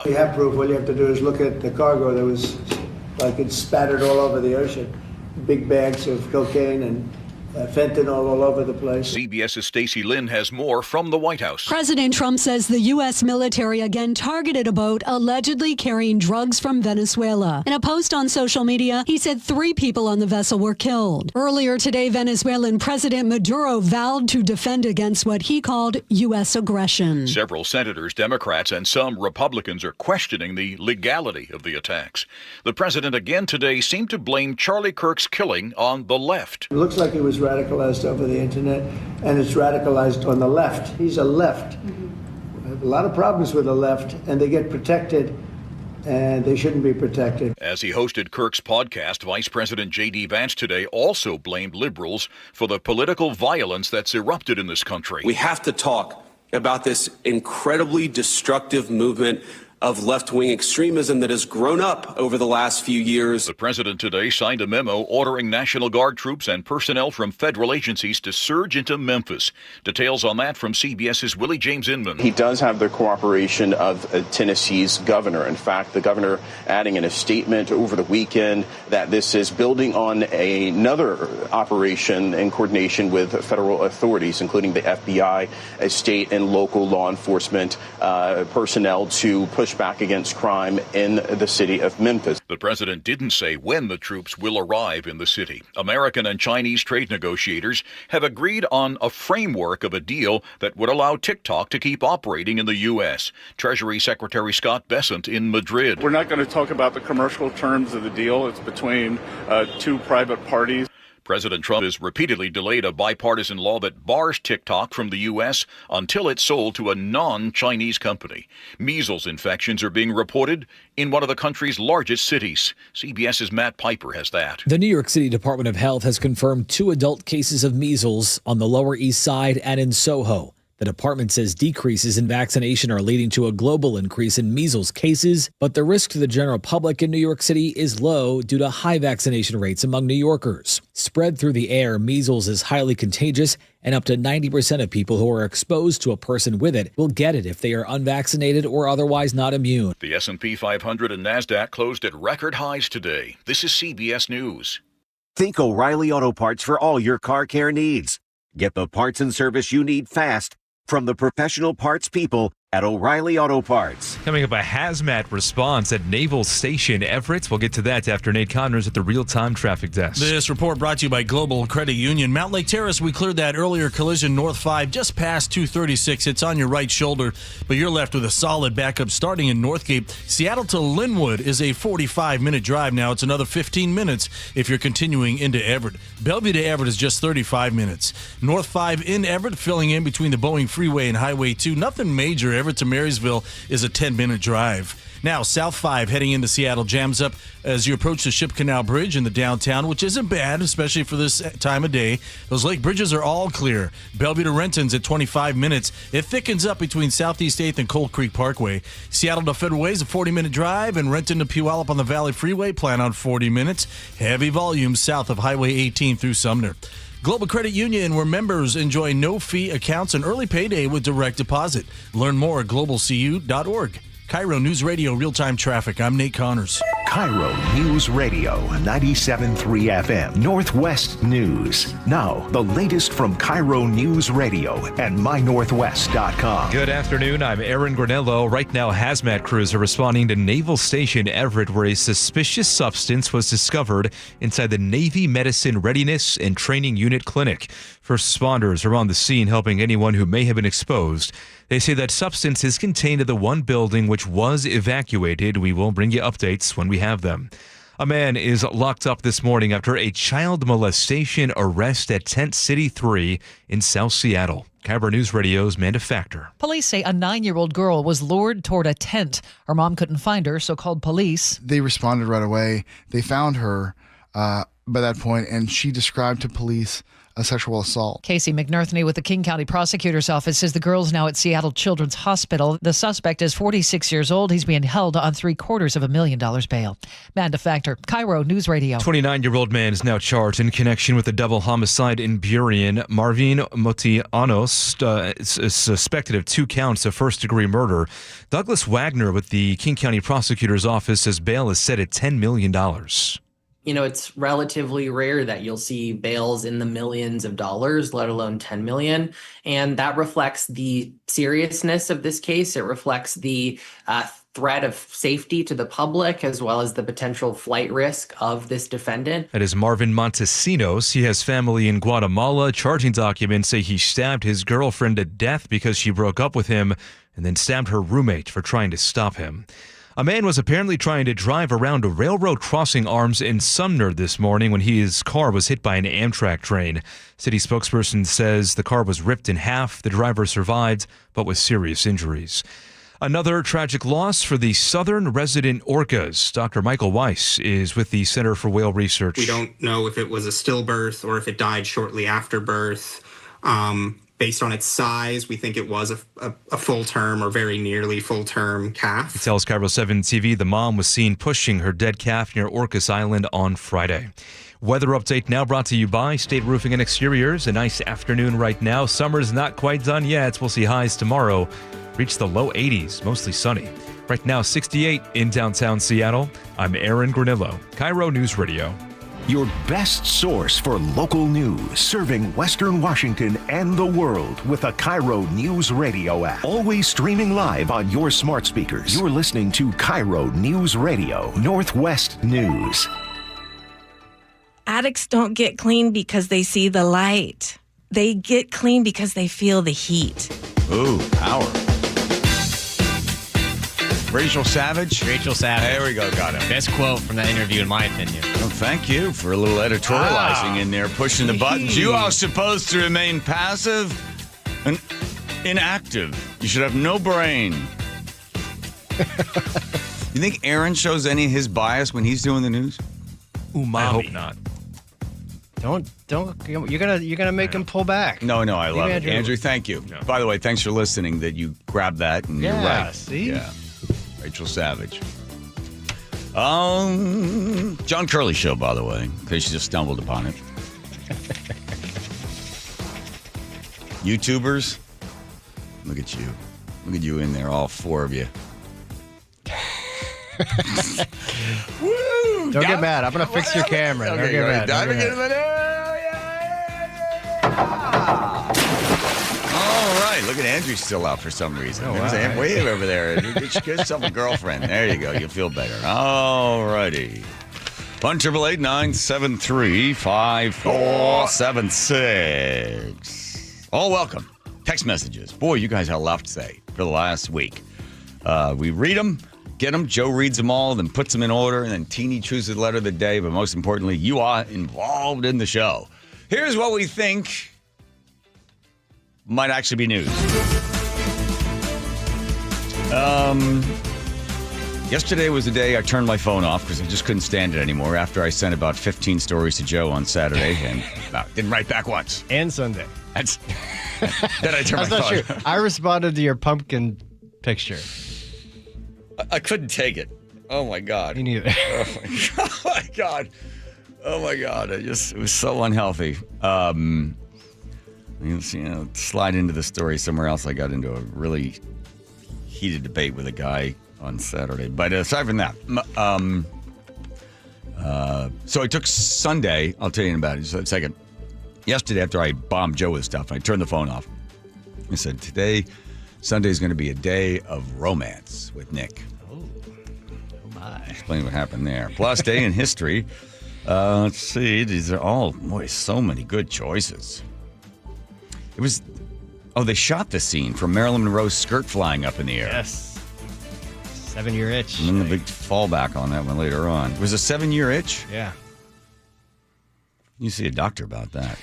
You have proof. All you have to do is look at the cargo that was like it spattered all over the ocean. Big bags of cocaine and fentanyl all over the place. CBS's Stacey Lynn has more from the White House. President Trump says the U.S. military again targeted a boat allegedly carrying drugs from Venezuela. In a post on social media, he said 3 people on the vessel were killed. Earlier today, Venezuelan President Maduro vowed to defend against what he called U.S. aggression. Several senators, Democrats, and some Republicans are questioning the legality of the attacks. The president again today seemed to blame Charlie Kirk's killing on the left. It looks like he was radicalized over the internet, and it's radicalized on the left. He's a left. I have a lot of problems with the left, and they get protected, and they shouldn't be protected. As he hosted Kirk's podcast, Vice President J.D. Vance today also blamed liberals for the political violence that's erupted in this country. We have to talk about this incredibly destructive movement of left-wing extremism that has grown up over the last few years. The president today signed a memo ordering National Guard troops and personnel from federal agencies to surge into Memphis. Details on that from CBS's Willie James Inman. He does have the cooperation of Tennessee's governor. In fact, the governor adding in a statement over the weekend that this is building on another operation in coordination with federal authorities, including the FBI, state and local law enforcement personnel to push back against crime in the city of Memphis. The president didn't say when the troops will arrive in the city. American and Chinese trade negotiators have agreed on a framework of a deal that would allow TikTok to keep operating in the U.S. Treasury Secretary Scott Bessent in Madrid. We're not going to talk about the commercial terms of the deal. It's between 2 private parties. President Trump has repeatedly delayed a bipartisan law that bars TikTok from the U.S. until it's sold to a non-Chinese company. Measles infections are being reported in one of the country's largest cities. CBS's Matt Piper has that. The New York City Department of Health has confirmed 2 adult cases of measles on the Lower East Side and in Soho. The department says decreases in vaccination are leading to a global increase in measles cases, but the risk to the general public in New York City is low due to high vaccination rates among New Yorkers. Spread through the air, measles is highly contagious, and up to 90% of people who are exposed to a person with it will get it if they are unvaccinated or otherwise not immune. The S&P 500 and NASDAQ closed at record highs today. This is CBS News. Think O'Reilly Auto Parts for all your car care needs. Get the parts and service you need fast from the professional parts people at O'Reilly Auto Parts. Coming up, a hazmat response at Naval Station Everett. We'll get to that after Nate Connors at the real-time traffic desk. This report brought to you by Global Credit Union. Mount Lake Terrace, we cleared that earlier collision north 5 just past 236. It's on your right shoulder, but you're left with a solid backup starting in Northgate. Seattle to Linwood is a 45-minute drive now. It's another 15 minutes if you're continuing into Everett. Bellevue to Everett is just 35 minutes. North 5 in Everett, filling in between the Boeing Freeway and Highway 2. Nothing major. Everett to Marysville is a 10-minute drive. Now, South 5 heading into Seattle jams up as you approach the Ship Canal Bridge in the downtown, which isn't bad, especially for this time of day. Those lake bridges are all clear. Bellevue to Renton's at 25 minutes. It thickens up between Southeast 8th and Cold Creek Parkway. Seattle to Federal Way is a 40-minute drive, and Renton to Puyallup on the Valley Freeway plan on 40 minutes. Heavy volumes south of Highway 18 through Sumner. Global Credit Union, where members enjoy no-fee accounts and early payday with direct deposit. Learn more at globalcu.org. KIRO Newsradio Real-Time Traffic. I'm Nate Connors. KIRO News Radio 97.3 FM Northwest News. Now, the latest from KIRO News Radio and mynorthwest.com. Good afternoon. I'm Aaron Granello. Right now, hazmat crews are responding to Naval Station Everett, where a suspicious substance was discovered inside the Navy Medicine Readiness and Training Unit Clinic. First responders are on the scene helping anyone who may have been exposed. They say that substance is contained in the one building which was evacuated. We will bring you updates when we have them. A man is locked up this morning after a child molestation arrest at Tent City 3 in South Seattle. KIRO News Radio's Amanda Factor. Police say a 9-year-old girl was lured toward a tent. Her mom couldn't find her, so called police. They responded right away. They found her by that point, and she described to police a sexual assault. Casey McNerthney with the King County Prosecutor's Office says the girl's now at Seattle Children's Hospital. The suspect is 46 years old. He's being held on $750,000 bail. Amanda Factor, KIRO News Radio. 29-year-old man is now charged in connection with a double homicide in Burien. Marvin Motianos is suspected of 2 counts of first-degree murder. Douglas Wagner with the King County Prosecutor's Office says bail is set at $10 million. You know, it's relatively rare that you'll see bails in the millions of dollars, let alone 10 million. And that reflects the seriousness of this case. It reflects the threat of safety to the public, as well as the potential flight risk of this defendant. That is Marvin Montesinos. He has family in Guatemala. Charging documents say he stabbed his girlfriend to death because she broke up with him and then stabbed her roommate for trying to stop him. A man was apparently trying to drive around a railroad crossing arms in Sumner this morning when his car was hit by an Amtrak train. City spokesperson says the car was ripped in half. The driver survived, but with serious injuries. Another tragic loss for the southern resident orcas. Dr. Michael Weiss is with the Center for Whale Research. We don't know if it was a stillbirth or if it died shortly after birth. Based on its size, we think it was a full-term or very nearly full-term calf. He tells KIRO 7 TV the mom was seen pushing her dead calf near Orcas Island on Friday. Weather update now brought to you by State Roofing and Exteriors. A nice afternoon right now. Summer's not quite done yet. We'll see highs tomorrow. Reach the low 80s, mostly sunny. Right now, 68 in downtown Seattle. I'm Aaron Granillo, KIRO News Radio. Your best source for local news, serving Western Washington and the world with the KIRO Newsradio app. Always streaming live on your smart speakers. You're listening to KIRO Newsradio, Northwest News. Addicts don't get clean because they see the light. They get clean because they feel the heat. Ooh, power. Rachel Savage? Rachel Savage. There we go, got it. Best quote from that interview, in my opinion. Well, thank you for a little editorializing in there, pushing the buttons. You are supposed to remain passive and inactive. You should have no brain. You think Aaron shows any of his bias when he's doing the news? Umami. I hope not. Don't. You're gonna make him pull back. No, I love it. Andrew, thank you. No. By the way, thanks for listening. That you grabbed that, and you're right. See? Yeah. Rachel Savage. John Curley Show, by the way, in case you just stumbled upon it. YouTubers, look at you. Look at you in there, all 4 of you. Woo! Don't get mad. I'm going to fix your camera. Okay, don't get mad. Diving into the news. All right. Look at Andrew still out for some reason. Oh, There's wow. Wave over there. Get yourself a girlfriend. There you go. You'll feel better. All righty. 1-888-973-5476. All welcome. Text messages. Boy, you guys had a lot to say for the last week. We read them, get them. Joe reads them all, then puts them in order, and then Teeny chooses the letter of the day. But most importantly, you are involved in the show. Here's what we think might actually be news. Yesterday was the day I turned my phone off because I just couldn't stand it anymore after I sent about 15 stories to Joe on Saturday and didn't write back once. And Sunday. Then I turned my phone That's not true. I responded to your pumpkin picture. I couldn't take it. Oh, my God. Me neither. Oh, my God. Oh, my God. It was so unhealthy. Slide into the story somewhere else. I got into a really heated debate with a guy on Saturday. But aside from that, so I took Sunday. I'll tell you about it in a second. Yesterday, after I bombed Joe with stuff, I turned the phone off. I said, Sunday is going to be a day of romance with Nick. Oh my. Explain what happened there. Plus, day in history. Let's see. These are all, so many good choices. It was, they shot the scene from Marilyn Monroe's skirt flying up in the air. Yes. 7-year itch. And then the big fallback on that one later on. It was a 7-year itch? Yeah. You see a doctor about that.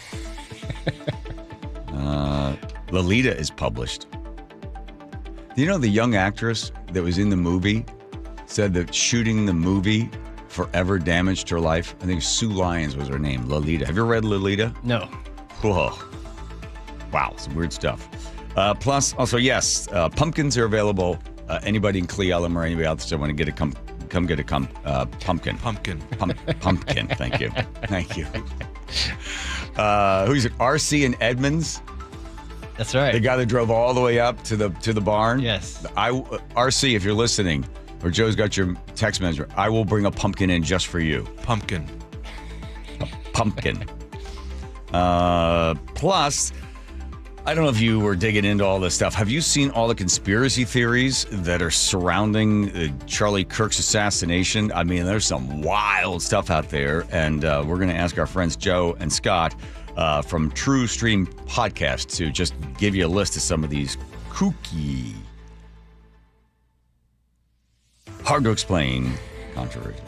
Lolita is published. Do you know the young actress that was in the movie said that shooting the movie forever damaged her life? I think Sue Lyons was her name, Lolita. Have you ever read Lolita? No. Whoa. Wow, some weird stuff. Plus, also, yes, pumpkins are available. Anybody in Cle Elum or anybody else that want to get a come get a pumpkin. Pumpkin. Pumpkin. Thank you. Thank you. Who's it? RC in Edmonds. That's right. The guy that drove all the way up to the barn. Yes. RC, if you're listening, or Joe's got your text message, I will bring a pumpkin in just for you. Pumpkin. A pumpkin. Plus, I don't know if you were digging into all this stuff. Have you seen all the conspiracy theories that are surrounding Charlie Kirk's assassination? I mean, there's some wild stuff out there, and we're going to ask our friends Joe and Scott from True Stream Podcast to just give you a list of some of these kooky, hard to explain controversy.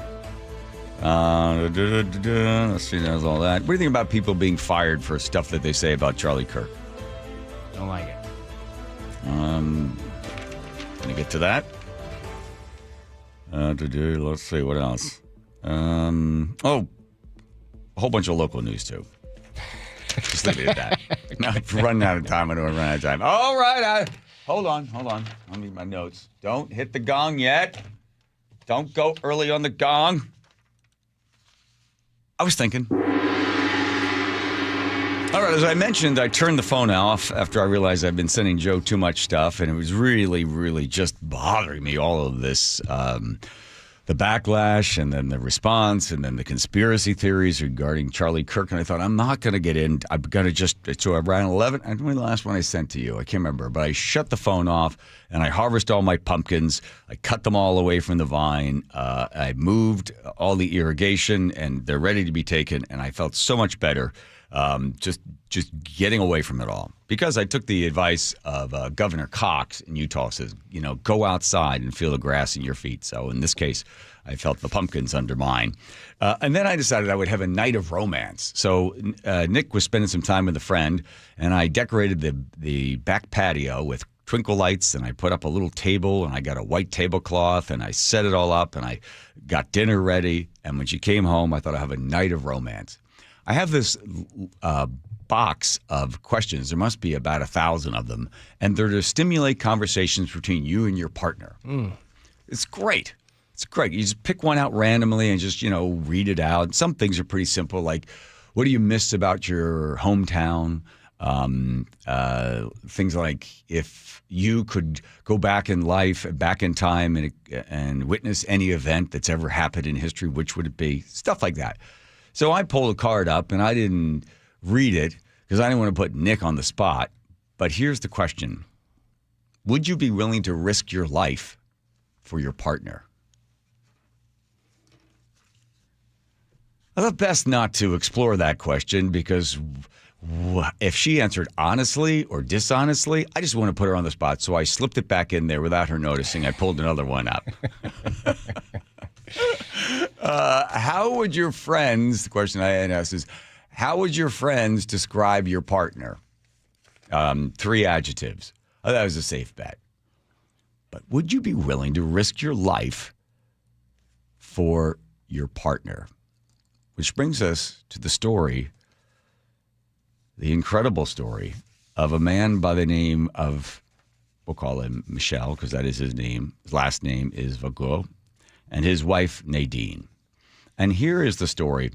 Let's see, there's all that. What do you think about people being fired for stuff that they say about Charlie Kirk? Don't like it. Gonna get to that. Let's see what else. A whole bunch of local news too. Just leave it at that. Now I'm running out of time. I don't run out of time. All right, hold on. I'll need my notes. Don't hit the gong yet. Don't go early on the gong. I was thinking. All right, as I mentioned, I turned the phone off after I realized I've been sending Joe too much stuff, and it was really, really just bothering me, all of this. The backlash, and then the response, and then the conspiracy theories regarding Charlie Kirk. And I thought, I'm not going to get in. I'm going to just, so around 11, I don't know the last one I sent to you. I can't remember, but I shut the phone off, and I harvested all my pumpkins. I cut them all away from the vine. I moved all the irrigation, and they're ready to be taken, and I felt so much better. Just getting away from it all, because I took the advice of Governor Cox in Utah. Says, go outside and feel the grass in your feet. So in this case, I felt the pumpkins under mine. And then I decided I would have a night of romance. So Nick was spending some time with a friend, and I decorated the back patio with twinkle lights, and I put up a little table, and I got a white tablecloth, and I set it all up, and I got dinner ready. And when she came home, I thought I'd have a night of romance. I have this box of questions. There must be about 1,000 of them, and they're to stimulate conversations between you and your partner. It's great. It's great. You just pick one out randomly and just, read it out. Some things are pretty simple, like, what do you miss about your hometown? Things like, if you could go back in life, back in time, and witness any event that's ever happened in history, which would it be? Stuff like that. So I pulled a card up, and I didn't read it because I didn't want to put Nick on the spot. But here's the question. Would you be willing to risk your life for your partner? I thought best not to explore that question, because if she answered honestly or dishonestly, I just want to put her on the spot. So I slipped it back in there without her noticing. I pulled another one up. How would your friends, the question I had asked is, how would your friends describe your partner? 3 adjectives. Oh, that was a safe bet. But would you be willing to risk your life for your partner? Which brings us to the story, the incredible story of a man by the name of, we'll call him Michel, because that is his name. His last name is Vago, and his wife, Nadine. And here is the story.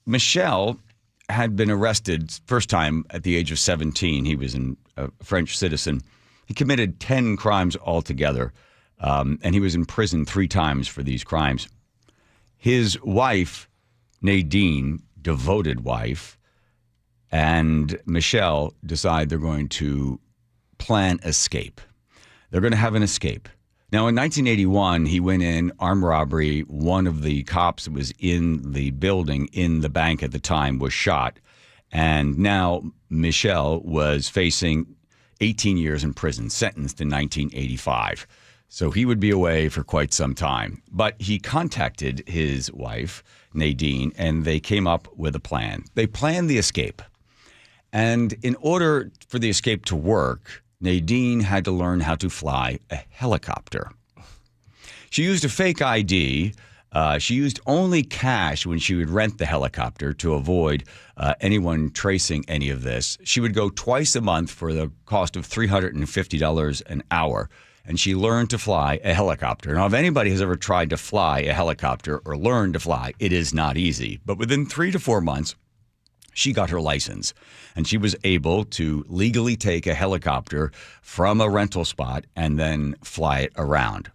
Michel had been arrested first time at the age of 17. He was a French citizen. He committed 10 crimes altogether, and he was in prison 3 times for these crimes. His wife, Nadine, devoted wife, and Michel decide they're going to plan escape. They're going to have an escape. Now, in 1981, he went in, armed robbery. One of the cops that was in the building, in the bank at the time, was shot. And now Michel was facing 18 years in prison, sentenced in 1985. So he would be away for quite some time. But he contacted his wife, Nadine, and they came up with a plan. They planned the escape. And in order for the escape to work, Nadine had to learn how to fly a helicopter. She used a fake ID She used only cash when she would rent the helicopter to avoid anyone tracing any of this. She would go twice a month for the cost of $350 an hour, and she learned to fly a helicopter. Now, if anybody has ever tried to fly a helicopter or learn to fly, it is not easy. But within 3 to 4 months, she got her license, and she was able to legally take a helicopter from a rental spot and then fly it around.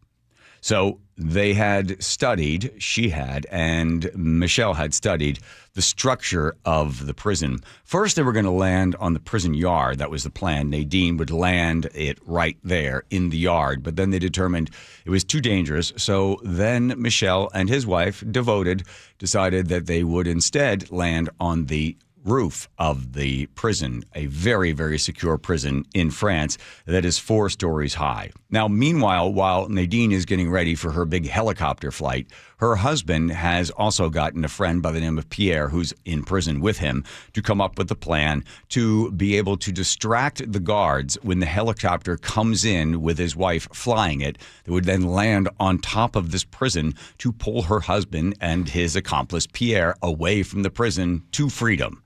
So they had studied, she had, and Michelle had studied the structure of the prison. First, they were going to land on the prison yard. That was the plan. Nadine would land it right there in the yard. But then they determined it was too dangerous. So then Michelle and his wife, decided that they would instead land on the roof of the prison, a very, very secure prison in France that is 4 stories high. Now, meanwhile, while Nadine is getting ready for her big helicopter flight, her husband has also gotten a friend by the name of Pierre, who's in prison with him, to come up with a plan to be able to distract the guards when the helicopter comes in with his wife flying it. That would then land on top of this prison to pull her husband and his accomplice, Pierre, away from the prison to freedom.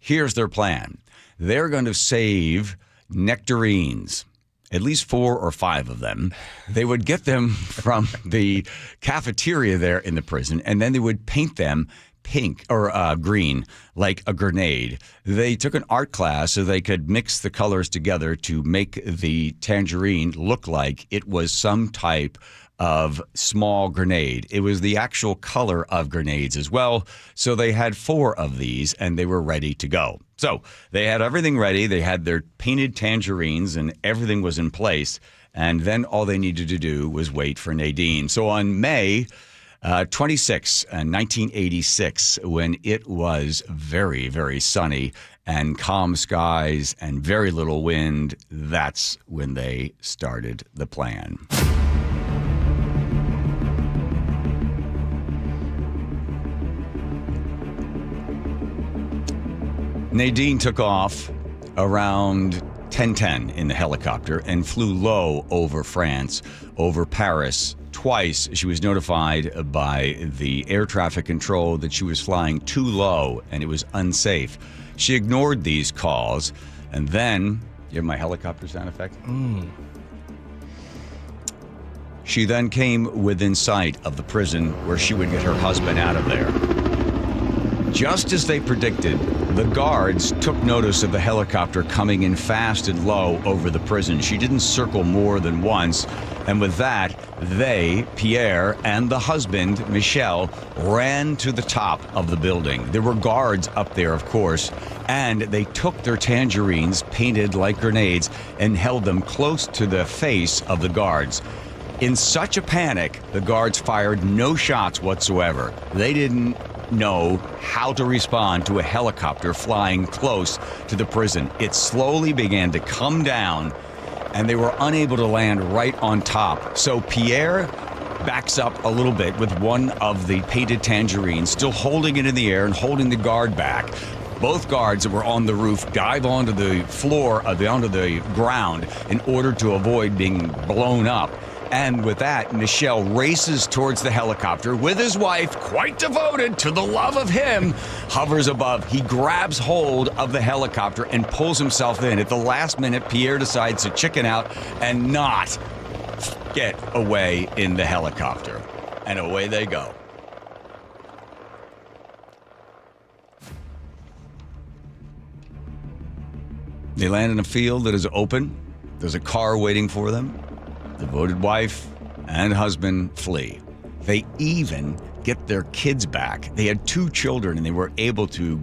Here's their plan. They're going to save nectarines, at least 4 or 5 of them. They would get them from the cafeteria there in the prison, and then they would paint them pink or green, like a grenade. They took an art class so they could mix the colors together to make the tangerine look like it was some type of small grenade. It was the actual color of grenades as well. So they had 4 of these and they were ready to go. So they had everything ready. They had their painted tangerines and everything was in place. And then all they needed to do was wait for Nadine. So on May 26, 1986, when it was very, very sunny and calm skies and very little wind, that's when they started the plan. Nadine took off around 10:10 in the helicopter and flew low over France, over Paris. Twice she was notified by the air traffic control that she was flying too low and it was unsafe. She ignored these calls, and then, you have my helicopter sound effect? She then came within sight of the prison where she would get her husband out of there. Just as they predicted, the guards took notice of the helicopter coming in fast and low over the prison. She didn't circle more than once, and with that, they, Pierre, and the husband, Michelle, ran to the top of the building. There were guards up there, of course, and they took their tangerines, painted like grenades, and held them close to the face of the guards. In such a panic, the guards fired no shots whatsoever. They didn't know how to respond to a helicopter flying close to the prison. It slowly began to come down, and they were unable to land right on top. So Pierre backs up a little bit with one of the painted tangerines, still holding it in the air and holding the guard back. Both guards that were on the roof dive onto the floor, onto the ground, in order to avoid being blown up. And with that, Michelle races towards the helicopter with his wife, quite devoted to the love of him, hovers above. He grabs hold of the helicopter and pulls himself in. At the last minute, Pierre decides to chicken out and not get away in the helicopter. And away they go. They land in a field that is open. There's a car waiting for them. Devoted wife and husband flee. They even get their kids back. They had 2 children, and they were able to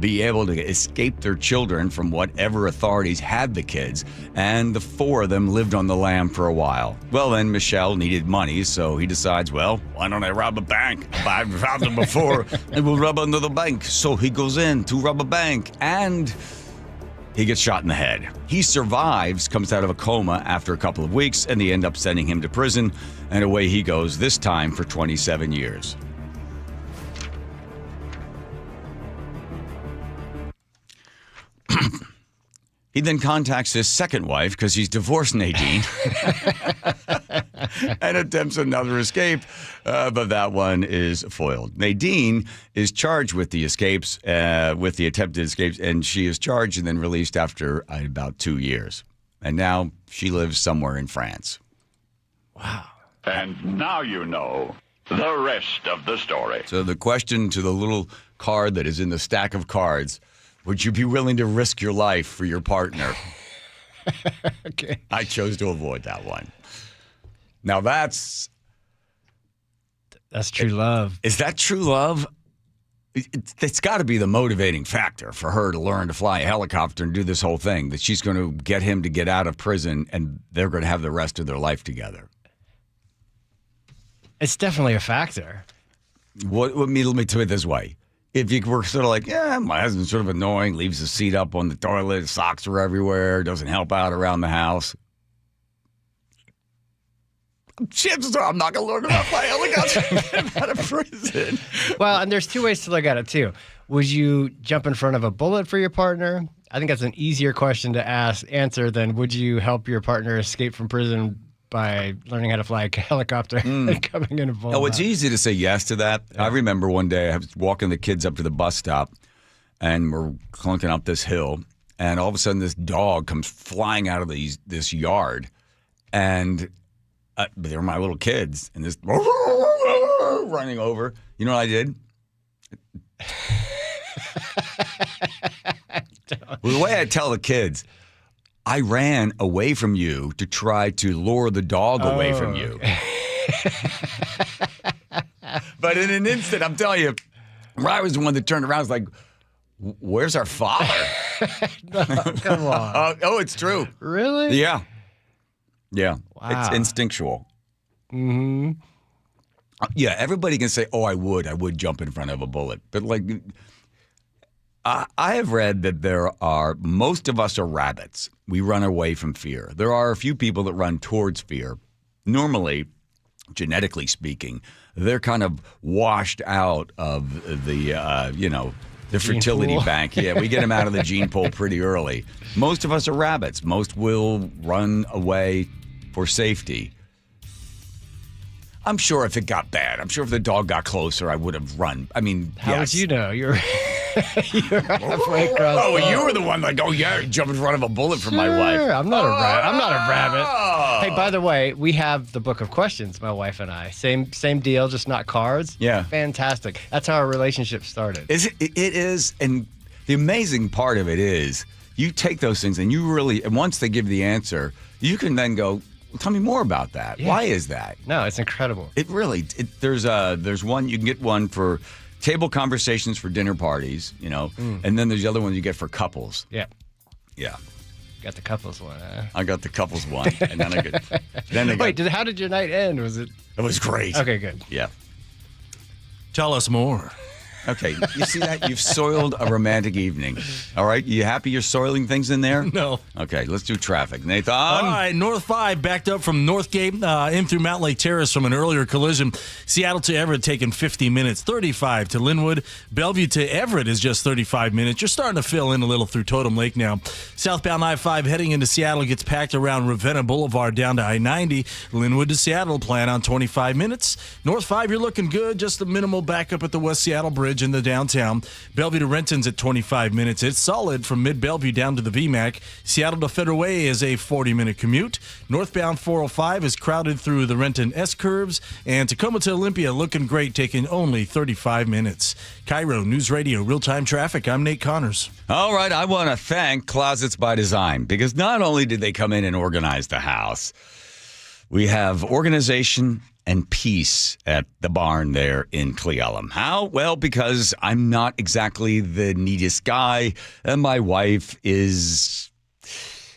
escape their children from whatever authorities had the kids, and the 4 of them lived on the lam for a while. Well, then Michelle needed money, so he decides, well, why don't I rob a bank? I've robbed them before. I will rob another bank. So he goes in to rob a bank, and he gets shot in the head. He survives, comes out of a coma after a couple of weeks, and they end up sending him to prison, and away he goes, this time for 27 years. He then contacts his second wife, because he's divorced Nadine. and attempts another escape, but that one is foiled. Nadine is charged with the escapes, with the attempted escapes, and she is charged and then released after about 2 years. And now she lives somewhere in France. Wow. And now you know the rest of the story. So the question to the little card that is in the stack of cards, would you be willing to risk your life for your partner? Okay. I chose to avoid that one. Now that's true love. Is that true love? It's got to be the motivating factor for her to learn to fly a helicopter and do this whole thing, that she's going to get him to get out of prison and they're going to have the rest of their life together. It's definitely a factor. Let me put it this way. If you were sort of like, yeah, my husband's sort of annoying, leaves the seat up on the toilet, socks are everywhere, doesn't help out around the house. Chances are I'm not going to learn about fly helicopter and get him out of prison. Well, and there's two ways to look at it, too. Would you jump in front of a bullet for your partner? I think that's an easier question to answer than would you help your partner escape from prison by learning how to fly a helicopter and coming in a bullet? Oh, it's easy to say yes to that. Yeah. I remember one day I was walking the kids up to the bus stop, and we're clunking up this hill, and all of a sudden this dog comes flying out of this yard, and they were my little kids, and this running over. You know what I did? Well, the way I tell the kids, I ran away from you to try to lure the dog away from you. But in an instant, I'm telling you, I was the one that turned around. I was like, where's our father? No, come on. Oh, it's true. Really? Yeah. Yeah. Wow. It's instinctual. Mm-hmm. Yeah, everybody can say, oh, I would jump in front of a bullet. But like, I have read that most of us are rabbits. We run away from fear. There are a few people that run towards fear. Normally, genetically speaking, they're kind of washed out of the fertility bank. Yeah, we get them out of the gene pool pretty early. Most of us are rabbits. Most will run away for safety. I'm sure if it got bad, I'm sure if the dog got closer, I would have run. I mean, How yes. would you know? You're halfway across. Oh, well, you were the one like, oh yeah, jump in front of a bullet for my wife. I'm not a rabbit. Hey, by the way, we have the book of questions, my wife and I. Same deal, just not cards. Yeah. Fantastic. That's how our relationship started. It is, and the amazing part of it is you take those things and and once they give the answer, you can then go, tell me more about that. Yeah. Why is that? No, it's incredible. It really, there's one, you can get one for table conversations for dinner parties, and then there's the other one you get for couples. Yeah. Yeah. Got the couples one, huh? I got the couples one, and then I got. Wait, how did your night end? Was it? It was great. Okay, good. Yeah. Tell us more. Okay, you see that? You've soiled a romantic evening. All right, you happy you're soiling things in there? No. Okay, let's do traffic. Nathan? All right, North 5 backed up from Northgate in through Mount Lake Terrace from an earlier collision. Seattle to Everett taking 50 minutes, 35 to Linwood. Bellevue to Everett is just 35 minutes. You're starting to fill in a little through Totem Lake now. Southbound I-5 heading into Seattle gets packed around Ravenna Boulevard down to I-90. Linwood to Seattle, plan on 25 minutes. North 5, you're looking good. Just a minimal backup at the West Seattle Bridge in the downtown. Bellevue to Renton's at 25 minutes. It's solid from mid-Bellevue down to the VMAC. Seattle to Federal Way is a 40-minute commute. Northbound 405 is crowded through the Renton S-curves. And Tacoma to Olympia looking great, taking only 35 minutes. KIRO Newsradio real-time traffic. I'm Nate Connors. All right, I want to thank Closets by Design, because not only did they come in and organize the house, we have organization and peace at the barn there in Cle Elum. How? Well, because I'm not exactly the neatest guy, and my wife is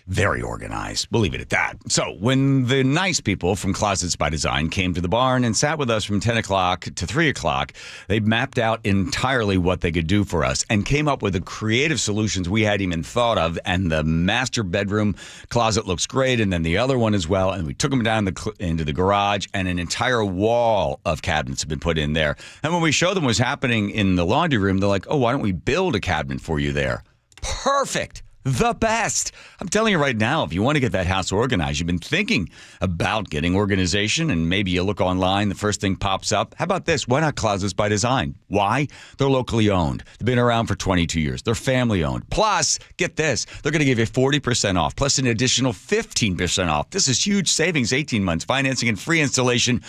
very organized. We'll leave it at that. So when the nice people from Closets by Design came to the barn and sat with us from 10 o'clock to 3 o'clock, they mapped out entirely what they could do for us and came up with the creative solutions we hadn't even thought of. And the master bedroom closet looks great, and then the other one as well. And we took them down into the garage, and an entire wall of cabinets have been put in there. And when we showed them what was happening in the laundry room, they're like, oh, why don't we build a cabinet for you there? Perfect. The best. I'm telling you right now, if you want to get that house organized, you've been thinking about getting organization, and maybe you look online, the first thing pops up. How about this? Why not Closets by Design? Why? They're locally owned. They've been around for 22 years. They're family owned. Plus, get this, they're going to give you 40% off, plus an additional 15% off. This is huge savings, 18 months financing and free installation.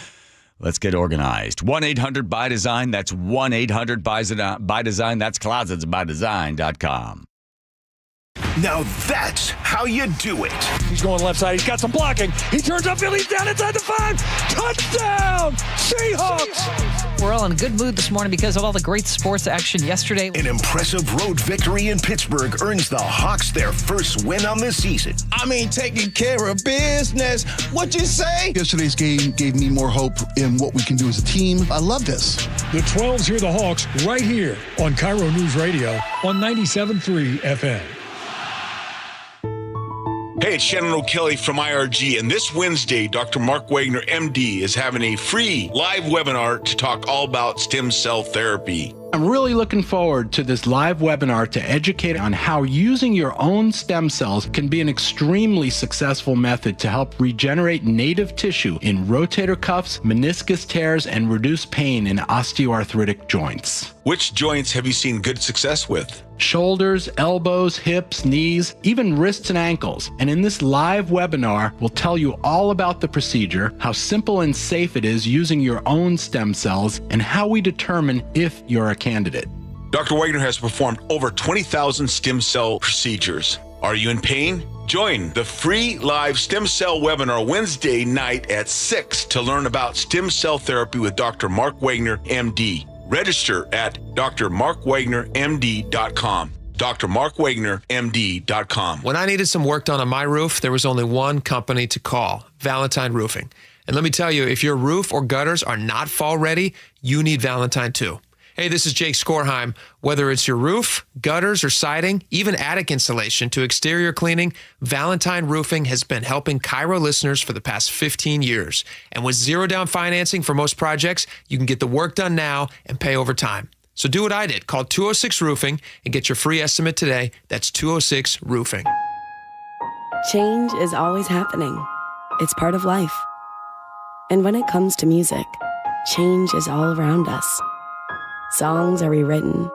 Let's get organized. 1-800-BY-DESIGN. That's 1-800-BY-DESIGN. That's closetsbydesign.com. Now that's how you do it. He's going left side. He's got some blocking. He turns upfield. He's down inside the 5. Touchdown, Seahawks. We're all in a good mood this morning because of all the great sports action yesterday. An impressive road victory in Pittsburgh earns the Hawks their first win on the season. I mean, taking care of business. What'd you say? Yesterday's game gave me more hope in what we can do as a team. I love this. The 12s hear the Hawks right here on KIRO News Radio on 97.3 FM. Hey, it's Shannon O'Kelly from IRG, and this Wednesday, Dr. Mark Wagner, MD, is having a free live webinar to talk all about stem cell therapy. I'm really looking forward to this live webinar to educate on how using your own stem cells can be an extremely successful method to help regenerate native tissue in rotator cuffs, meniscus tears, and reduce pain in osteoarthritic joints. Which joints have you seen good success with? Shoulders, elbows, hips, knees, even wrists and ankles. And in this live webinar, we'll tell you all about the procedure, how simple and safe it is using your own stem cells, and how we determine if you're a candidate. Dr. Wagner has performed over 20,000 stem cell procedures. Are you in pain? Join the free live stem cell webinar Wednesday night at 6 to learn about stem cell therapy with Dr. Mark Wagner, MD. Register at drmarkwagnermd.com. drmarkwagnermd.com. When I needed some work done on my roof, there was only one company to call, Valentine Roofing. And let me tell you, if your roof or gutters are not fall ready, you need Valentine too. Hey, this is Jake Skorheim. Whether it's your roof, gutters, or siding, even attic insulation to exterior cleaning, Valentine Roofing has been helping KIRO listeners for the past 15 years. And with zero down financing for most projects, you can get the work done now and pay over time. So do what I did. Call 206 Roofing and get your free estimate today. That's 206 Roofing. Change is always happening. It's part of life. And when it comes to music, change is all around us. Songs are rewritten,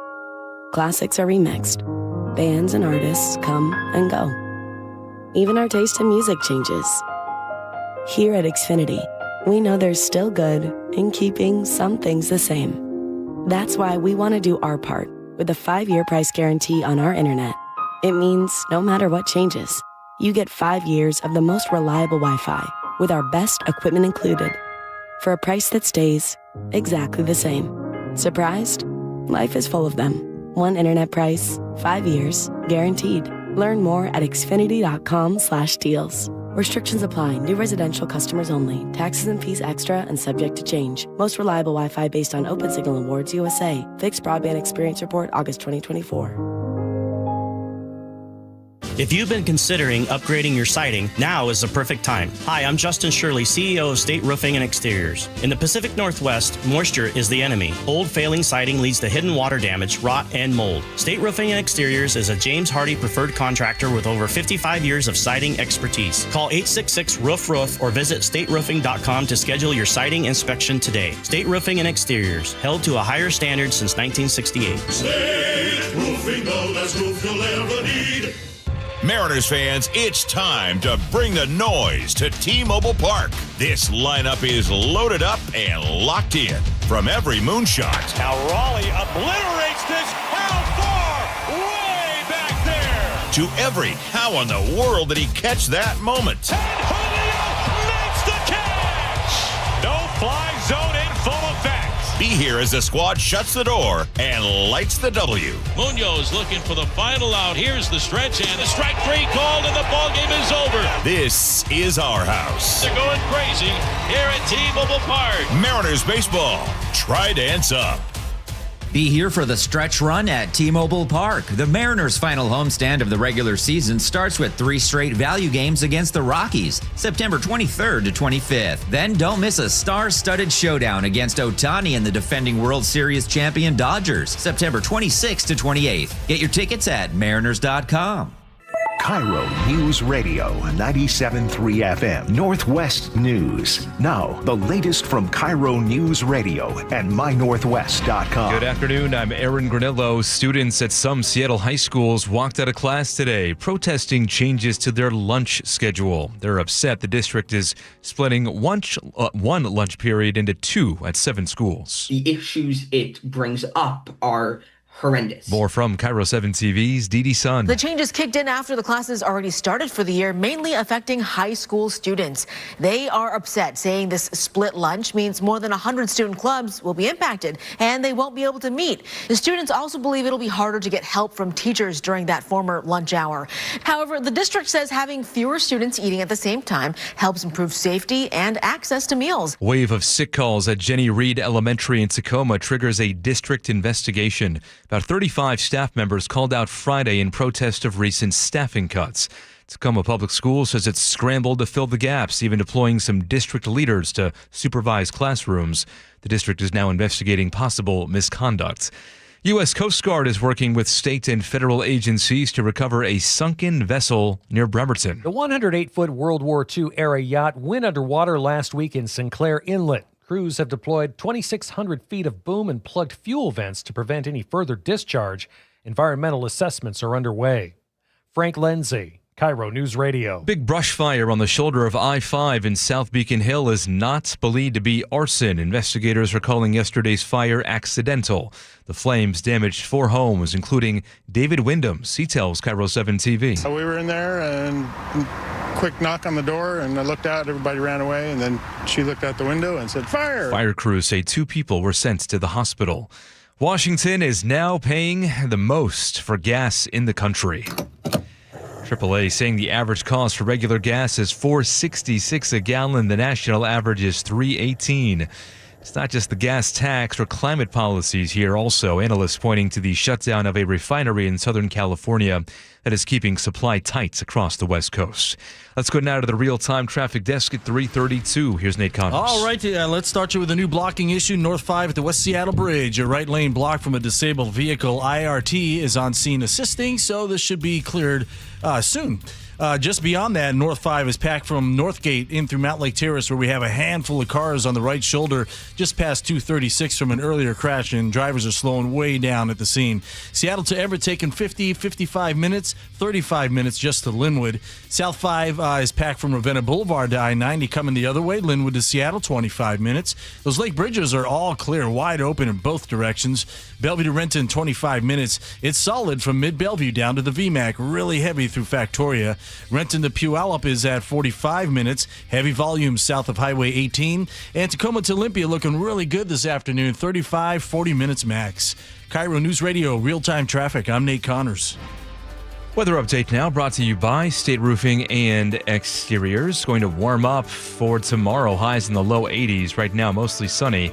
classics are remixed, bands and artists come and go. Even our taste in music changes. Here at Xfinity, we know there's still good in keeping some things the same. That's why we want to do our part with a 5-year price guarantee on our internet. It means no matter what changes, you get 5 years of the most reliable Wi-Fi with our best equipment included for a price that stays exactly the same. Surprised? Life is full of them. One internet price, 5 years, guaranteed. Learn more at xfinity.com/deals. Restrictions apply. New residential customers only. Taxes and fees extra and subject to change. Most reliable Wi-Fi based on Open Signal Awards USA. Fixed Broadband Experience Report, August 2024. If you've been considering upgrading your siding, now is the perfect time. Hi, I'm Justin Shirley, CEO of State Roofing and Exteriors. In the Pacific Northwest, moisture is the enemy. Old failing siding leads to hidden water damage, rot, and mold. State Roofing and Exteriors is a James Hardy preferred contractor with over 55 years of siding expertise. Call 866-ROOF-ROOF or visit stateroofing.com to schedule your siding inspection today. State Roofing and Exteriors, held to a higher standard since 1968. State Roofing, the last roof you'll ever need. Mariners fans, it's time to bring the noise to T-Mobile Park. This lineup is loaded up and locked in from every moonshot. Now Raleigh obliterates this. How far? Way back there. To every how in the world did he catch that moment? And Julio makes the catch. No fly zone in full effect. Be here as the squad shuts the door and lights the W. Munoz looking for the final out. Here's the stretch, and the strike three called, and the ball game is over. This is our house. They're going crazy here at T-Mobile Park. Mariners baseball. Tridents up. Be here for the stretch run at T-Mobile Park. The Mariners' final homestand of the regular season starts with 3 straight value games against the Rockies, September 23rd to 25th. Then don't miss a star-studded showdown against Ohtani and the defending World Series champion Dodgers, September 26th to 28th. Get your tickets at mariners.com. KIRO News Radio 97.3 FM Northwest News. Now, the latest from KIRO News Radio and mynorthwest.com. Good afternoon. I'm Aaron Granillo. Students at some Seattle high schools walked out of class today, protesting changes to their lunch schedule. They're upset the district is splitting one lunch period into two at 7 schools. The issues it brings up are horrendous. More from KIRO 7 TV's Dee Dee Sun. The changes kicked in after the classes already started for the year, mainly affecting high school students. They are upset, saying this split lunch means more than 100 student clubs will be impacted and they won't be able to meet. The students also believe it'll be harder to get help from teachers during that former lunch hour. However, the district says having fewer students eating at the same time helps improve safety and access to meals. Wave of sick calls at Jenny Reed Elementary in Tacoma triggers a district investigation. About 35 staff members called out Friday in protest of recent staffing cuts. Tacoma Public Schools says it's scrambled to fill the gaps, even deploying some district leaders to supervise classrooms. The district is now investigating possible misconduct. U.S. Coast Guard is working with state and federal agencies to recover a sunken vessel near Bremerton. The 108-foot World War II-era yacht went underwater last week in Sinclair Inlet. Crews have deployed 2,600 feet of boom and plugged fuel vents to prevent any further discharge. Environmental assessments are underway. Frank Lindsay, KIRO News Radio. Big brush fire on the shoulder of I-5 in South Beacon Hill is not believed to be arson. Investigators are calling yesterday's fire accidental. The flames damaged 4 homes, including David Wyndham's. He tells KIRO 7 TV. So we were in there and quick knock on the door, and I looked out, everybody ran away, and then she looked out the window and said, "Fire!" Fire crews say 2 people were sent to the hospital. Washington is now paying the most for gas in the country. AAA saying the average cost for regular gas is $4.66 a gallon. The national average is $3.18. It's not just the gas tax or climate policies here. Also, analysts pointing to the shutdown of a refinery in Southern California that is keeping supply tight across the West Coast. Let's go now to the real-time traffic desk at 3:32. Here's Nate Connors. All right, let's start you with a new blocking issue. North 5 at the West Seattle Bridge. A right lane blocked from a disabled vehicle. IRT is on scene assisting, so this should be cleared soon. Just beyond that, North 5 is packed from Northgate in through Mount Lake Terrace, where we have a handful of cars on the right shoulder just past 236 from an earlier crash, and drivers are slowing way down at the scene. Seattle to Everett taking 55 minutes, 35 minutes just to Linwood. South 5 is packed from Ravenna Boulevard to I-90 coming the other way. Linwood to Seattle, 25 minutes. Those lake bridges are all clear, wide open in both directions. Bellevue to Renton, 25 minutes. It's solid from mid-Bellevue down to the VMAC, really heavy through Factoria. Renton to Puyallup is at 45 minutes. Heavy volume south of Highway 18. And Tacoma to Olympia looking really good this afternoon. 35, 40 minutes max. KIRO News Radio, real-time traffic. I'm Nate Connors. Weather update now brought to you by State Roofing and Exteriors. Going to warm up for tomorrow. Highs in the low 80s. Right now, mostly sunny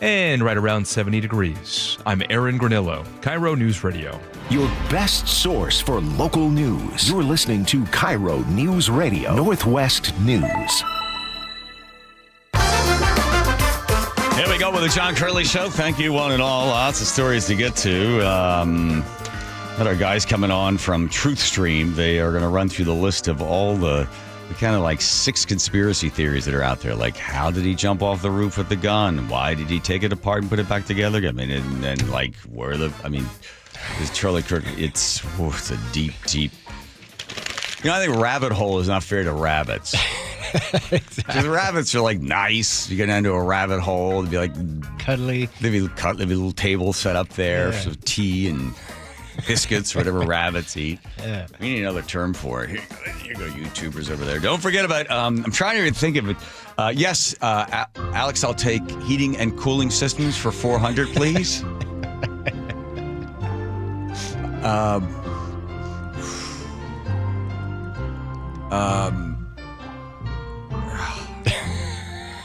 and right around 70 degrees. I'm Aaron Granillo, KIRO News Radio. Your best source for local news. You're listening to KIRO News Radio, Northwest News. Here we go with the John Curley Show. Thank you, one and all. Lots of stories to get to. Got our guys coming on from TruthStream. They are going to run through the list of all the kind of like 6 conspiracy theories that are out there. Like, how did he jump off the roof with the gun? Why did he take it apart and put it back together? I mean, and like, where is Charlie Kirk? It's a deep. I think rabbit hole is not fair to rabbits. Because rabbits are like nice. You get into a rabbit hole, they'd be like cuddly. There'd be a little table set up there for tea and biscuits, whatever rabbits eat. Yeah. We need another term for it. Here you go, YouTubers over there. Don't forget about, I'm trying to even think of it. Yes, Alex, I'll take heating and cooling systems for $400, please.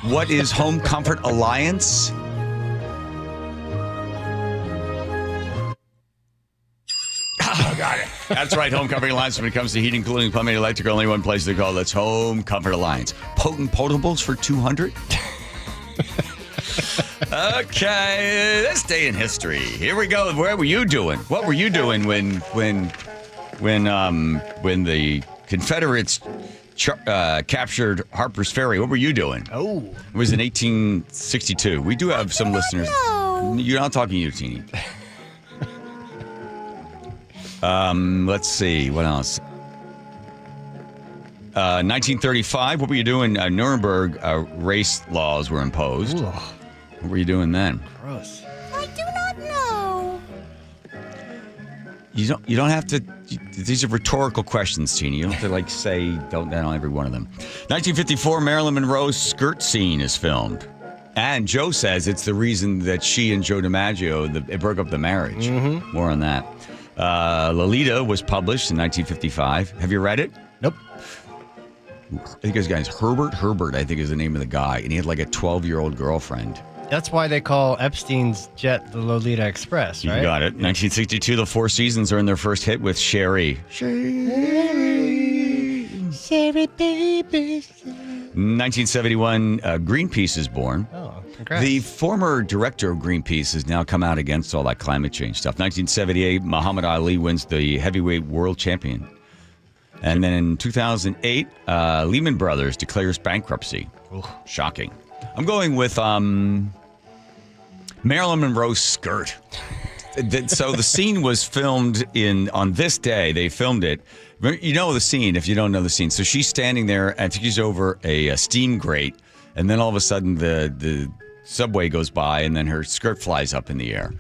What is Home Comfort Alliance? Oh, got it. That's right, Home Comfort Alliance. When it comes to heating, cooling, plumbing, electrical, only one place to go. That's Home Comfort Alliance. Potent potables for $200. Okay, this day in history. Here we go. Where were you doing? What were you doing when when the Confederates captured Harper's Ferry. What were you doing? Oh. It was in 1862. We do have some listeners. You're not talking to you, Teeny. Let's see. What else? 1935. What were you doing? Nuremberg race laws were imposed. Ooh. What were you doing then? Gross. I do not know. You don't have to. These are rhetorical questions, Teeny. You don't have to say don't on every one of them. 1954, Marilyn Monroe's skirt scene is filmed, and Joe says it's the reason that she and Joe DiMaggio it broke up the marriage. Mm-hmm. More on that. Lolita was published in 1955. Have you read it? Nope. I think his guy's Herbert, I think is the name of the guy, and he had a 12-year-old girlfriend. That's why they call Epstein's jet the Lolita Express, right? You got it. 1962, the Four Seasons are in their first hit with Sherry. Sherry, baby. 1971, Greenpeace is born. Oh, congrats. The former director of Greenpeace has now come out against all that climate change stuff. 1978, Muhammad Ali wins the heavyweight world champion. And then in 2008, Lehman Brothers declares bankruptcy. Ooh. Shocking. I'm going with Marilyn Monroe's skirt. So the scene was filmed on this day. They filmed it. You know the scene if you don't know the scene. So she's standing there and she's over a steam grate. And then all of a sudden the subway goes by and then her skirt flies up in the air.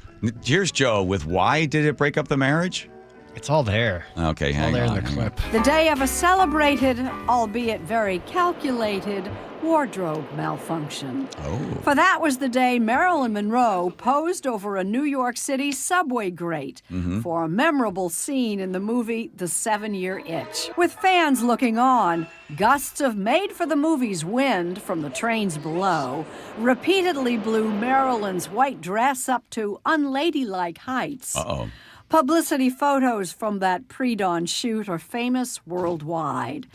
Here's Joe with why did it break up the marriage? It's all there. Okay, it's all there in the clip. The day of a celebrated, albeit very calculated, wardrobe malfunction. Oh. For that was the day Marilyn Monroe posed over a New York City subway grate for a memorable scene in the movie The 7-Year Itch. With fans looking on, gusts of made-for-the-movies wind from the trains below repeatedly blew Marilyn's white dress up to unladylike heights. Uh-oh. Publicity photos from that pre-dawn shoot are famous worldwide.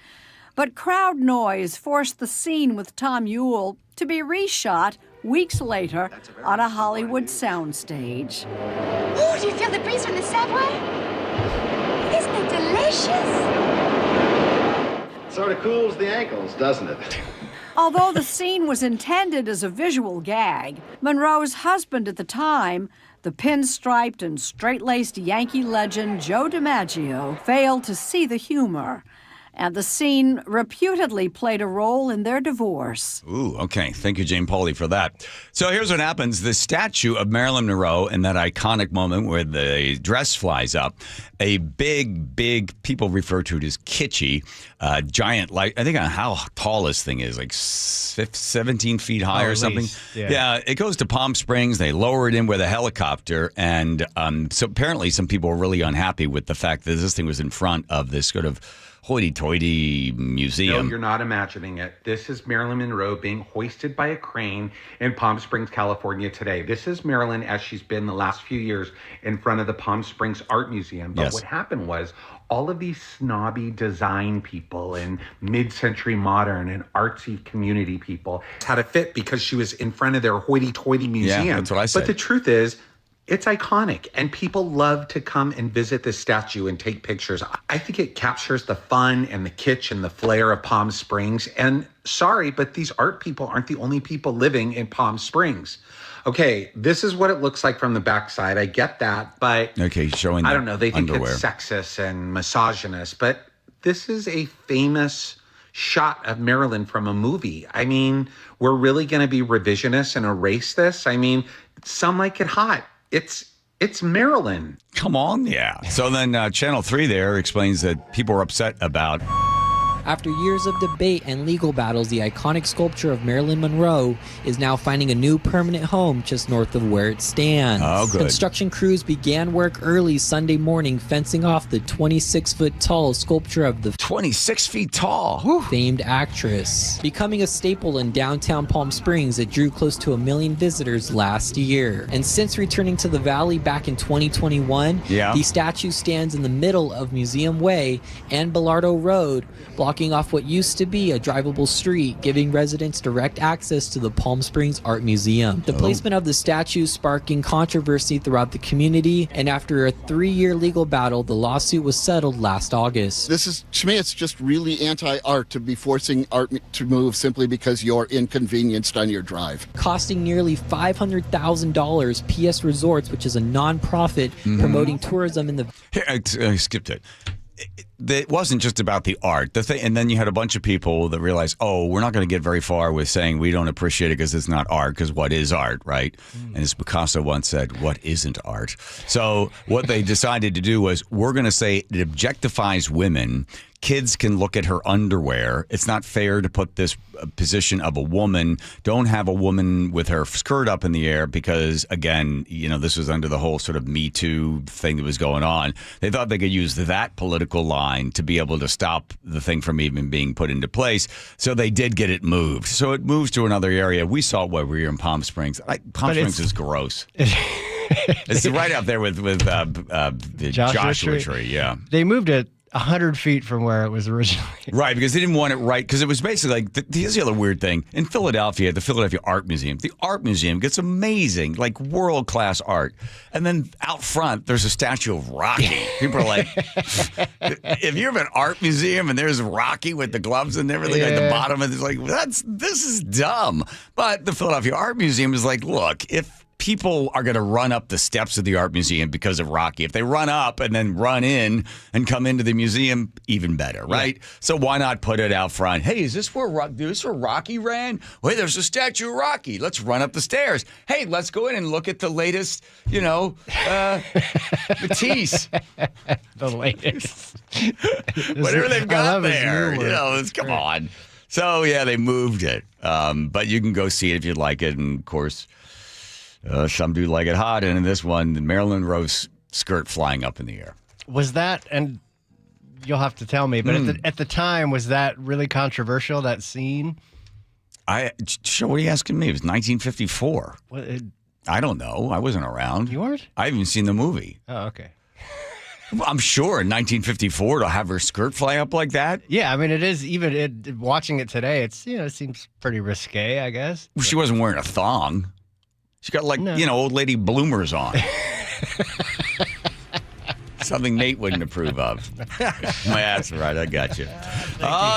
But crowd noise forced the scene with Tom Ewell to be reshot weeks later on a Hollywood soundstage. Oh, do you feel the breeze from the subway? Isn't it delicious? Sort of cools the ankles, doesn't it? Although the scene was intended as a visual gag, Monroe's husband at the time, the pinstriped and straight-laced Yankee legend Joe DiMaggio, failed to see the humor, and the scene reputedly played a role in their divorce. Ooh, okay. Thank you, Jane Pauley, for that. So here's what happens. The statue of Marilyn Monroe in that iconic moment where the dress flies up, a big, people refer to it as kitschy, giant, I think how tall this thing is, 17 feet high or something. Least, yeah, it goes to Palm Springs. They lower it in with a helicopter. And so apparently some people were really unhappy with the fact that this thing was in front of this sort of hoity-toity museum. No, you're not imagining it. This is Marilyn Monroe being hoisted by a crane in Palm Springs, California today. This is Marilyn as she's been the last few years in front of the Palm Springs Art Museum. But what happened was all of these snobby design people and mid-century modern and artsy community people had a fit because she was in front of their hoity-toity museum. Yeah, that's what I said. But the truth is, it's iconic, and people love to come and visit this statue and take pictures. I think it captures the fun and the kitsch and the flair of Palm Springs. And sorry, but these art people aren't the only people living in Palm Springs. Okay, this is what it looks like from the backside. I get that, but showing I don't know. They think underwear. it's sexist and misogynist, but this is a famous shot of Marilyn from a movie. I mean, we're really going to be revisionists and erase this? I mean, some like it hot. It's Marilyn. Come on, yeah. So then Channel 3 there explains that people are upset about. After years of debate and legal battles, the iconic sculpture of Marilyn Monroe is now finding a new permanent home just north of where it stands. Oh, good. Construction crews began work early Sunday morning, fencing off the 26-foot-tall sculpture of the 26 feet tall famed actress. Becoming a staple in downtown Palm Springs, it drew close to 1 million visitors last year. And since returning to the valley back in 2021, the statue stands in the middle of Museum Way and Bellardo Road, blocking blocking off what used to be a drivable street, giving residents direct access to the Palm Springs Art Museum. The placement of the statue sparking controversy throughout the community, and after a 3-year legal battle, the lawsuit was settled last August. This is, to me, it's just really anti-art to be forcing art to move simply because you're inconvenienced on your drive. Costing nearly $500,000, PS Resorts, which is a non-profit promoting tourism in the... Here, I skipped it. It wasn't just about the art. The thing, and then you had a bunch of people that realized, oh, we're not going to get very far with saying we don't appreciate it because it's not art, because what is art, right? And as Picasso once said, what isn't art? So what they decided to do was, we're going to say it objectifies women. Kids can look at her underwear. It's not fair to put this position of a woman. Don't have a woman with her skirt up in the air because, again, this was under the whole sort of Me Too thing that was going on. They thought they could use that political line to be able to stop the thing from even being put into place. So they did get it moved. So it moves to another area. We saw it where we were in Palm Springs. Palm Springs is gross. It's right up there with the Joshua Tree. Yeah, they moved it 100 feet from where it was originally. Right, because they didn't want it right. Because it was basically like, here's the other weird thing. In Philadelphia, the Philadelphia Art Museum, the art museum gets amazing, like world-class art. And then out front, there's a statue of Rocky. People are like, if you have an art museum and there's Rocky with the gloves and everything at the bottom, and it's like, this is dumb. But the Philadelphia Art Museum is like, look, if people are going to run up the steps of the art museum because of Rocky. If they run up and then run in and come into the museum, even better, right? Yeah. So why not put it out front? Hey, is this where Rocky ran? Wait, there's a statue of Rocky. Let's run up the stairs. Hey, let's go in and look at the latest, Matisse. The latest. Whatever they've got there. Come on. So, yeah, they moved it. But you can go see it if you'd like it. And, of course, some do like it hot, and in this one, the Marilyn Monroe's skirt flying up in the air. Was that, and you'll have to tell me, but at the time, was that really controversial, that scene? What are you asking me? It was 1954. I don't know. I wasn't around. You weren't? I haven't even seen the movie. Oh, okay. I'm sure in 1954 to have her skirt fly up like that. Yeah, I mean, it is, even watching it today, it seems pretty risque, I guess. Well, she wasn't wearing a thong. She got old lady bloomers on. Something Nate wouldn't approve of. That's right. I got you.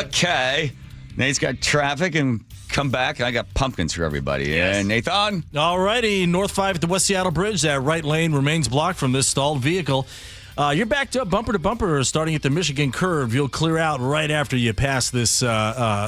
Okay. Nate's got traffic and come back. And I got pumpkins for everybody. Yes. And Nathan? All righty. North 5 at the West Seattle Bridge. That right lane remains blocked from this stalled vehicle. You're backed up bumper to bumper starting at the Michigan curve. You'll clear out right after you pass this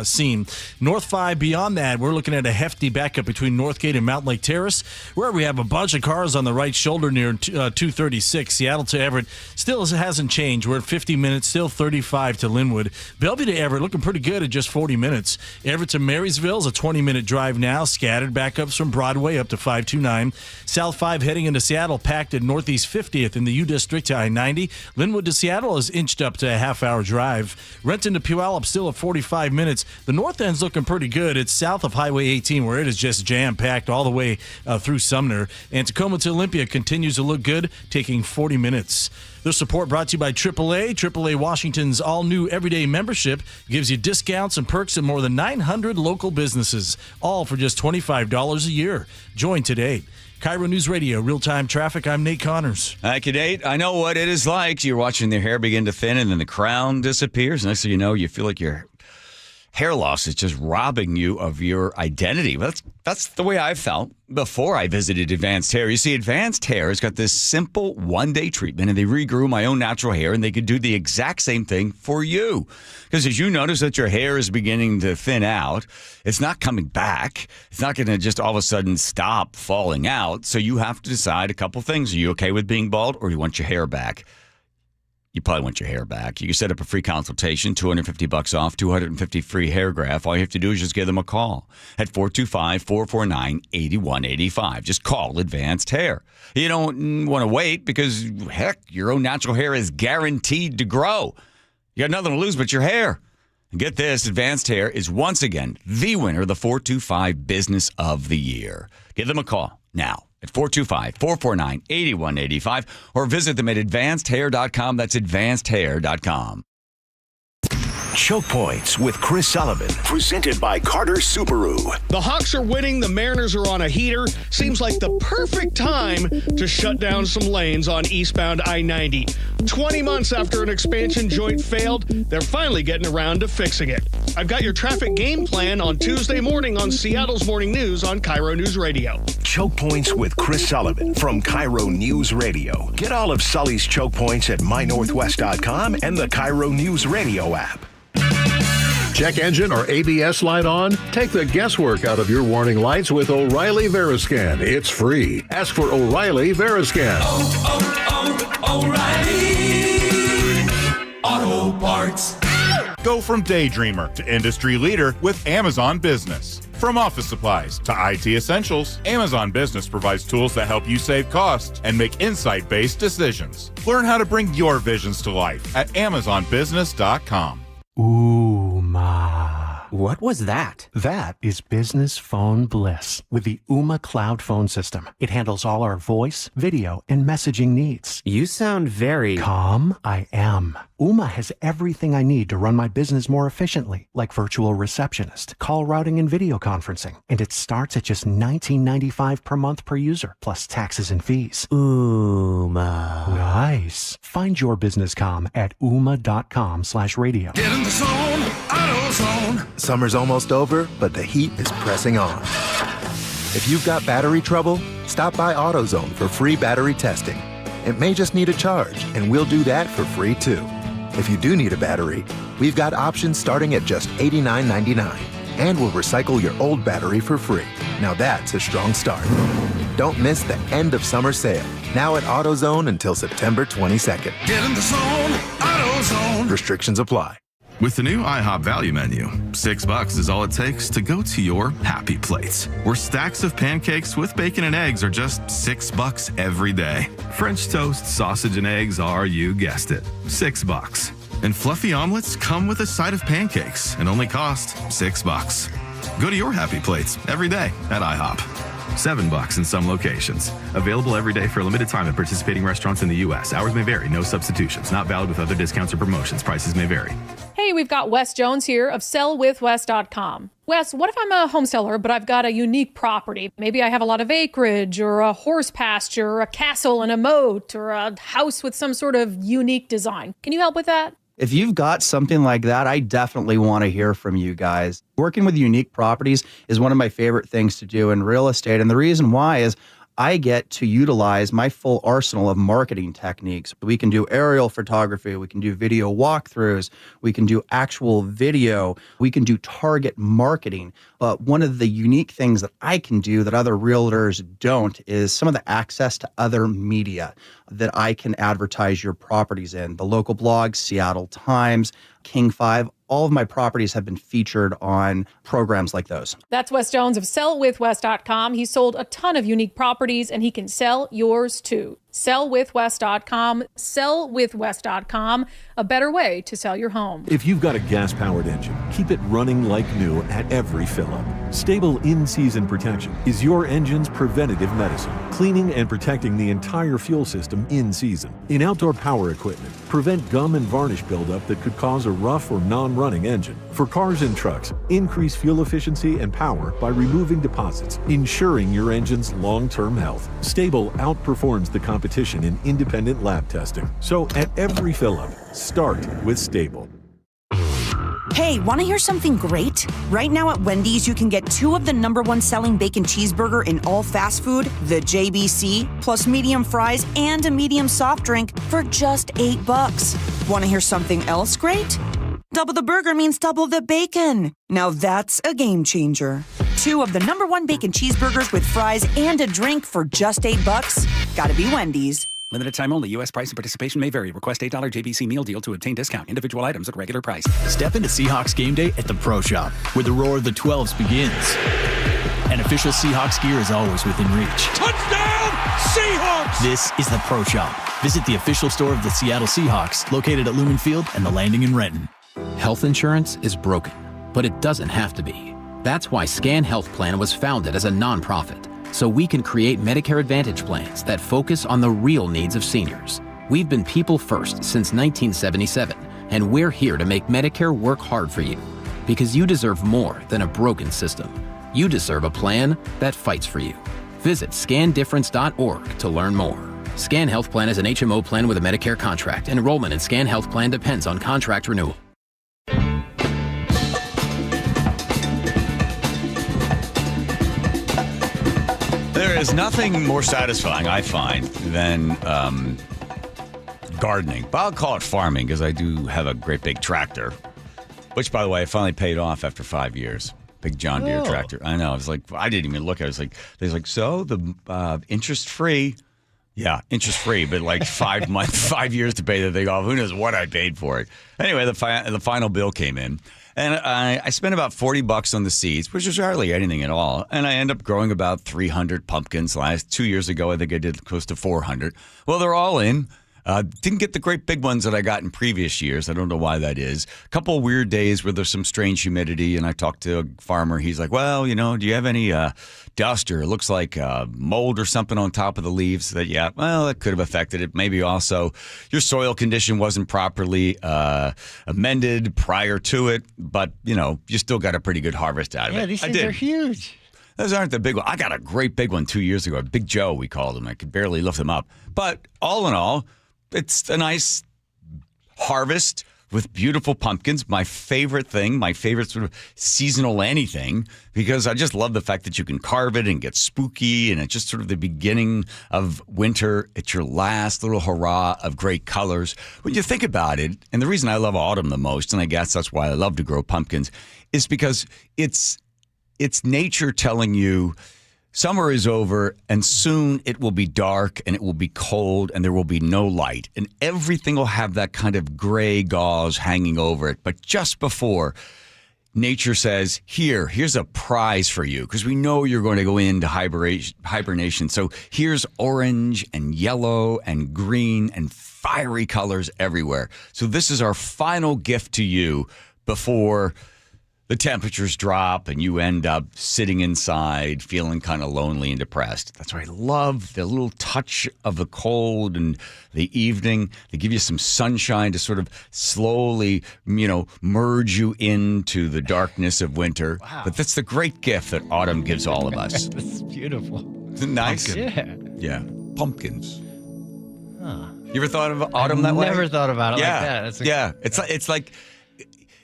scene. North 5 beyond that, we're looking at a hefty backup between Northgate and Mountain Lake Terrace, where we have a bunch of cars on the right shoulder near 236. Seattle to Everett still hasn't changed. We're at 50 minutes, still 35 to Linwood. Bellevue to Everett looking pretty good at just 40 minutes. Everett to Marysville is a 20-minute drive now. Scattered backups from Broadway up to 529. South 5 heading into Seattle packed at Northeast 50th in the U District to I-90. Linwood to Seattle is inched up to a half-hour drive. Renton to Puyallup still at 45 minutes. The north end's looking pretty good. It's south of Highway 18 where it is just jam-packed all the way through Sumner. And Tacoma to Olympia continues to look good, taking 40 minutes. This report brought to you by AAA. AAA Washington's all-new everyday membership gives you discounts and perks at more than 900 local businesses, all for just $25 a year. Join today. KIRO Newsradio, real-time traffic. I'm Nate Connors. Thank you, Nate. I know what it is like. You're watching their hair begin to thin, and then the crown disappears. Next thing you know, you feel like your hair loss is just robbing you of your identity. That's the way I felt before I visited Advanced Hair. You see, Advanced Hair has got this simple one-day treatment, and they regrew my own natural hair, and they could do the exact same thing for you. Because as you notice that your hair is beginning to thin out, it's not coming back. It's not going to just all of a sudden stop falling out. So you have to decide a couple things. Are you okay with being bald, or do you want your hair back? You probably want your hair back. You can set up a free consultation, $250 off, $250 free hair graft. All you have to do is just give them a call at 425-449-8185. Just call Advanced Hair. You don't want to wait because, heck, your own natural hair is guaranteed to grow. You got nothing to lose but your hair. And get this, Advanced Hair is once again the winner of the 425 Business of the Year. Give them a call now at 425-449-8185 or visit them at advancedhair.com. That's advancedhair.com. Choke Points with Chris Sullivan, presented by Carter Subaru. The Hawks are winning. The Mariners are on a heater. Seems like the perfect time to shut down some lanes on eastbound I-90. 20 months after an expansion joint failed, they're finally getting around to fixing it. I've got your traffic game plan on Tuesday morning on Seattle's Morning News on KIRO News Radio. Choke Points with Chris Sullivan from KIRO News Radio. Get all of Sully's Choke Points at mynorthwest.com and the KIRO News Radio app. Check engine or ABS light on? Take the guesswork out of your warning lights with O'Reilly Veriscan. It's free. Ask for O'Reilly Veriscan. O'Reilly Auto Parts. Go from daydreamer to industry leader with Amazon Business. From office supplies to IT essentials, Amazon Business provides tools that help you save costs and make insight-based decisions. Learn how to bring your visions to life at AmazonBusiness.com. Ooh, ma. What was that? That is business phone bliss with the Ooma Cloud Phone System. It handles all our voice, video, and messaging needs. You sound very... Calm? I am. Ooma has everything I need to run my business more efficiently, like virtual receptionist, call routing, and video conferencing. And it starts at just $19.95 per month per user, plus taxes and fees. Ooma. Nice. Find your business comm at ooma.com/radio. Get in the zone, AutoZone. Summer's almost over, but the heat is pressing on. If you've got battery trouble, stop by AutoZone for free battery testing. It may just need a charge, and we'll do that for free too. If you do need a battery, we've got options starting at just $89.99, and we'll recycle your old battery for free. Now that's a strong start. Don't miss the end of summer sale, now at AutoZone until September 22nd. Get in the zone, AutoZone. Restrictions apply. With the new IHOP value menu, $6 is all it takes to go to your happy plates, where stacks of pancakes with bacon and eggs are just $6 every day. French toast, sausage, and eggs are, you guessed it, $6. And fluffy omelets come with a side of pancakes and only cost $6. Go to your happy plates every day at IHOP. $7 in some locations. Available every day for a limited time at participating restaurants in the U.S. Hours may vary. No substitutions. Not valid with other discounts or promotions. Prices may vary. Hey, we've got Wes Jones here of sellwithwes.com. Wes, what if I'm a home seller, but I've got a unique property? Maybe I have a lot of acreage or a horse pasture or a castle and a moat or a house with some sort of unique design. Can you help with that? If you've got something like that, I definitely want to hear from you guys. Working with unique properties is one of my favorite things to do in real estate. And the reason why is I get to utilize my full arsenal of marketing techniques. We can do aerial photography. We can do video walkthroughs. We can do actual video. We can do target marketing. But one of the unique things that I can do that other realtors don't is some of the access to other media that I can advertise your properties in. The local blogs, Seattle Times, King 5, all of my properties have been featured on programs like those. That's Wes Jones of sellwithwes.com. He sold a ton of unique properties and he can sell yours too. Sellwithwes.com, sellwithwes.com, a better way to sell your home. If you've got a gas-powered engine, keep it running like new at every fill-up. Stable in-season protection is your engine's preventative medicine, cleaning and protecting the entire fuel system in season. In outdoor power equipment, prevent gum and varnish buildup that could cause a rough or non-running engine. For cars and trucks, increase fuel efficiency and power by removing deposits, ensuring your engine's long-term health. Stable outperforms the competition in independent lab testing. So at every fill-up, start with Stable. Hey, want to hear something great? Right now at Wendy's, you can get 2 of the #1 selling bacon cheeseburger in all fast food, the JBC, plus medium fries and a medium soft drink for just $8. Want to hear something else great? Double the burger means double the bacon. Now that's a game changer. 2 of the #1 bacon cheeseburgers with fries and a drink for just $8. Gotta be Wendy's. Limited time only. U.S. price and participation may vary. Request $8 JBC meal deal to obtain discount. Individual items at regular price. Step into Seahawks game day at the Pro Shop, where the roar of the 12s begins. And official Seahawks gear is always within reach. Touchdown, Seahawks! This is the Pro Shop. Visit the official store of the Seattle Seahawks, located at Lumen Field and the Landing in Renton. Health insurance is broken, but it doesn't have to be. That's why Scan Health Plan was founded as a nonprofit, so we can create Medicare Advantage plans that focus on the real needs of seniors. We've been people first since 1977, And we're here to make Medicare work hard for you. Because you deserve more than a broken system. You deserve a plan that fights for you. Visit scandifference.org to learn more. Scan Health Plan is an HMO plan with a Medicare contract. Enrollment in Scan Health Plan depends on contract renewal. There is nothing more satisfying, I find, than gardening. But I'll call it farming because I do have a great big tractor, which, by the way, I finally paid off after 5 years. Big John Deere tractor. I know. I was like, I didn't even look at it. I was like, so the interest-free. Yeah, interest-free, but like 5 years to pay the thing off. Who knows what I paid for it. Anyway, the final bill came in. And I spent about $40 on the seeds, which is hardly anything at all. And I end up growing about 300 pumpkins. 2 years ago, I think I did close to 400. Well, they're all in. Didn't get the great big ones that I got in previous years. I don't know why that is. A couple of weird days where there's some strange humidity, and I talked to a farmer. He's like, well, do you have any dust or it looks like mold or something on top of the leaves? That that could have affected it. Maybe also your soil condition wasn't properly amended prior to it, but, you still got a pretty good harvest out of it. Yeah, these things are huge. Those aren't the big one. I got a great big one 2 years ago. Big Joe, we called him. I could barely lift him up. But all in all, it's a nice harvest with beautiful pumpkins. My favorite thing, my favorite sort of seasonal anything, because I just love the fact that you can carve it and get spooky, and it's just sort of the beginning of winter. It's your last little hurrah of great colors. When you think about it, and the reason I love autumn the most, and I guess that's why I love to grow pumpkins, is because it's nature telling you summer is over, and soon it will be dark, and it will be cold, and there will be no light. And everything will have that kind of gray gauze hanging over it. But just before, nature says, here's a prize for you, because we know you're going to go into hibernation. So here's orange and yellow and green and fiery colors everywhere. So this is our final gift to you before the temperatures drop and you end up sitting inside feeling kind of lonely and depressed. That's why I love the little touch of the cold and the evening. They give you some sunshine to sort of slowly, merge you into the darkness of winter. Wow. But that's the great gift that autumn gives all of us. This is beautiful. Isn't it nice? Pumpkin. Yeah. Pumpkins. Huh. You ever thought of autumn that way? Never thought about it like that. It's like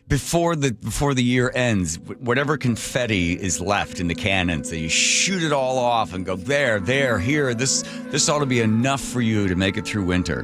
before the year ends, whatever confetti is left in the cannons, so you shoot it all off and go there, here. This ought to be enough for you to make it through winter.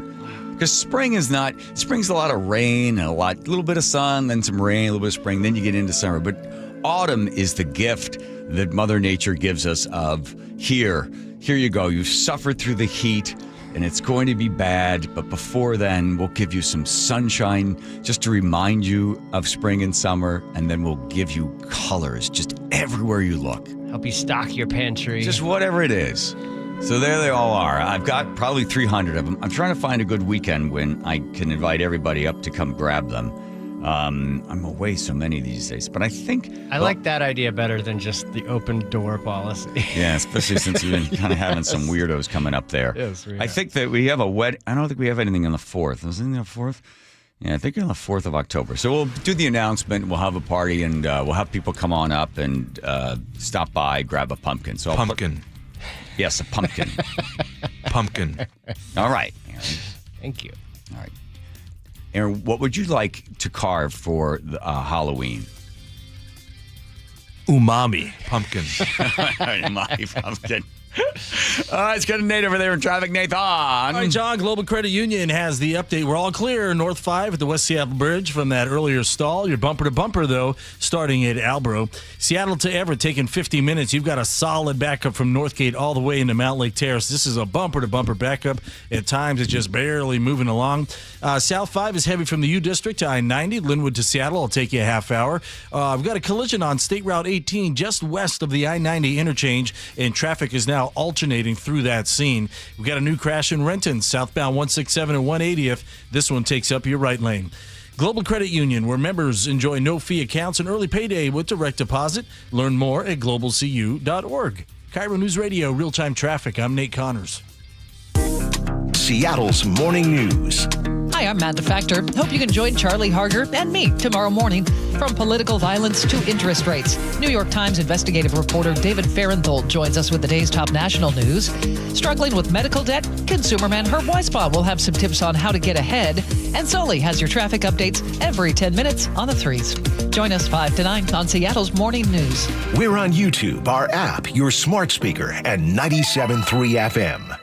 Because spring's a lot of rain and a little bit of sun, then some rain, a little bit of spring, then you get into summer. But autumn is the gift that Mother Nature gives us of here you go. You've suffered through the heat, and it's going to be bad, but before then, we'll give you some sunshine just to remind you of spring and summer, and then we'll give you colors just everywhere you look. Help you stock your pantry. Just whatever it is. So there they all are. I've got probably 300 of them. I'm trying to find a good weekend when I can invite everybody up to come grab them. I'm away so many these days, but I think I like that idea better than just the open door policy. Yeah, especially since you've been kind of having some weirdos coming up there. Yes, we I think that we have I don't think we have anything on the 4th. Was it on the 4th? Yeah, I think on the 4th of October. So we'll do the announcement. We'll have a party, and we'll have people come on up and stop by, grab a pumpkin. So pumpkin. Yes, a pumpkin. Pumpkin. All right, Aaron. Thank you. All right. Aaron, what would you like to carve for Halloween? Umami. Pumpkin. Umami pumpkin. Let's go to Nate over there in traffic. Nathan. All right, John, Global Credit Union has the update. We're all clear, North 5 at the West Seattle Bridge from that earlier stall. You're bumper to bumper, though, starting at Albro. Seattle to Everett taking 50 minutes. You've got a solid backup from Northgate all the way into Mount Lake Terrace. This is a bumper to bumper backup. At times, it's just barely moving along. South 5 is heavy from the U District to I-90. Linwood to Seattle will take you a half hour. We've got a collision on State Route 18 just west of the I-90 interchange, and traffic is now alternating through that scene. We've got a new crash in Renton, southbound 167 and 180th. This one takes up your right lane. Global Credit Union, where members enjoy no-fee accounts and early payday with direct deposit. Learn more at globalcu.org. KIRO News Radio, real-time traffic. I'm Nate Connors. Seattle's morning news. Hi, I'm Amanda Factor. Hope you can join Charlie Harger and me tomorrow morning. From political violence to interest rates, New York Times investigative reporter David Farenthold joins us with the day's top national news. Struggling with medical debt? Consumer man Herb Weisbaum will have some tips on how to get ahead. And Sully has your traffic updates every 10 minutes on the 3s. Join us 5 to 9 on Seattle's Morning News. We're on YouTube, our app, your smart speaker, and 97.3 FM.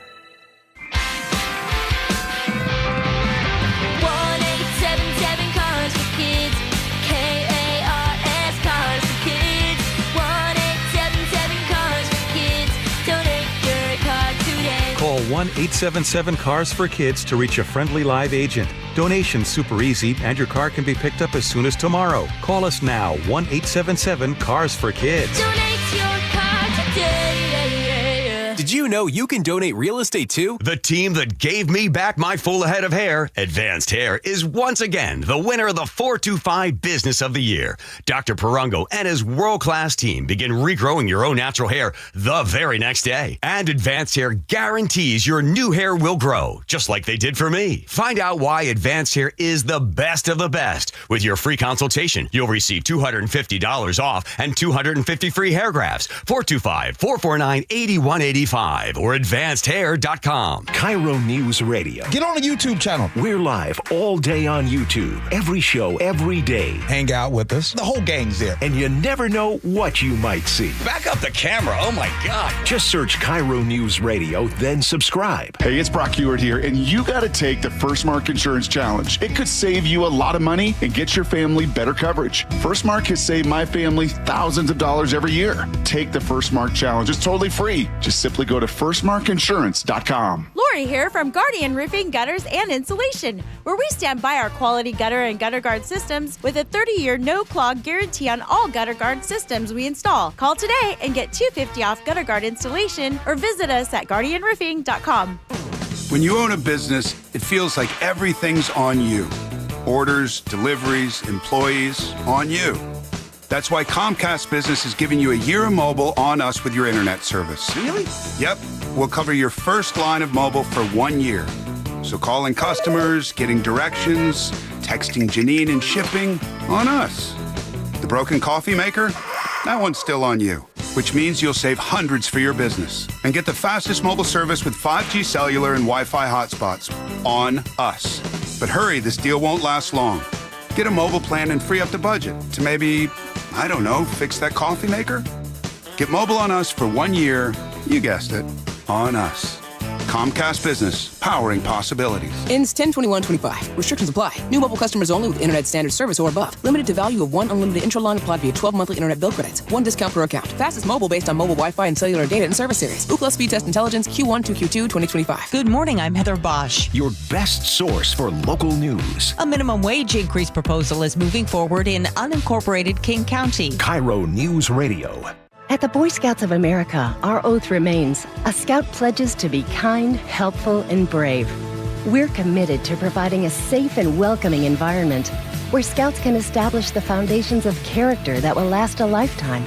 Call 1-877-CARS-FOR-KIDS to reach a friendly live agent. Donation's super easy, and your car can be picked up as soon as tomorrow. Call us now, 1-877-CARS-FOR-KIDS. Donate your car today. Did you know you can donate real estate too? The team that gave me back my full head of hair, Advanced Hair, is once again the winner of the 425 Business of the Year. Dr. Perungo and his world-class team begin regrowing your own natural hair the very next day. And Advanced Hair guarantees your new hair will grow, just like they did for me. Find out why Advanced Hair is the best of the best. With your free consultation, you'll receive $250 off and 250 free hair grafts. 425-449-8185 or advancedhair.com. KIRO News Radio. Get on the YouTube channel. We're live all day on YouTube. Every show, every day. Hang out with us. The whole gang's there. And you never know what you might see. Back up the camera. Oh, my God. Just search KIRO News Radio, then subscribe. Hey, it's Brock Hewitt here, and you got to take the First Mark Insurance Challenge. It could save you a lot of money and get your family better coverage. First Mark has saved my family thousands of dollars every year. Take the First Mark Challenge. It's totally free. Just simply go to firstmarkinsurance.com. Lori here from Guardian Roofing, Gutters, and Insulation, where we stand by our quality gutter and gutter guard systems with a 30-year no-clog guarantee on all gutter guard systems we install. Call today and get $250 off gutter guard installation or visit us at guardianroofing.com. When you own a business, it feels like everything's on you. Orders, deliveries, employees, on you. That's why Comcast Business is giving you a year of mobile on us with your internet service. Really? Yep. We'll cover your first line of mobile for 1 year. So calling customers, getting directions, texting Janine and shipping, on us. The broken coffee maker? That one's still on you, which means you'll save hundreds for your business and get the fastest mobile service with 5G cellular and Wi-Fi hotspots on us. But hurry, this deal won't last long. Get a mobile plan and free up the budget to maybe, I don't know, fix that coffee maker? Get mobile on us for 1 year, you guessed it, on us. Comcast Business, powering possibilities. Ends 10/21/25. Restrictions apply. New mobile customers only with internet standard service or above. Limited to value of 1 unlimited intra-line applied via 12 monthly internet bill credits. 1 discount per account. Fastest mobile based on mobile Wi-Fi and cellular data and service series. Ookla Speed Test Intelligence Q1 to Q2 2025. Good morning, I'm Heather Bosch. Your best source for local news. A minimum wage increase proposal is moving forward in unincorporated King County. KIRO News Radio. At the Boy Scouts of America, our oath remains. A scout pledges to be kind, helpful, and brave. We're committed to providing a safe and welcoming environment where scouts can establish the foundations of character that will last a lifetime.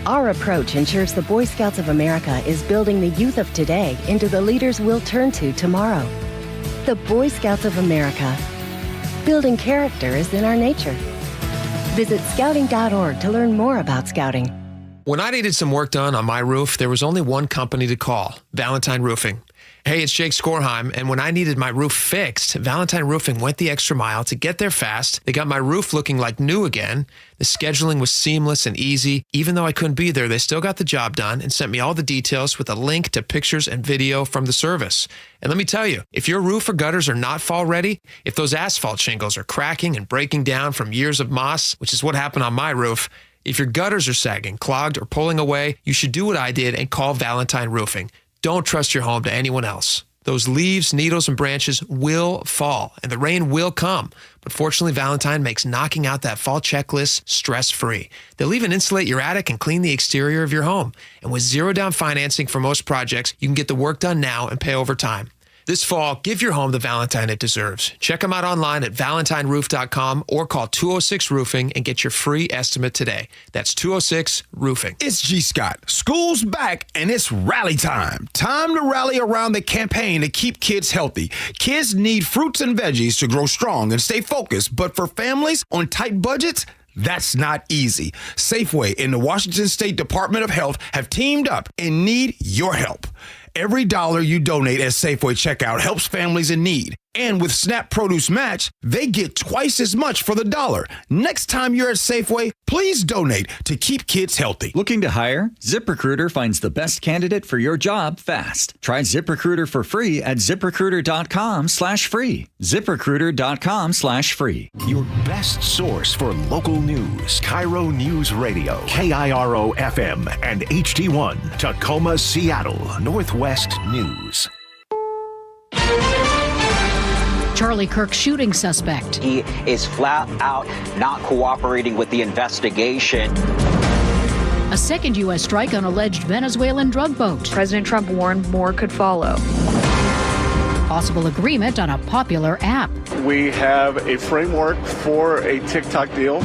Our approach ensures the Boy Scouts of America is building the youth of today into the leaders we'll turn to tomorrow. The Boy Scouts of America. Building character is in our nature. Visit scouting.org to learn more about scouting. When I needed some work done on my roof, there was only one company to call, Valentine Roofing. Hey, it's Jake Skorheim, and when I needed my roof fixed, Valentine Roofing went the extra mile to get there fast. They got my roof looking like new again. The scheduling was seamless and easy. Even though I couldn't be there, they still got the job done and sent me all the details with a link to pictures and video from the service. And let me tell you, if your roof or gutters are not fall ready, if those asphalt shingles are cracking and breaking down from years of moss, which is what happened on my roof, if your gutters are sagging, clogged, or pulling away, you should do what I did and call Valentine Roofing. Don't trust your home to anyone else. Those leaves, needles, and branches will fall, and the rain will come. But fortunately, Valentine makes knocking out that fall checklist stress-free. They'll even insulate your attic and clean the exterior of your home. And with zero-down financing for most projects, you can get the work done now and pay over time. This fall, give your home the Valentine it deserves. Check them out online at valentineroof.com or call 206-ROOFING and get your free estimate today. That's 206-ROOFING. It's G. Scott. School's back and it's rally time. Time to rally around the campaign to keep kids healthy. Kids need fruits and veggies to grow strong and stay focused, but for families on tight budgets, that's not easy. Safeway and the Washington State Department of Health have teamed up and need your help. Every dollar you donate at Safeway checkout helps families in need. And with SNAP Produce Match, they get twice as much for the dollar. Next time you're at Safeway, please donate to keep kids healthy. Looking to hire? ZipRecruiter finds the best candidate for your job fast. Try ZipRecruiter for free at ZipRecruiter.com/free. ZipRecruiter.com/free. Your best source for local news. KIRO News Radio. KIRO FM and HD1. Tacoma, Seattle. Northwest News. Charlie Kirk shooting suspect. He is flat out not cooperating with the investigation. A second U.S. strike on alleged Venezuelan drug boat. President Trump warned more could follow. Possible agreement on a popular app. We have a framework for a TikTok deal.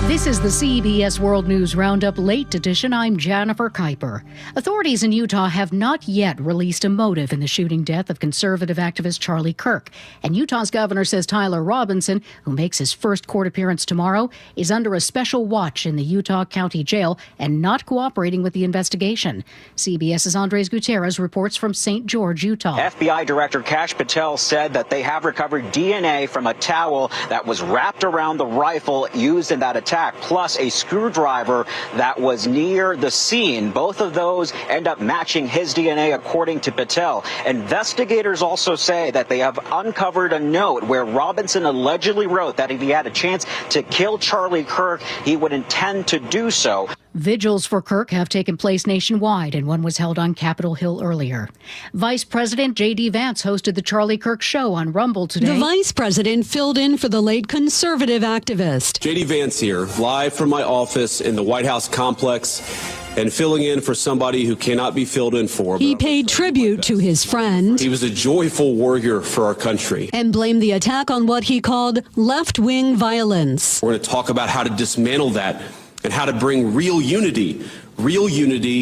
This is the CBS World News Roundup Late Edition. I'm Jennifer Kuiper. Authorities in Utah have not yet released a motive in the shooting death of conservative activist Charlie Kirk. And Utah's governor says Tyler Robinson, who makes his first court appearance tomorrow, is under a special watch in the Utah County Jail and not cooperating with the investigation. CBS's Andres Gutierrez reports from St. George, Utah. FBI Director Kash Patel said that they have recovered DNA from a towel that was wrapped around the rifle used in that attack, plus a screwdriver that was near the scene. Both of those end up matching his DNA, according to Patel. Investigators also say that they have uncovered a note where Robinson allegedly wrote that if he had a chance to kill Charlie Kirk, he would intend to do so. Vigils for Kirk have taken place nationwide, and one was held on Capitol Hill earlier. Vice President J.D. Vance hosted the Charlie Kirk Show on Rumble today. The vice president filled in for the late conservative activist. J.D. Vance here, live from my office in the White House complex, and filling in for somebody who cannot be filled in for. He paid tribute to his friend. He was a joyful warrior for our country. And blamed the attack on what he called left-wing violence. We're going to talk about how to dismantle that and how to bring real unity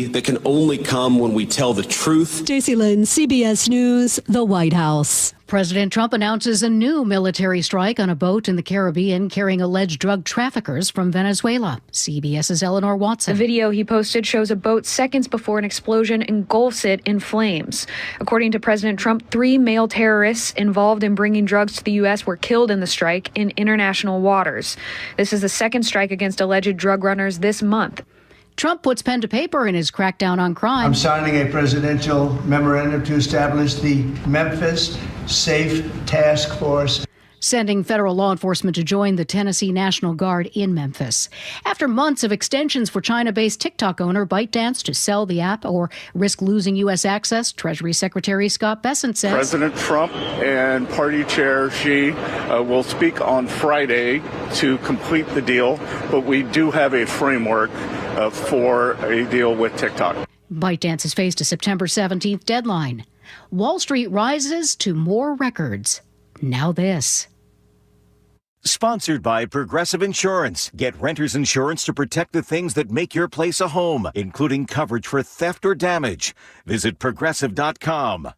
that can only come when we tell the truth. Stacey Lynn, CBS News, the White House. President Trump announces a new military strike on a boat in the Caribbean carrying alleged drug traffickers from Venezuela. CBS's Eleanor Watson. The video he posted shows a boat seconds before an explosion engulfs it in flames. According to President Trump, 3 male terrorists involved in bringing drugs to the U.S. were killed in the strike in international waters. This is the second strike against alleged drug runners this month. Trump puts pen to paper in his crackdown on crime. I'm signing a presidential memorandum to establish the Memphis Safe Task Force, sending federal law enforcement to join the Tennessee National Guard in Memphis. After months of extensions for China-based TikTok owner ByteDance to sell the app or risk losing U.S. access, Treasury Secretary Scott Bessent says President Trump and Party Chair Xi will speak on Friday to complete the deal, but we do have a framework for a deal with TikTok. ByteDance has faced a September 17th deadline. Wall Street rises to more records. Now this. Sponsored by Progressive Insurance. Get renter's insurance to protect the things that make your place a home, including coverage for theft or damage. Visit Progressive.com.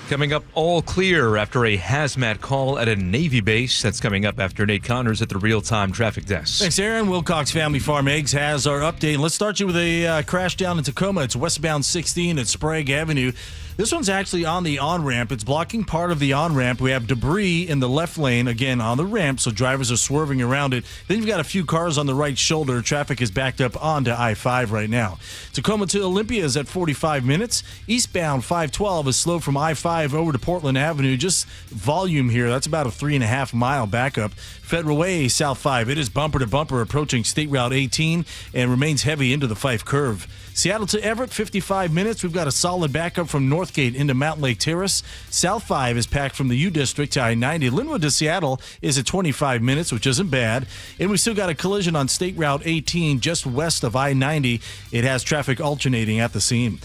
Coming up, all clear after a hazmat call at a Navy base. That's coming up after Nate Connors at the real-time traffic desk. Thanks, Aaron. Wilcox Family Farm Eggs has our update. Let's start you with a crash down in Tacoma. It's westbound 16 at Sprague Avenue. This one's actually on the on-ramp. It's blocking part of the on-ramp. We have debris in the left lane, again, on the ramp, so drivers are swerving around it. Then you've got a few cars on the right shoulder. Traffic is backed up onto I-5 right now. Tacoma to Olympia is at 45 minutes. Eastbound 512 is slow from I-5 over to Portland Avenue. Just volume here. That's about a 3.5-mile backup. Federal Way, South 5. It is bumper to bumper approaching State Route 18 and remains heavy into the Fife curve. Seattle to Everett, 55 minutes. We've got a solid backup from Northgate into Mountain Lake Terrace. South 5 is packed from the U District to I-90. Linwood to Seattle is at 25 minutes, which isn't bad. And we still got a collision on State Route 18 just west of I-90. It has traffic alternating at the scene.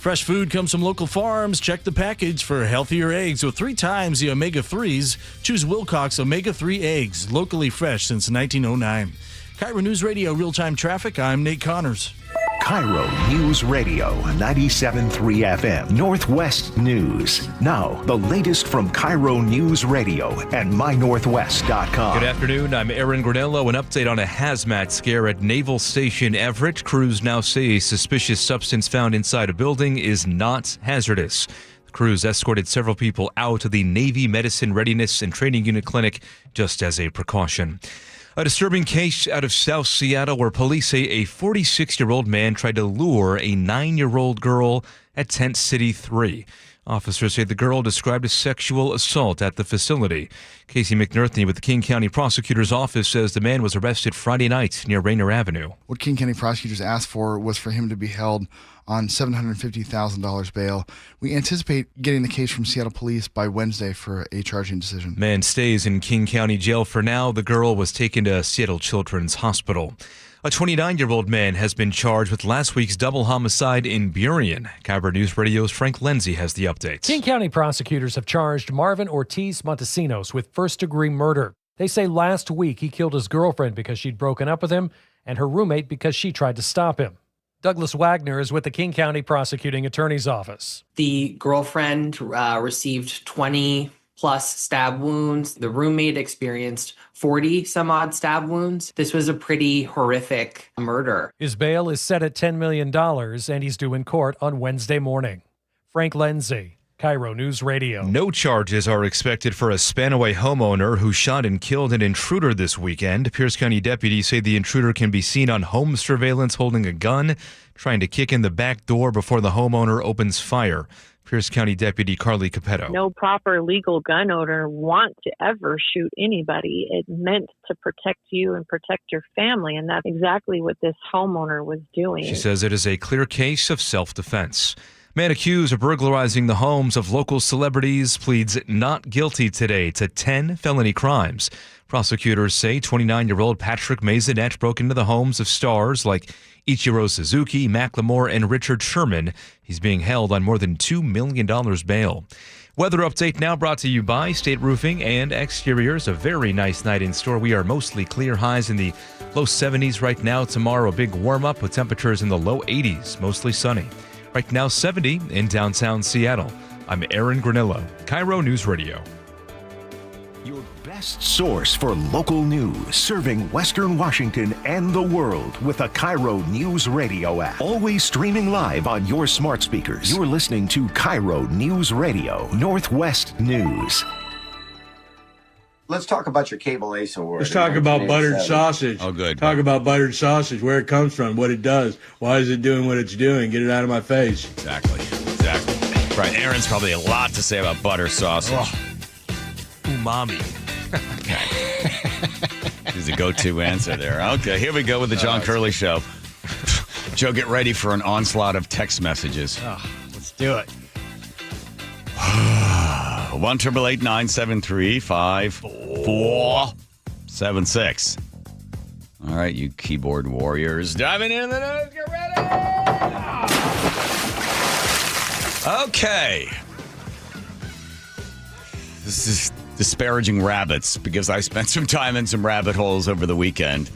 Fresh food comes from local farms. Check the package for healthier eggs with 3 times the omega-3s. Choose Wilcox Omega-3 eggs, locally fresh since 1909. KIRO News Radio real-time traffic. I'm Nate Connors. KIRO News Radio 97.3 FM Northwest News. Now, the latest from KIRO News Radio and mynorthwest.com. Good afternoon. I'm Aaron Granello. An update on a hazmat scare at Naval Station Everett. Crews now say a suspicious substance found inside a building is not hazardous. The crews escorted several people out of the Navy Medicine Readiness and Training Unit Clinic just as a precaution. A disturbing case out of South Seattle where police say a 46-year-old man tried to lure a 9-year-old girl at Tent City 3. Officers say the girl described a sexual assault at the facility. Casey McNerthney with the King County Prosecutor's Office says the man was arrested Friday night near Rainier Avenue. What King County prosecutors asked for was for him to be held on $750,000 bail. We anticipate getting the case from Seattle Police by Wednesday for a charging decision. Man stays in King County Jail for now. The girl was taken to Seattle Children's Hospital. A 29-year-old man has been charged with last week's double homicide in Burien. KIRO News Radio's Frank Lindsay has the updates. King County prosecutors have charged Marvin Ortiz Montesinos with first-degree murder. They say last week he killed his girlfriend because she'd broken up with him and her roommate because she tried to stop him. Douglas Wagner is with the King County Prosecuting Attorney's Office. The girlfriend received 20-plus stab wounds. The roommate experienced 40-some-odd stab wounds. This was a pretty horrific murder. His bail is set at $10 million, and he's due in court on Wednesday morning. Frank Lindsay, KIRO News Radio. No charges are expected for a Spanaway homeowner who shot and killed an intruder this weekend. Pierce County deputies say the intruder can be seen on home surveillance holding a gun, trying to kick in the back door before the homeowner opens fire. Pierce County Deputy Carly Capetto. No proper legal gun owner wants to ever shoot anybody. It's meant to protect you and protect your family, and that's exactly what this homeowner was doing. She says it is a clear case of self-defense. Man accused of burglarizing the homes of local celebrities pleads not guilty today to 10 felony crimes. Prosecutors say 29-year-old Patrick Maisonette broke into the homes of stars like Ichiro Suzuki, Macklemore, and Richard Sherman. He's being held on more than $2 million bail. Weather update now brought to you by State Roofing and Exteriors. A very nice night in store. We are mostly clear, highs in the low 70s right now. Tomorrow, a big warm-up with temperatures in the low 80s, mostly sunny. Right now, 70 in downtown Seattle. I'm Aaron Granillo, KIRO News Radio. Your best source for local news, serving Western Washington and the world with a KIRO News Radio app. Always streaming live on your smart speakers. You're listening to KIRO News Radio, Northwest News. Let's talk about your cable ACE award. Let's talk about buttered sausage. Oh, good. Talk about buttered sausage, where it comes from, what it does, why is it doing what it's doing. Get it out of my face. Exactly. Right. Aaron's probably a lot to say about butter sausage. Umami. Okay. He's a go-to answer there. Okay, here we go with the John Curley Show. Joe, get ready for an onslaught of text messages. Let's do it. 1-888-973-5476. All right, you keyboard warriors. Diving in the news. Get ready. Okay. This is disparaging rabbits because I spent some time in some rabbit holes over the weekend.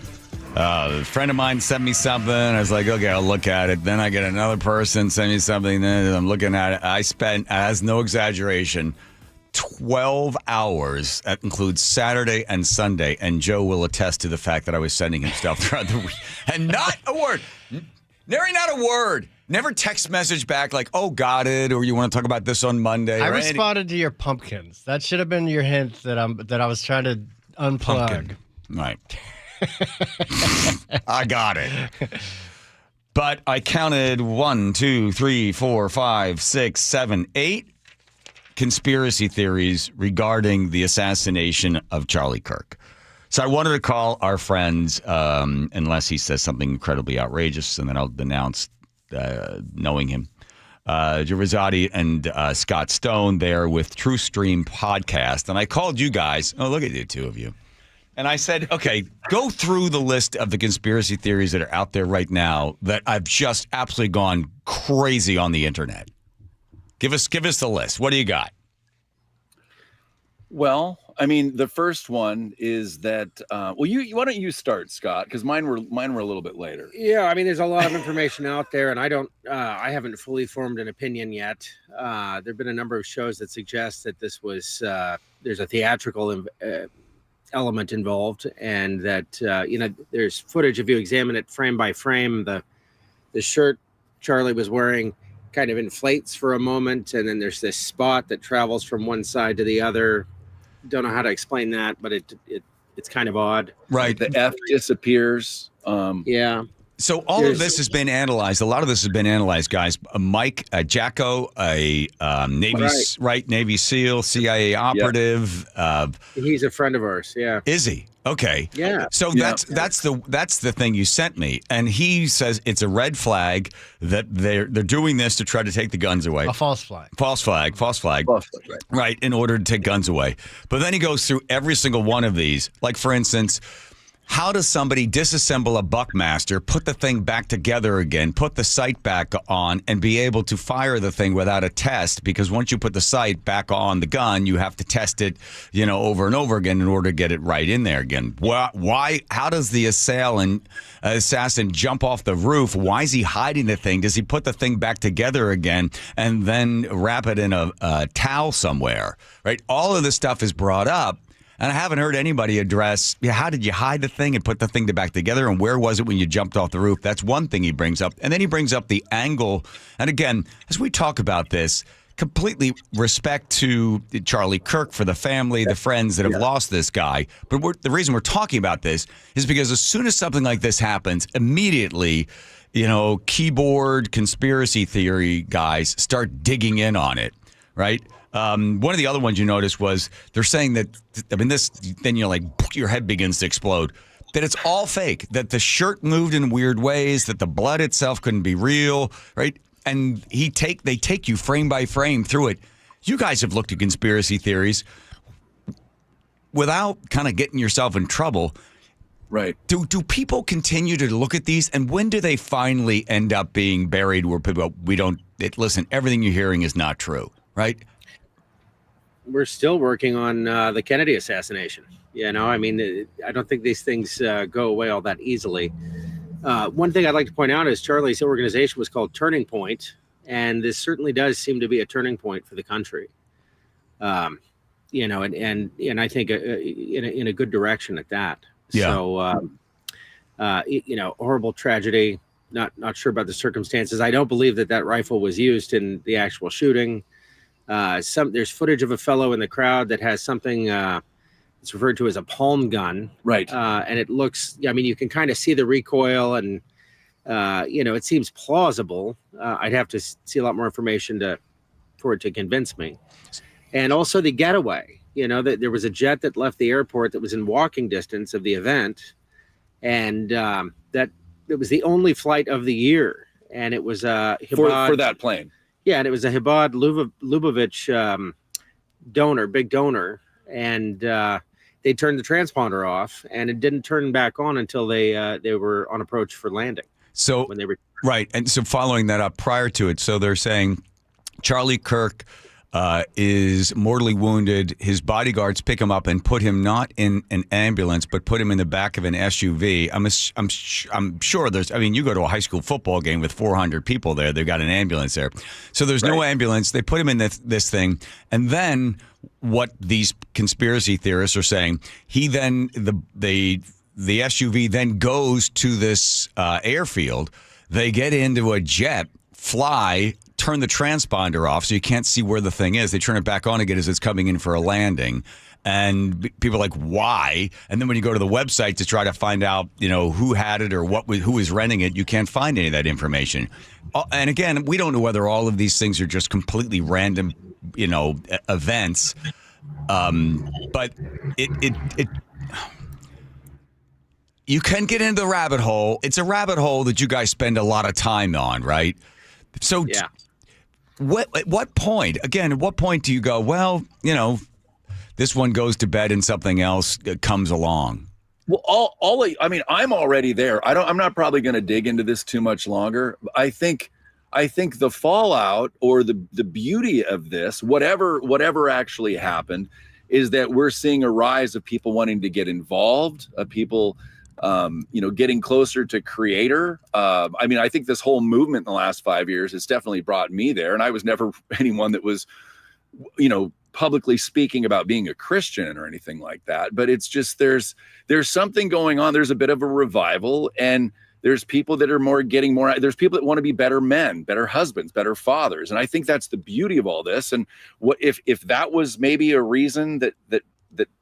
A friend of mine sent me something. I was like, okay, I'll look at it. Then I get another person send me something. Then I'm looking at it. I spent, as no exaggeration, 12 hours. That includes Saturday and Sunday. And Joe will attest to the fact that I was sending him stuff throughout the week. And not a word. Nary not a word. Never text message back like, oh, got it, or you want to talk about this on Monday. I responded to your pumpkins. That should have been your hint that I was trying to unplug. Pumpkin. Right. I got it. But I counted 1, 2, 3, 4, 5, 6, 7, 8 conspiracy theories regarding the assassination of Charlie Kirk. So I wanted to call our friends, unless he says something incredibly outrageous, and then I'll denounce knowing him. Joe Rosati and Scott Stone there with True Stream Podcast. And I called you guys. Oh, look at you, two of you. And I said, okay, go through the list of the conspiracy theories that are out there right now that I've just absolutely gone crazy on the internet. Give us the list. What do you got? Well, I mean, the first one is that. Why don't you start, Scott? Because mine were a little bit later. Yeah, I mean, there's a lot of information out there, and I haven't fully formed an opinion yet. There've been a number of shows that suggest that this was there's a theatrical element involved, and that there's footage. If you examine it frame by frame, the shirt Charlie was wearing kind of inflates for a moment, and then there's this spot that travels from one side to the other. Don't know how to explain that, but it's kind of odd. Right. The F disappears. Yeah. So all of this has been analyzed. A lot of this has been analyzed, guys. Mike Jacko, a Navy SEAL, CIA operative. He's a friend of ours. Yeah. Is he? Okay. Yeah. So that's the thing you sent me, and he says it's a red flag that they're doing this to try to take the guns away. A false flag. False flag. Right, in order to take guns away. But then he goes through every single one of these. Like, for instance, how does somebody disassemble a Buckmaster, put the thing back together again, put the sight back on, and be able to fire the thing without a test? Because once you put the sight back on the gun, you have to test it, over and over again in order to get it right in there again. Why? How does the assassin jump off the roof? Why is he hiding the thing? Does he put the thing back together again and then wrap it in a towel somewhere? Right? All of this stuff is brought up. And I haven't heard anybody address, how did you hide the thing and put the thing back together, and where was it when you jumped off the roof? That's one thing he brings up. And then he brings up the angle. And again, as we talk about this, completely respect to Charlie Kirk for the family, the friends that have lost this guy. But the reason we're talking about this is because as soon as something like this happens, immediately, keyboard conspiracy theory guys start digging in on it, right? One of the other ones you noticed was they're saying that, then you're like, your head begins to explode, that it's all fake, that the shirt moved in weird ways, that the blood itself couldn't be real, right? And they take you frame by frame through it. You guys have looked at conspiracy theories without kind of getting yourself in trouble. Right. Do people continue to look at these, and when do they finally end up being buried where people, listen, everything you're hearing is not true, right? We're still working on the Kennedy assassination. I don't think these things go away all that easily. One thing I'd like to point out is Charlie's organization was called Turning Point, and this certainly does seem to be a turning point for the country. And I think in a good direction at that. Yeah. So, horrible tragedy. Not sure about the circumstances. I don't believe that rifle was used in the actual shooting. There's footage of a fellow in the crowd that has something it's referred to as a palm gun. Right. And it looks, you can kind of see the recoil, and, it seems plausible. I'd have to see a lot more information for it to convince me. And also the getaway, that there was a jet that left the airport that was in walking distance of the event. And that it was the only flight of the year. And it was for that plane. Yeah, and it was a Hibad Lubavitch big donor, and they turned the transponder off, and it didn't turn back on until they were on approach for landing. So when they were right, and so following that up prior to it, so they're saying Charlie Kirk is mortally wounded. His bodyguards pick him up and put him not in an ambulance, but put him in the back of an SUV. I'm sure there's. You go to a high school football game with 400 people there. They've got an ambulance there, so there's no ambulance. They put him in this thing, and then what these conspiracy theorists are saying, the SUV then goes to this airfield. They get into a jet, fly, turn the transponder off so you can't see where the thing is. They turn it back on again as it's coming in for a landing. And people are like, why? And then when you go to the website to try to find out, who had it or who was renting it, you can't find any of that information. And again, we don't know whether all of these things are just completely random, events. But it you can get into the rabbit hole. It's a rabbit hole that you guys spend a lot of time on, right? So yeah. At what point do you go, well, this one goes to bed and something else comes along? Well, I'm already there. I'm not probably going to dig into this too much longer. I think the fallout or the beauty of this, whatever actually happened, is that we're seeing a rise of people wanting to get involved, people, getting closer to creator. I think this whole movement in the last 5 years has definitely brought me there. And I was never anyone that was, publicly speaking about being a Christian or anything like that. But it's just, there's something going on. There's a bit of a revival, and there's people that are there's people that want to be better men, better husbands, better fathers. And I think that's the beauty of all this. And what if that was maybe a reason that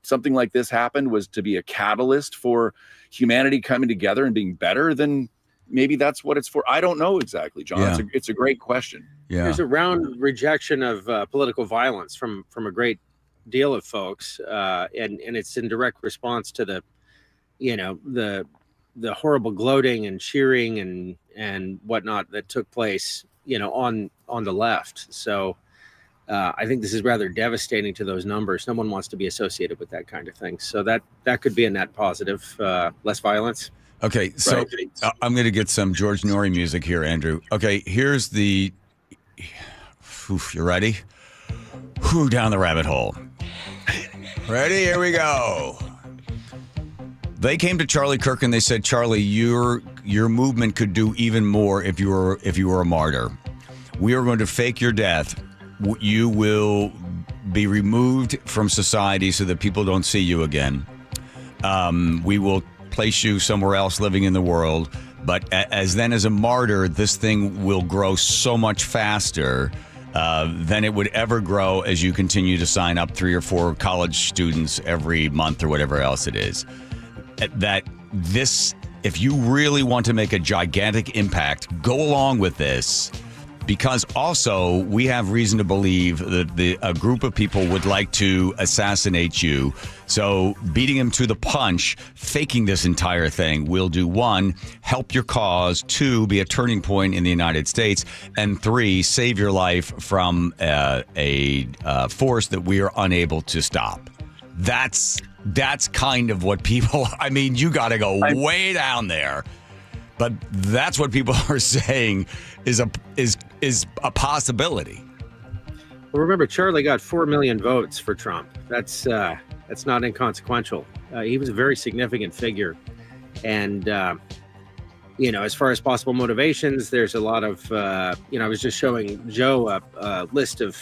something like this happened, was to be a catalyst for humanity coming together and being better, then maybe that's what it's for. I don't know exactly, John. Yeah. It's a great question. Yeah. There's a round rejection of political violence from a great deal of folks, and it's in direct response to the horrible gloating and cheering and whatnot that took place, on the left. So I think this is rather devastating to those numbers. No one wants to be associated with that kind of thing. So that could be a net positive, less violence. Okay, so right. I'm going to get some George Norrie music here, Andrew. Okay, here's the... you ready? Down the rabbit hole. Ready? Here we go. They came to Charlie Kirk and they said, Charlie, your movement could do even more if you were a martyr. We are going to fake your death. You will be removed from society so that people don't see you again. We will place you somewhere else living in the world. But as a martyr, this thing will grow so much faster than it would ever grow as you continue to sign up 3 or 4 college students every month or whatever else it is. That this, if you really want to make a gigantic impact, go along with this. Because also, we have reason to believe that a group of people would like to assassinate you. So beating him to the punch, faking this entire thing will do 1, help your cause, 2, be a turning point in the United States, and 3, save your life from a force that we are unable to stop. That's kind of what people, you got to go way down there. But that's what people are saying is a possibility. Well, remember, Charlie got 4 million votes for Trump. That's not inconsequential. He was a very significant figure. And, as far as possible motivations, there's a lot of, I was just showing Joe a list of,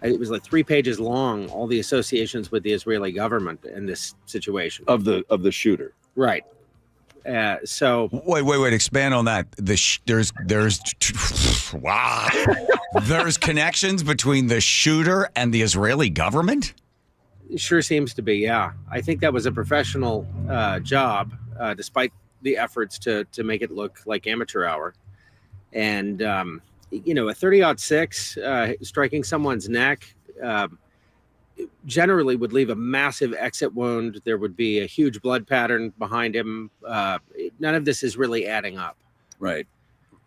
it was like 3 pages long, all the associations with the Israeli government in this situation. Of the shooter. Right. So wait, expand on that. There's wow. There's connections between the shooter and the Israeli government? It sure seems to be, yeah. I think that was a professional job, despite the efforts to make it look like amateur hour. And a 30-06 striking someone's neck generally would leave a massive exit wound. There would be a huge blood pattern behind him. None of this is really adding up. Right.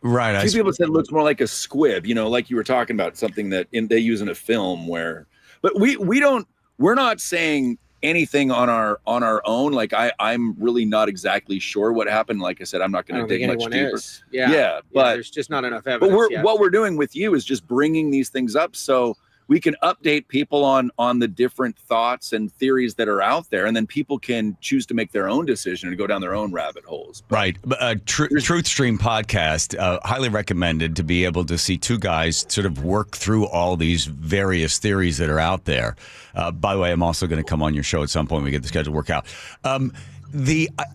Right. A few people said it looks more like a squib, like you were talking about, something that they use in a film where, but we're not saying anything on our own. Like I'm really not exactly sure what happened. Like I said, I'm not going to dig much deeper. Yeah. But there's just not enough evidence. But what we're doing with you is just bringing these things up so we can update people on the different thoughts and theories that are out there, and then people can choose to make their own decision and go down their own rabbit holes. Right. Truth Stream podcast, highly recommended to be able to see 2 guys sort of work through all these various theories that are out there. By the way, I'm also going to come on your show at some point when we get the schedule worked out.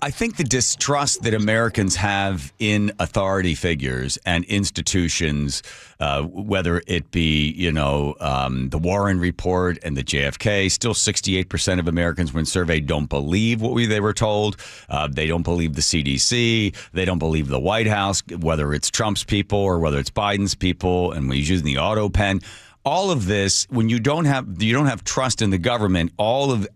I think the distrust that Americans have in authority figures and institutions, whether it be, the Warren Report and the JFK, still 68% of Americans when surveyed don't believe what they were told. They don't believe the CDC. They don't believe the White House, whether it's Trump's people or whether it's Biden's people, and when he's using the auto pen. all of this, when you don't have trust in the government,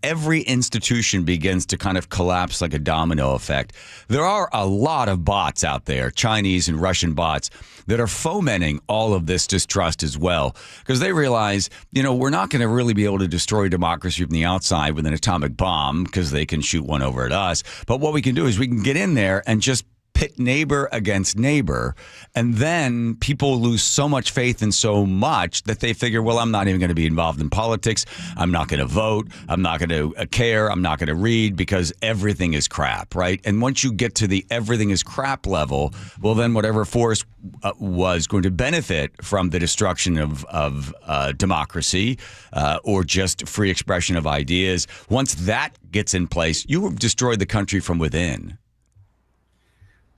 every institution begins to kind of collapse like a domino effect. There are a lot of bots out there, Chinese and Russian bots, that are fomenting all of this distrust as well, because they realize, we're not going to really be able to destroy democracy from the outside with an atomic bomb, because they can shoot one over at us. But what we can do is we can get in there and just pit neighbor against neighbor, and then people lose so much faith in so much that they figure, well, I'm not even going to be involved in politics. I'm not going to vote. I'm not going to care. I'm not going to read, because everything is crap, right? And once you get to the everything is crap level, well, then whatever force was going to benefit from the destruction of democracy or just free expression of ideas, once that gets in place, you have destroyed the country from within.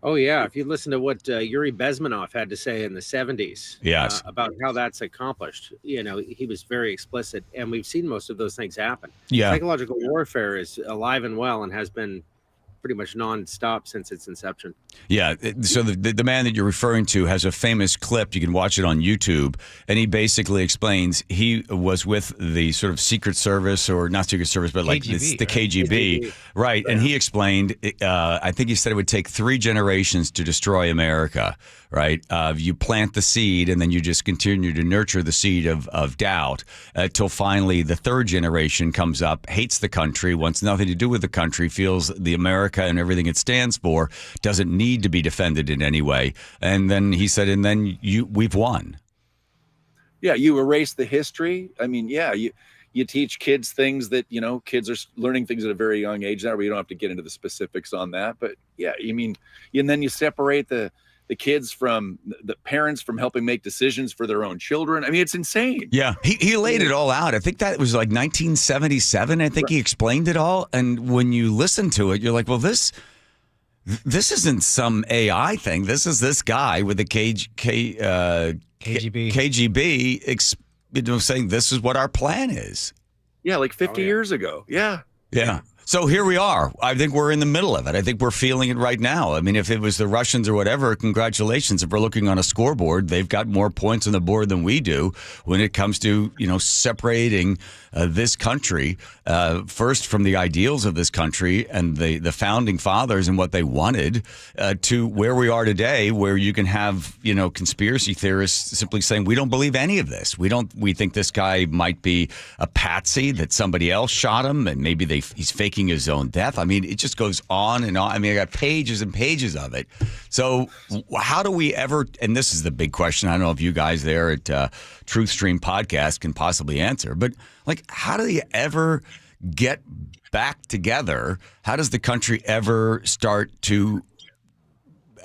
Oh, yeah. If you listen to what Yuri Bezmenov had to say in the 70s yes. About how that's accomplished, he was very explicit, and we've seen most of those things happen. Yeah. Psychological warfare is alive and well and has been pretty much nonstop since its inception. Yeah. So the man that you're referring to has a famous clip. You can watch it on YouTube. And he basically explains he was with the sort of Secret Service, or not Secret Service, but like KGB, the KGB. Right. Yeah. And he explained, I think he said it would take 3 generations to destroy America. Right. You plant the seed, and then you just continue to nurture the seed of doubt till finally the 3rd generation comes up, hates the country, wants nothing to do with the country, feels the America and everything it stands for doesn't need to be defended in any way. And then he said, and then we've won. Yeah, you erase the history. I mean, yeah, you teach kids things that, kids are learning things at a very young age now, where you don't have to get into the specifics on that. But yeah, and then you separate the kids from the parents from helping make decisions for their own children. I mean, it's insane. Yeah, he laid it all out. I think that was like 1977. I think he explained it all. And when you listen to it, you're like, well, this isn't some AI thing. This is this guy with the KGB saying this is what our plan is. Yeah, like 50 years ago. Yeah. Yeah. So here we are. I think we're in the middle of it. I think we're feeling it right now. I mean, if it was the Russians or whatever, congratulations. If we're looking on a scoreboard, they've got more points on the board than we do when it comes to, separating this country, first from the ideals of this country and the founding fathers and what they wanted, to where we are today, where you can have, conspiracy theorists simply saying, we don't believe any of this. We think this guy might be a patsy, that somebody else shot him, and maybe he's faking his own death. I mean, it just goes on and on. I mean, I got pages and pages of it. So how do we ever, and this is the big question, I don't know if you guys there at Truth Stream Podcast can possibly answer, but how do you ever get back together? How does the country ever start to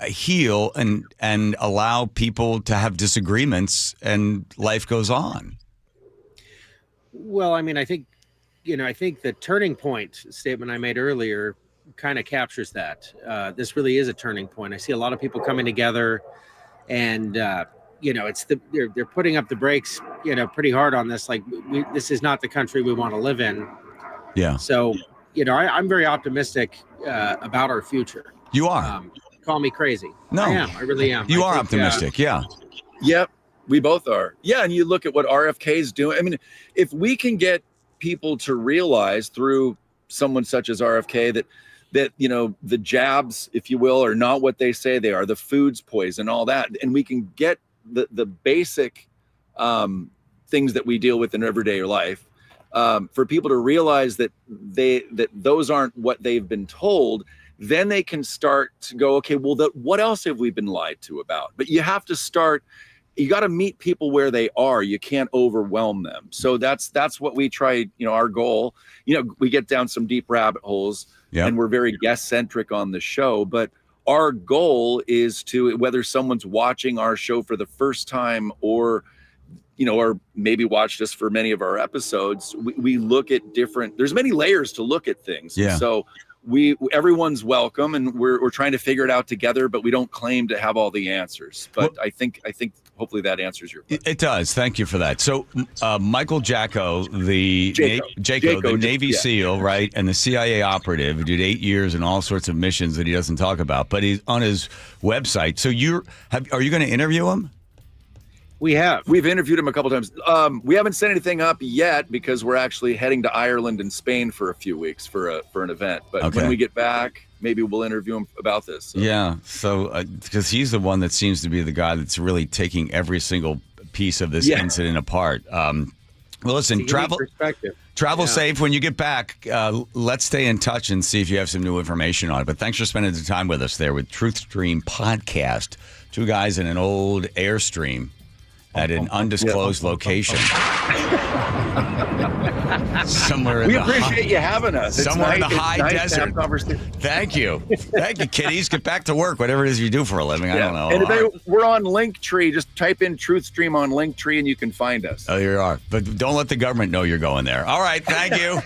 heal and allow people to have disagreements and life goes on? Well, I mean, I think the turning point statement I made earlier kind of captures that. This really is a turning point. I see a lot of people coming together, and they're putting up the brakes, pretty hard on this. Like, this is not the country we want to live in. Yeah. So, I'm very optimistic about our future. You are. Call me crazy. No, I am. I really am. You are optimistic. Yeah. Yep. We both are. Yeah. And you look at what RFK is doing. I mean, if we can get people to realize through someone such as RFK that the jabs, if you will, are not what they say they are, the food's poison, all that, and we can get the basic things that we deal with in everyday life, for people to realize that those aren't what they've been told, then they can start to go, okay, well, what else have we been lied to about? But you have to start. You got to meet people where they are. You can't overwhelm them. So that's what we try. Our goal. We get down some deep rabbit holes, and we're very guest centric on the show. But our goal is to, whether someone's watching our show for the first time or maybe watched us for many of our episodes, we look at different. There's many layers to look at things. Yeah. So everyone's welcome, and we're trying to figure it out together, but we don't claim to have all the answers. But I think hopefully that answers your question. It does. Thank you for that. So Michael Jacko, the Navy SEAL, right, and the CIA operative who did 8 years and all sorts of missions that he doesn't talk about, but he's on his website. So are you going to interview him? We've interviewed him a couple times. We haven't set anything up yet because we're actually heading to Ireland and Spain for a few weeks for an event. But when we get back, maybe we'll interview him about this. So. Yeah, so because he's the one that seems to be the guy that's really taking every single piece of this incident apart. Well, listen, travel safe when you get back. Let's stay in touch and see if you have some new information on it. But thanks for spending the time with us there with TruthStream Podcast. Two guys in an old Airstream at an undisclosed location. Somewhere in we the appreciate you having us. Somewhere in the high desert. Thank you. Thank you, kiddies. Get back to work, whatever it is you do for a living. I don't know. And we're on Linktree. Just type in TruthStream on Linktree and you can find us. Oh, you are. But don't let the government know you're going there. All right. Thank you.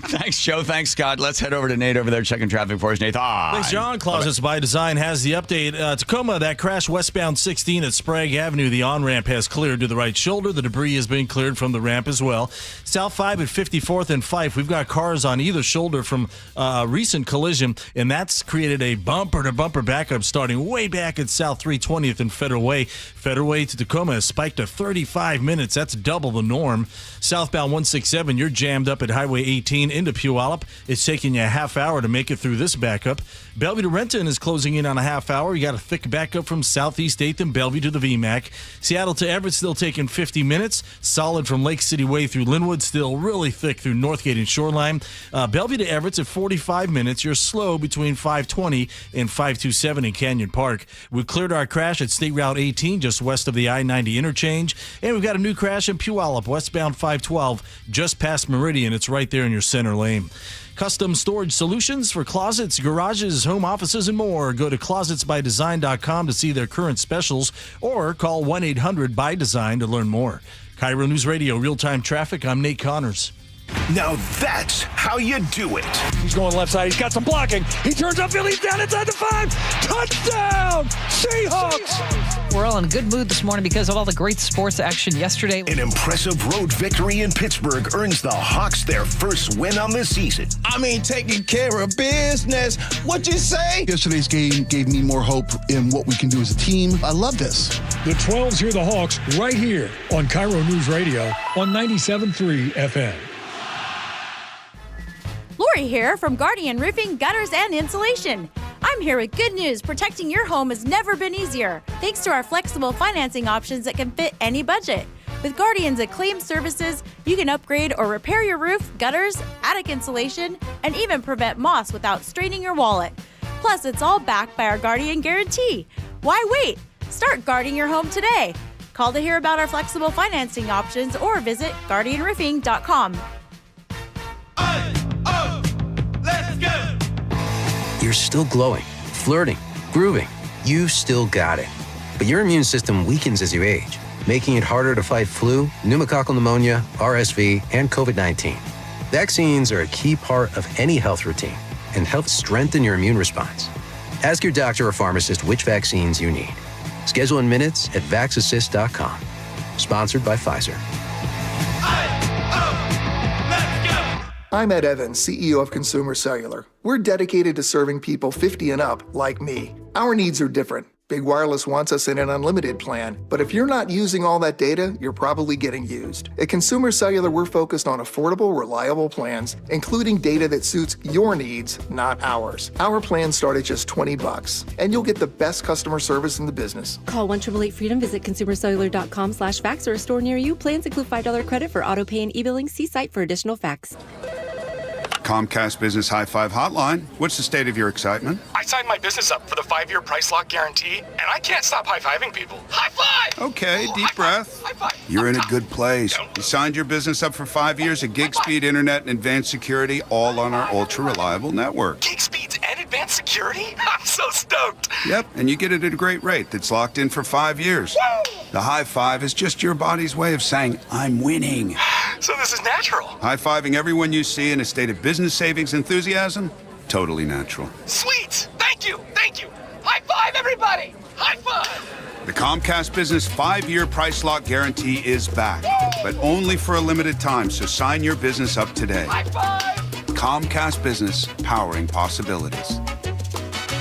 Thanks, Joe. Thanks, Scott. Let's head over to Nate over there checking traffic for us. Nate. Thanks, John. Closets by Design has the update. Tacoma, that crash westbound 16 at Sprague Avenue. The on-ramp has cleared to the right shoulder. The debris has been cleared from the ramp as well. South 5 at 54th and Fife. We've got cars on either shoulder from a recent collision, and that's created a bumper-to-bumper backup starting way back at South 320th and Federal Way. Federal Way to Tacoma has spiked to 35 minutes. That's double the norm. Southbound 167, you're jammed up at Highway 18 into Puyallup. It's taking you a half hour to make it through this backup. Bellevue to Renton is closing in on a half hour. You got a thick backup from Southeast 8th and Bellevue to the VMAC. Seattle to Everett still taking 50 minutes. Solid from Lake City Way through Linwood, still really thick through Northgate and Shoreline. Bellevue to Everett's at 45 minutes. You're slow between 520 and 527 in Canyon Park. We cleared our crash at State Route 18 just west of the I-90 interchange. And we've got a new crash in Puyallup, westbound 512, just past Meridian. It's right there in your center lane. Custom storage solutions for closets, garages, home offices, and more. Go to closetsbydesign.com to see their current specials or call 1-800-BY-DESIGN to learn more. KIRO News Radio, real-time traffic. I'm Nate Connors. Now that's how you do it. He's going left side. He's got some blocking. He turns upfield. He's down inside the 5. Touchdown, Seahawks! We're all in a good mood this morning because of all the great sports action yesterday. An impressive road victory in Pittsburgh earns the Hawks their first win on the season. I mean, taking care of business. What'd you say? Yesterday's game gave me more hope in what we can do as a team. I love this. The 12s hear the Hawks right here on KIRO News Radio on 97.3 FM. Lori here from Guardian Roofing, Gutters, and Insulation. I'm here with good news. Protecting your home has never been easier, thanks to our flexible financing options that can fit any budget. With Guardian's acclaimed services, you can upgrade or repair your roof, gutters, attic insulation, and even prevent moss without straining your wallet. Plus, it's all backed by our Guardian Guarantee. Why wait? Start guarding your home today. Call to hear about our flexible financing options or visit guardianroofing.com. You're still glowing, flirting, grooving. You still got it. But your immune system weakens as you age, making it harder to fight flu, pneumococcal pneumonia, RSV, and COVID-19. Vaccines are a key part of any health routine and help strengthen your immune response. Ask your doctor or pharmacist which vaccines you need. Schedule in minutes at vaxassist.com. Sponsored by Pfizer. I'm Ed Evans, CEO of Consumer Cellular. We're dedicated to serving people 50 and up like me. Our needs are different. Big Wireless wants us in an unlimited plan, but if you're not using all that data, you're probably getting used. At Consumer Cellular, we're focused on affordable, reliable plans, including data that suits your needs, not ours. Our plans start at just $20, and you'll get the best customer service in the business. Call 1-888-FREEDOM, visit consumercellular.com/fax or a store near you. Plans include $5 credit for auto pay and e-billing. See site for additional facts. Comcast Business High Five Hotline. What's the state of your excitement? I signed my business up for the 5-year price lock guarantee, and I can't stop high-fiving people. High five! Okay, deep breath. You're in a good place. You signed your business up for 5 years of gig speed internet and advanced security, all on our ultra-reliable network. Gig speeds and advanced security? I'm so stoked. Yep, and you get it at a great rate that's locked in for 5 years. Woo! The high five is just your body's way of saying, I'm winning. So this is natural. High-fiving everyone you see in a state of business savings enthusiasm? Totally natural. Sweet! Thank you! Thank you! High five, everybody! High five! The Comcast Business 5-year price lock guarantee is back, but only for a limited time, so sign your business up today. High five! Comcast Business, powering possibilities.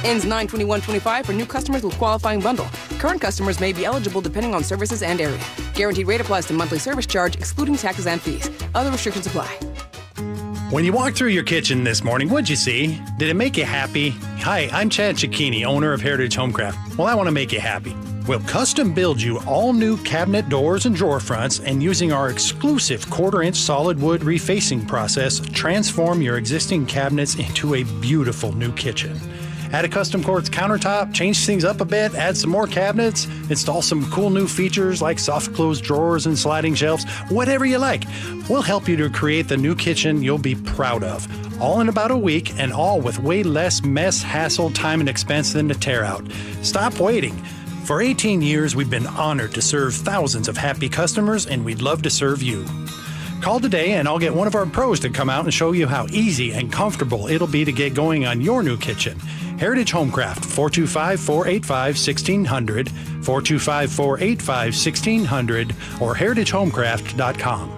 Ends 9/21/25 for new customers with qualifying bundle. Current customers may be eligible depending on services and area. Guaranteed rate applies to monthly service charge, excluding taxes and fees. Other restrictions apply. When you walked through your kitchen this morning, what'd you see? Did it make you happy? Hi, I'm Chad Cicchini, owner of Heritage Homecraft. Well, I want to make you happy. We'll custom build you all new cabinet doors and drawer fronts, and using our exclusive 1/4-inch solid wood refacing process, transform your existing cabinets into a beautiful new kitchen. Add a custom quartz countertop, change things up a bit, add some more cabinets, install some cool new features like soft close drawers and sliding shelves, whatever you like. We'll help you to create the new kitchen you'll be proud of. All in about a week, and all with way less mess, hassle, time, and expense than to tear out. Stop waiting. For 18 years, we've been honored to serve thousands of happy customers, and we'd love to serve you. Call today and I'll get one of our pros to come out and show you how easy and comfortable it'll be to get going on your new kitchen. Heritage Homecraft, 425-485-1600, 425-485-1600, or heritagehomecraft.com.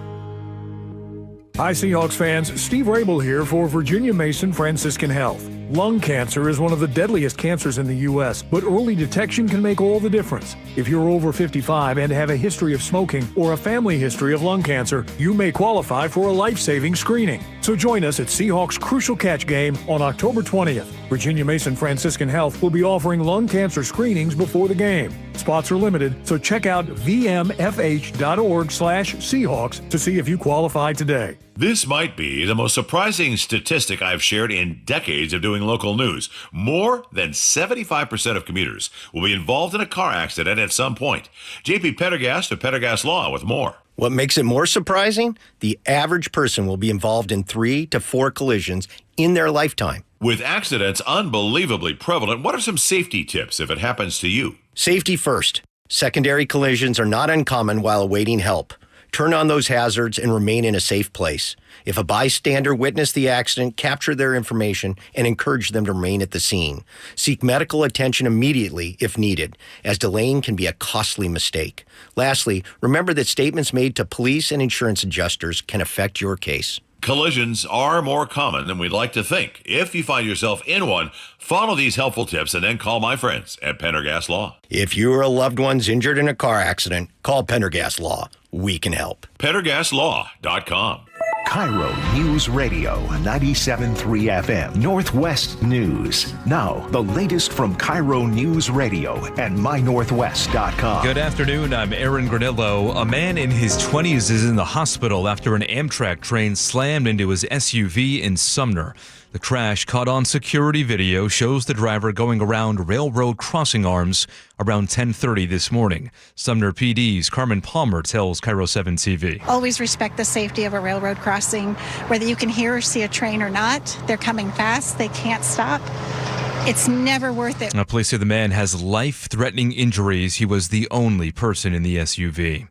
Hi, Seahawks fans. Steve Rabel here for Virginia Mason Franciscan Health. Lung cancer is one of the deadliest cancers in the U.S., but early detection can make all the difference. If you're over 55 and have a history of smoking or a family history of lung cancer, you may qualify for a life-saving screening. So join us at Seahawks Crucial Catch Game on October 20th. Virginia Mason Franciscan Health will be offering lung cancer screenings before the game. Spots are limited, so check out vmfh.org/Seahawks to see if you qualify today. This might be the most surprising statistic I've shared in decades of doing local news. More than 75% of commuters will be involved in a car accident at some point. JP Pendergast of Pendergast Law with more. What makes it more surprising? The average person will be involved in 3 to 4 collisions in their lifetime. With accidents unbelievably prevalent, what are some safety tips if it happens to you? Safety first. Secondary collisions are not uncommon while awaiting help. Turn on those hazards and remain in a safe place. If a bystander witnessed the accident, capture their information and encourage them to remain at the scene. Seek medical attention immediately if needed, as delaying can be a costly mistake. Lastly, remember that statements made to police and insurance adjusters can affect your case. Collisions are more common than we'd like to think. If you find yourself in one, follow these helpful tips and then call my friends at Pendergast Law. If you or a loved one's injured in a car accident, call Pendergast Law. We can help. PendergastLaw.com. KIRO News Radio 97.3 FM Northwest News. Now, the latest from KIRO News Radio and mynorthwest.com. Good afternoon. I'm Aaron Granillo. A man in his 20s is in the hospital after an Amtrak train slammed into his SUV in Sumner. The crash, caught on security video, shows the driver going around railroad crossing arms around 10:30 this morning. Sumner PD's Carmen Palmer tells KIRO 7 TV. Always respect the safety of a railroad crossing, whether you can hear or see a train or not. They're coming fast. They can't stop. It's never worth it. Police say the man has life-threatening injuries. He was the only person in the SUV.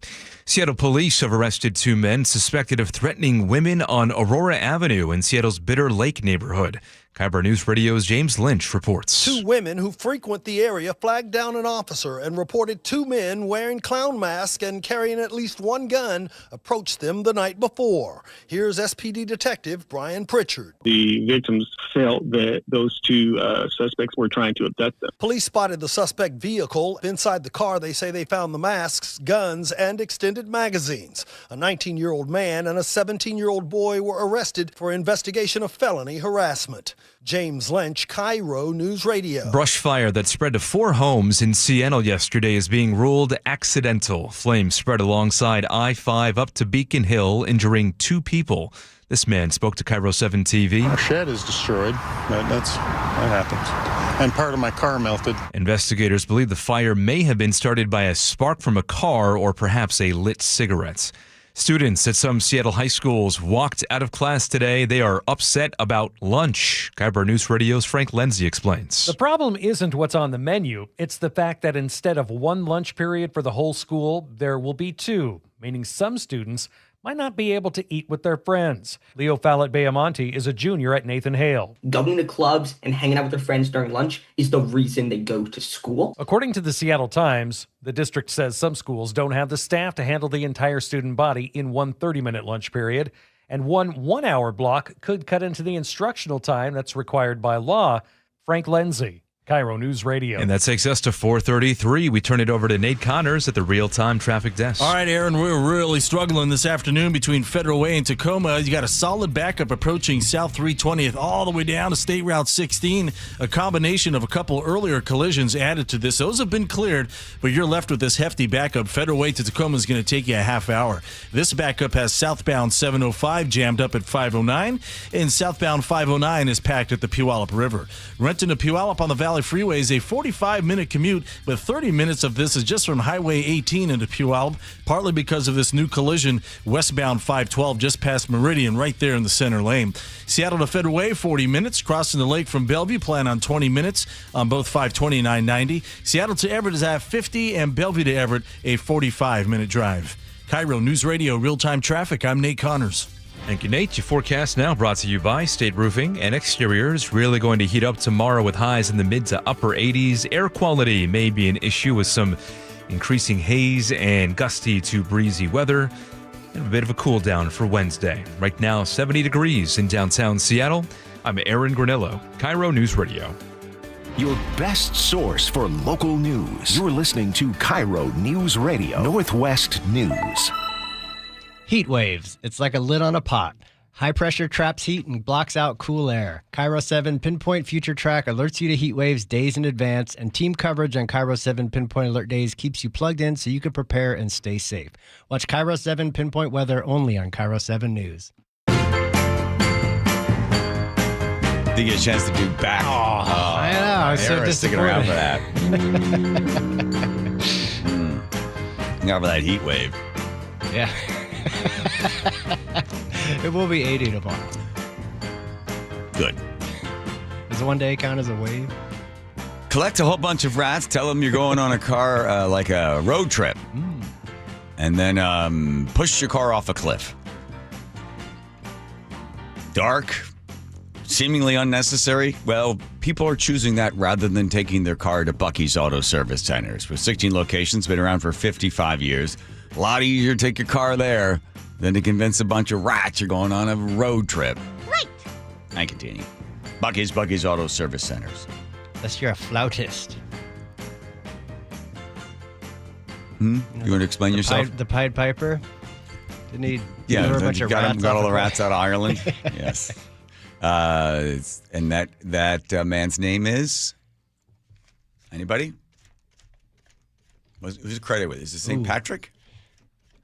Seattle police have arrested 2 men suspected of threatening women on Aurora Avenue in Seattle's Bitter Lake neighborhood. KIRO News Radio's James Lynch reports. 2 women who frequent the area flagged down an officer and reported 2 men wearing clown masks and carrying at least 1 gun approached them the night before. Here's SPD Detective Brian Pritchard. The victims felt that those 2 suspects were trying to abduct them. Police spotted the suspect vehicle. Inside the car, they say they found the masks, guns, and extended magazines. A 19-year-old man and a 17-year-old boy were arrested for investigation of felony harassment. James Lynch, KIRO News Radio. Brush fire that spread to 4 homes in Seattle yesterday is being ruled accidental. Flames spread alongside I-5 up to Beacon Hill, injuring 2 people. This man spoke to KIRO 7 TV. Our shed is destroyed. That happens. And part of my car melted. Investigators believe the fire may have been started by a spark from a car or perhaps a lit cigarette. Students at some Seattle high schools walked out of class today. They are upset about lunch. KIRO News Radio's Frank Lenzi explains. The problem isn't what's on the menu. It's the fact that instead of 1 lunch period for the whole school, there will be 2, meaning some students might not be able to eat with their friends. Leo Fallet-Bayamonte is a junior at Nathan Hale. Going to clubs and hanging out with their friends during lunch is the reason they go to school. According to the Seattle Times, the district says some schools don't have the staff to handle the entire student body in 1 30-minute lunch period, and 1 one-hour block could cut into the instructional time that's required by law. Frank Lenzi. KIRO News Radio. And that takes us to 4:33. We turn it over to Nate Connors at the real-time traffic desk. All right, Aaron, we're really struggling this afternoon between Federal Way and Tacoma. You got a solid backup approaching South 320th all the way down to State Route 16. A combination of a couple earlier collisions added to this. Those have been cleared, but you're left with this hefty backup. Federal Way to Tacoma is going to take you a half hour. This backup has southbound 705 jammed up at 509, and southbound 509 is packed at the Puyallup River. Renton to Puyallup on the Valley Freeway is a 45-minute commute, but 30 minutes of this is just from Highway 18 into Puyallup, partly because of this new collision westbound 512 just past Meridian right there in the center lane. Seattle to Federal Way, 40 minutes. Crossing the lake from Bellevue, plan on 20 minutes on both 520 and 990. Seattle to Everett is at 50, and Bellevue to Everett, a 45-minute drive. KIRO News Radio, real-time traffic. I'm Nate Connors. Thank you, Nate. Your forecast now brought to you by State Roofing and Exteriors. Really going to heat up tomorrow with highs in the mid to upper 80s. Air quality may be an issue with some increasing haze and gusty to breezy weather. And a bit of a cool down for Wednesday. Right now, 70 degrees in downtown Seattle. I'm Aaron Granillo, KIRO News Radio. Your best source for local news. You're listening to KIRO News Radio, Northwest News. Heat waves. It's like a lid on a pot. High pressure traps heat and blocks out cool air. KIRO 7 Pinpoint Future Track alerts you to heat waves days in advance, and team coverage on KIRO 7 Pinpoint Alert Days keeps you plugged in so you can prepare and stay safe. Watch KIRO 7 Pinpoint Weather only on KIRO 7 News. Did you get a chance to do back? I know. I was so sticking around for that. Got for that heat wave. Yeah. It will be 80 tomorrow. Good. Does one day count as a wave? Collect a whole bunch of rats. Tell them you're going on a car, like a road trip. And then push your car off a cliff. Dark. Seemingly unnecessary. Well, people are choosing that rather than taking their car to Bucky's Auto Service Centers. With 16 locations, been around for 55 years. A lot easier to take your car there than to convince a bunch of rats you're going on a road trip. Right. I continue. Bucky's Auto Service Centers. Unless you're a flautist. You want to explain yourself? The Pied Piper? Didn't he? Yeah, a bunch of rats got all the off rats out of Ireland. Yes. And that man's name is? Anybody? Who's the credit with? Is it St. Patrick?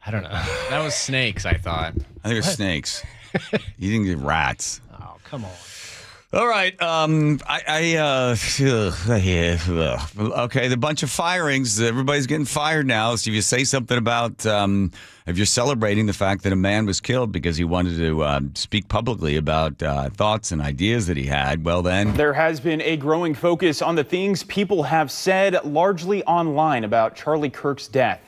I don't know. That was snakes, I thought. I think it was snakes. You didn't get rats. Oh, come on. All right. Okay, the bunch of firings. Everybody's getting fired now. So if you say something about, if you're celebrating the fact that a man was killed because he wanted to speak publicly about thoughts and ideas that he had, well then. There has been a growing focus on the things people have said largely online about Charlie Kirk's death.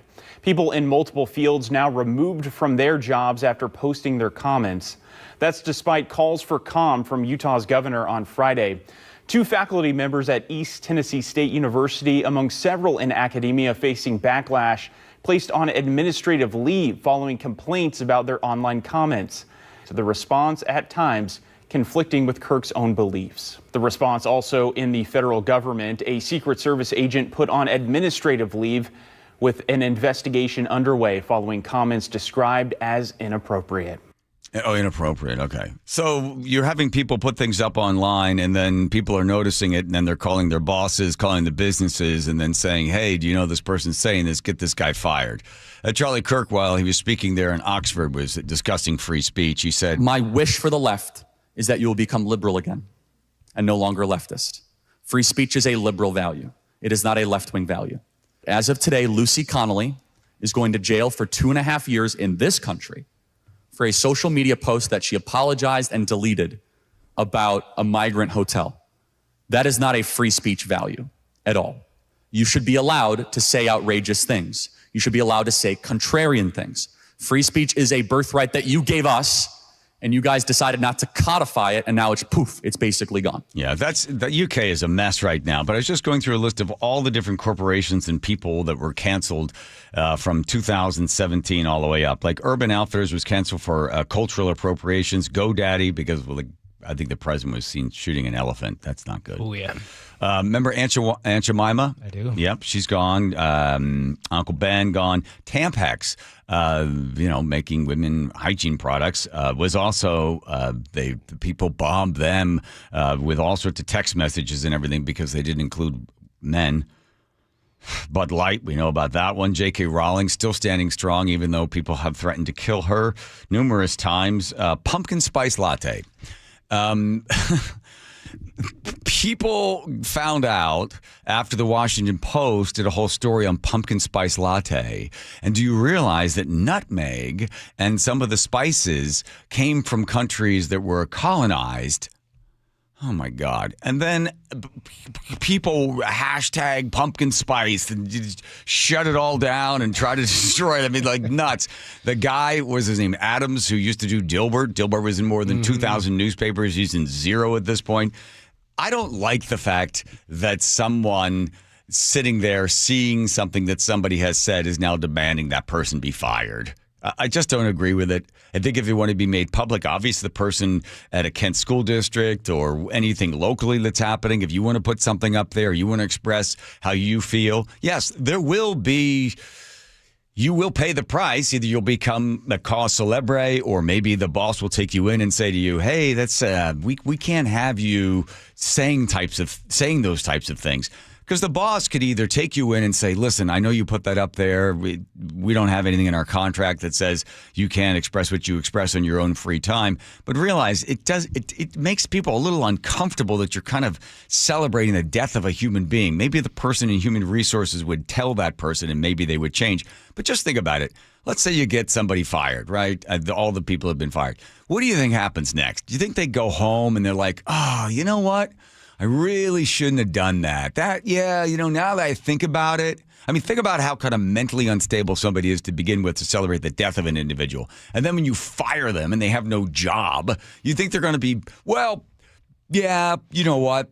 People in multiple fields now removed from their jobs after posting their comments. That's despite calls for calm from Utah's governor on Friday. 2 faculty members at East Tennessee State University, among several in academia facing backlash, placed on administrative leave following complaints about their online comments. So the response at times conflicting with Kirk's own beliefs. The response also in the federal government, a Secret Service agent put on administrative leave with an investigation underway following comments described as inappropriate. Oh, inappropriate. Okay. So you're having people put things up online and then people are noticing it and then they're calling their bosses, calling the businesses and then saying, hey, do you know this person's saying this? Get this guy fired. Charlie Kirk, while he was speaking there in Oxford, was discussing free speech. He said, my wish for the left is that you will become liberal again and no longer leftist. Free speech is a liberal value. It is not a left-wing value. As of today, Lucy Connolly is going to jail for 2.5 years in this country for a social media post that she apologized and deleted about a migrant hotel. That is not a free speech value at all. You should be allowed to say outrageous things. You should be allowed to say contrarian things. Free speech is a birthright that you gave us, and you guys decided not to codify it, and now it's poof, it's basically gone. Yeah, the UK is a mess right now. But I was just going through a list of all the different corporations and people that were canceled from 2017 all the way up. Like Urban Outfitters was canceled for cultural appropriations. GoDaddy because of I think the president was seen shooting an elephant. That's not good. Oh, yeah. Remember Aunt Jemima? I do. Yep, she's gone. Uncle Ben gone. Tampax, making women hygiene products, was also the people bombed them with all sorts of text messages and everything because they didn't include men. Bud Light, we know about that one. J.K. Rowling still standing strong, even though people have threatened to kill her numerous times. Pumpkin spice latte. People found out after the Washington Post did a whole story on pumpkin spice latte. And do you realize that nutmeg and some of the spices came from countries that were colonized? Oh, my God. And then people hashtag pumpkin spice and just shut it all down and try to destroy it. I mean, like nuts. The guy, was his name Adams, who used to do Dilbert. Dilbert was in more than 2,000 newspapers. He's in zero at this point. I don't like the fact that someone sitting there seeing something that somebody has said is now demanding that person be fired. I just don't agree with it. I think if you want to be made public, obviously the person at a Kent school district or anything locally that's happening, if you want to put something up there, you want to express how you feel, yes, there will be, you will pay the price. Either you'll become a cause celebre or maybe the boss will take you in and say to you, hey, that's we can't have you saying those types of things. Because the boss could either take you in and say, listen, I know you put that up there. We don't have anything in our contract that says you can't express what you express on your own free time. But realize it makes people a little uncomfortable that you're kind of celebrating the death of a human being. Maybe the person in human resources would tell that person and maybe they would change. But just think about it. Let's say you get somebody fired, right? All the people have been fired. What do you think happens next? Do you think they go home and they're like, oh, you know what? I really shouldn't have done that. Now that I think about it, I mean, think about how kind of mentally unstable somebody is to begin with to celebrate the death of an individual. And then when you fire them and they have no job, you think they're going to be, well, yeah, you know what?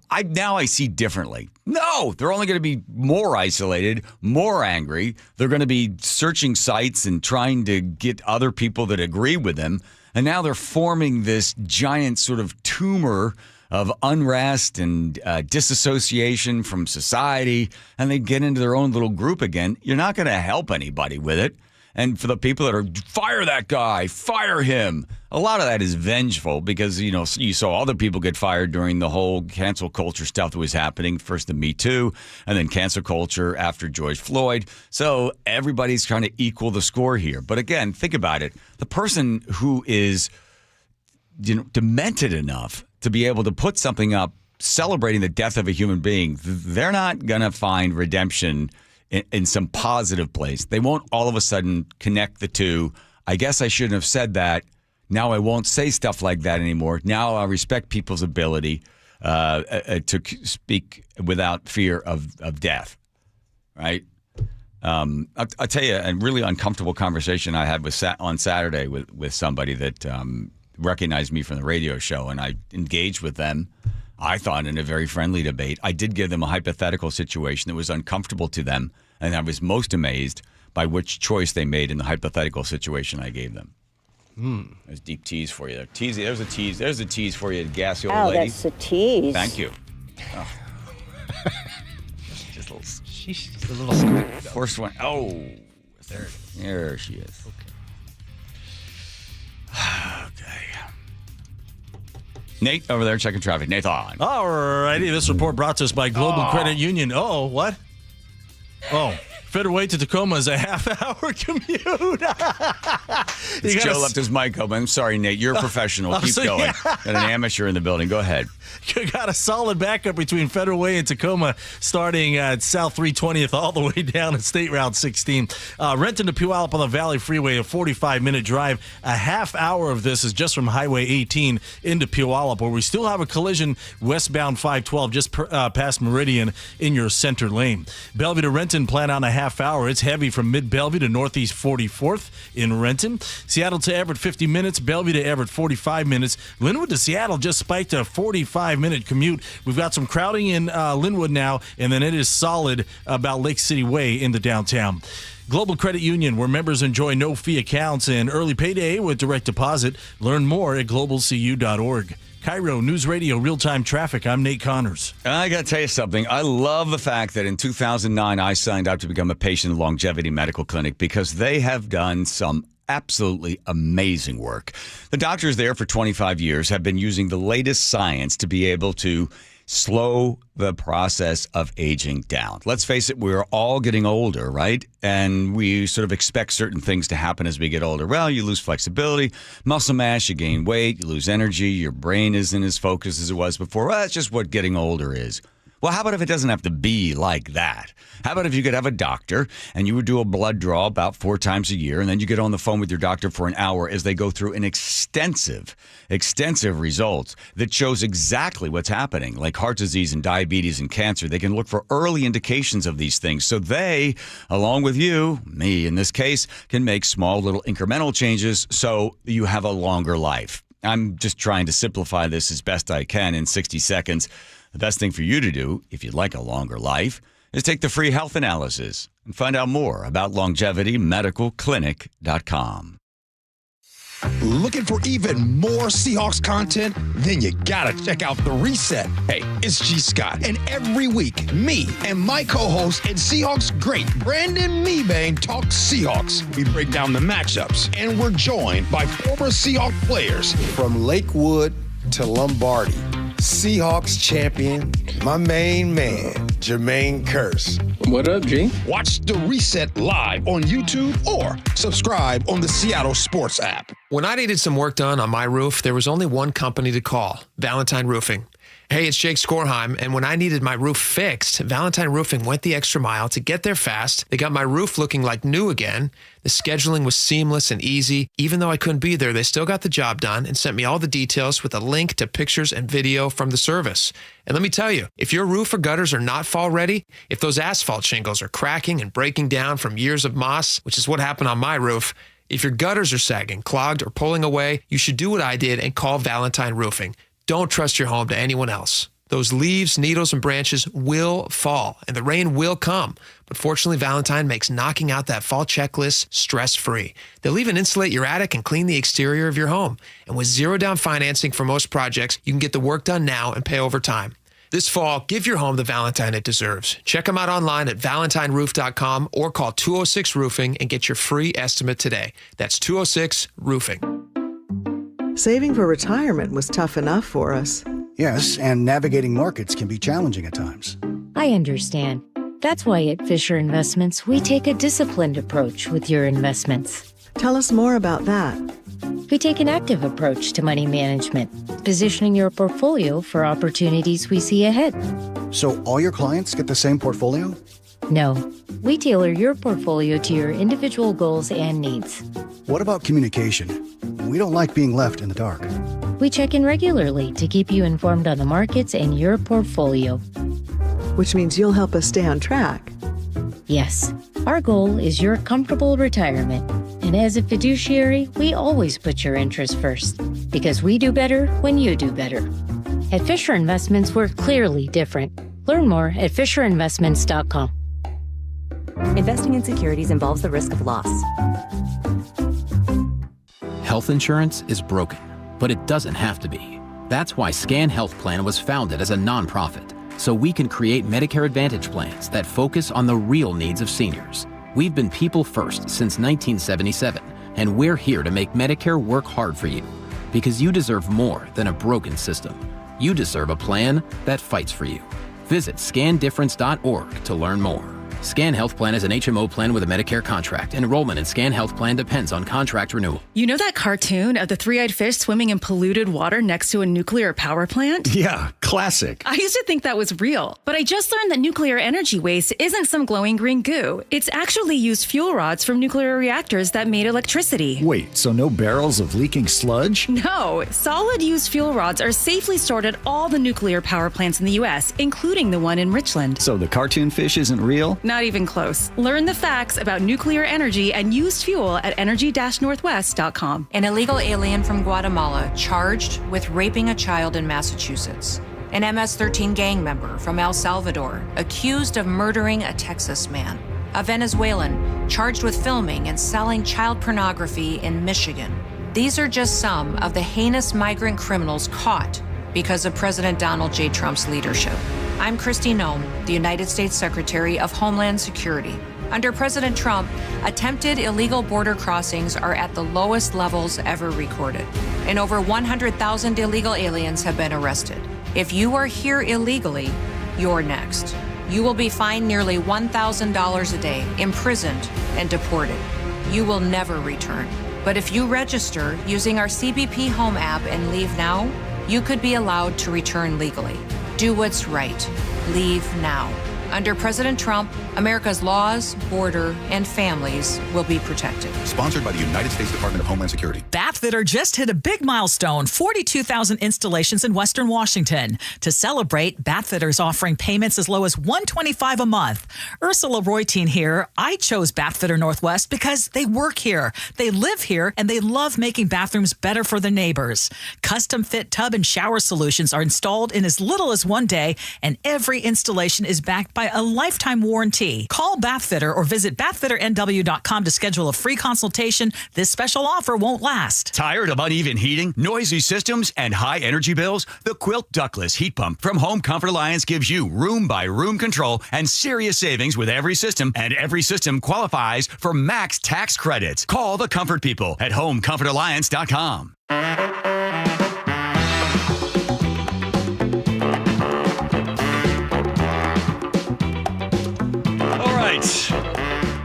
I see differently. No, they're only going to be more isolated, more angry. They're going to be searching sites and trying to get other people that agree with them. And now they're forming this giant sort of tumor of unrest and disassociation from society, and they get into their own little group again. You're not going to help anybody with it. And for the people that are, fire that guy, fire him, a lot of that is vengeful because, you saw other people get fired during the whole cancel culture stuff that was happening. First the Me Too, and then cancel culture after George Floyd. So everybody's trying to equal the score here. But again, think about it. The person who is demented enough to be able to put something up celebrating the death of a human being, they're not going to find redemption in some positive place. They won't all of a sudden connect the two. I guess I shouldn't have said that. Now I won't say stuff like that anymore. Now I respect people's ability to speak without fear of death, right? I'll tell you a really uncomfortable conversation I had on Saturday with somebody that recognized me from the radio show, and I engaged with them, I thought, in a very friendly debate. I did give them a hypothetical situation that was uncomfortable to them, and I was most amazed by which choice they made in the hypothetical situation I gave them. There's deep tease for you. There's a tease. There's a tease for you, gassy old lady. Oh, that's a tease. Thank you. Oh. She's a little squeak. First one. Oh, there she is. Okay. Nate over there checking traffic. Nathan. All righty. This report brought to us by Global Credit Union. Oh, what? Oh. Federal Way to Tacoma is a half-hour commute. Joe left his mic open. I'm sorry, Nate. You're a professional. Keep going. Yeah. Got an amateur in the building. Go ahead. You got a solid backup between Federal Way and Tacoma, starting at South 320th all the way down to State Route 16. Renton to Puyallup on the Valley Freeway, a 45-minute drive. A half hour of this is just from Highway 18 into Puyallup, where we still have a collision westbound 512 just past Meridian in your center lane. Bellevue to Renton, plan on a half hour. It's heavy from mid-Bellevue to Northeast 44th in Renton. Seattle to Everett, 50 minutes. Bellevue to Everett, 45 minutes. Linwood to Seattle just spiked a 45-minute commute. We've got some crowding in Linwood now, and then it is solid about Lake City Way in the downtown. Global Credit Union, where members enjoy no-fee accounts and early payday with direct deposit. Learn more at globalcu.org. KIRO Newsradio Real-Time Traffic. I'm Nate Connors. I got to tell you something. I love the fact that in 2009, I signed up to become a patient at Longevity Medical Clinic because they have done some absolutely amazing work. The doctors there for 25 years have been using the latest science to be able to slow the process of aging down. Let's face it, we're all getting older, right? And we sort of expect certain things to happen as we get older. Well, you lose flexibility, muscle mass, you gain weight, you lose energy, your brain isn't as focused as it was before. Well, that's just what getting older is. Well, how about if it doesn't have to be like that? How about if you could have a doctor and you would do a blood draw about 4 times a year, and then you get on the phone with your doctor for an hour as they go through an extensive results that shows exactly what's happening, like heart disease and diabetes and cancer. They can look for early indications of these things. So they, along with you, me in this case, can make small little incremental changes so you have a longer life. I'm just trying to simplify this as best I can in 60 seconds. The best thing for you to do, if you'd like a longer life, is take the free health analysis and find out more about longevityMedicalClinic.com. Looking for even more Seahawks content? Then you gotta check out The Reset. Hey, it's G. Scott, and every week, me and my co-host and Seahawks great Brandon Meebane talk Seahawks. We break down the matchups, and we're joined by former Seahawks players. From Lakewood to Lombardi, Seahawks champion, my main man, Jermaine Kearse. What up, G? Watch The Reset live on YouTube or subscribe on the Seattle Sports app. When I needed some work done on my roof, there was only one company to call, Valentine Roofing. Hey, it's Jake Skorheim, and when I needed my roof fixed, Valentine Roofing went the extra mile to get there fast. They got my roof looking like new again. The scheduling was seamless and easy. Even though I couldn't be there, they still got the job done and sent me all the details with a link to pictures and video from the service. And let me tell you, if your roof or gutters are not fall ready, if those asphalt shingles are cracking and breaking down from years of moss, which is what happened on my roof, if your gutters are sagging, clogged, or pulling away, you should do what I did and call Valentine Roofing. Don't trust your home to anyone else. Those leaves, needles, and branches will fall, and the rain will come. But fortunately, Valentine makes knocking out that fall checklist stress-free. They'll even insulate your attic and clean the exterior of your home. And with zero-down financing for most projects, you can get the work done now and pay over time. This fall, give your home the Valentine it deserves. Check them out online at valentineroof.com or call 206-ROOFING and get your free estimate today. That's 206-ROOFING. Saving for retirement was tough enough for us. Yes, and navigating markets can be challenging at times. I understand. That's why at Fisher Investments, we take a disciplined approach with your investments. Tell us more about that. We take an active approach to money management, positioning your portfolio for opportunities we see ahead. So all your clients get the same portfolio? No, we tailor your portfolio to your individual goals and needs. What about communication? We don't like being left in the dark. We check in regularly to keep you informed on the markets and your portfolio. Which means you'll help us stay on track. Yes, our goal is your comfortable retirement. And as a fiduciary, we always put your interests first, because we do better when you do better. At Fisher Investments, we're clearly different. Learn more at FisherInvestments.com. Investing in securities involves the risk of loss. Health insurance is broken, but it doesn't have to be. That's why Scan Health Plan was founded as a nonprofit, so we can create Medicare Advantage plans that focus on the real needs of seniors. We've been people first since 1977, and we're here to make Medicare work hard for you, because you deserve more than a broken system. You deserve a plan that fights for you. Visit scandifference.org to learn more. Scan Health Plan is an HMO plan with a Medicare contract. Enrollment in Scan Health Plan depends on contract renewal. You know that cartoon of the three-eyed fish swimming in polluted water next to a nuclear power plant? Yeah, classic. I used to think that was real, but I just learned that nuclear energy waste isn't some glowing green goo. It's actually used fuel rods from nuclear reactors that made electricity. Wait, so no barrels of leaking sludge? No, solid used fuel rods are safely stored at all the nuclear power plants in the U.S., including the one in Richland. So the cartoon fish isn't real? Not even close. Learn the facts about nuclear energy and used fuel at energy-northwest.com. An illegal alien from Guatemala charged with raping a child in Massachusetts. An MS-13 gang member from El Salvador accused of murdering a Texas man. A Venezuelan charged with filming and selling child pornography in Michigan. These are just some of the heinous migrant criminals caught because of President Donald J. Trump's leadership. I'm Kristi Noem, the United States Secretary of Homeland Security. Under President Trump, attempted illegal border crossings are at the lowest levels ever recorded, and over 100,000 illegal aliens have been arrested. If you are here illegally, you're next. You will be fined nearly $1,000 a day, imprisoned, and deported. You will never return. But if you register using our CBP Home app and leave now, you could be allowed to return legally. Do what's right. Leave now. Under President Trump, America's laws, border, and families will be protected. Sponsored by the United States Department of Homeland Security. Bathfitter just hit a big milestone, 42,000 installations in Western Washington. To celebrate, Bathfitter's offering payments as low as $125 a month. Ursula Royteen here. I chose Bathfitter Northwest because they work here, they live here, and they love making bathrooms better for their neighbors. Custom fit tub and shower solutions are installed in as little as 1 day, and every installation is backed by a lifetime warranty. Call Bathfitter or visit bathfitternw.com to schedule a free consultation. This special offer won't last. Tired of uneven heating, noisy systems, and high energy bills? The Quilt Ductless Heat Pump from Home Comfort Alliance gives you room-by-room control and serious savings with every system, and every system qualifies for max tax credits. Call the Comfort People at HomeComfortAlliance.com.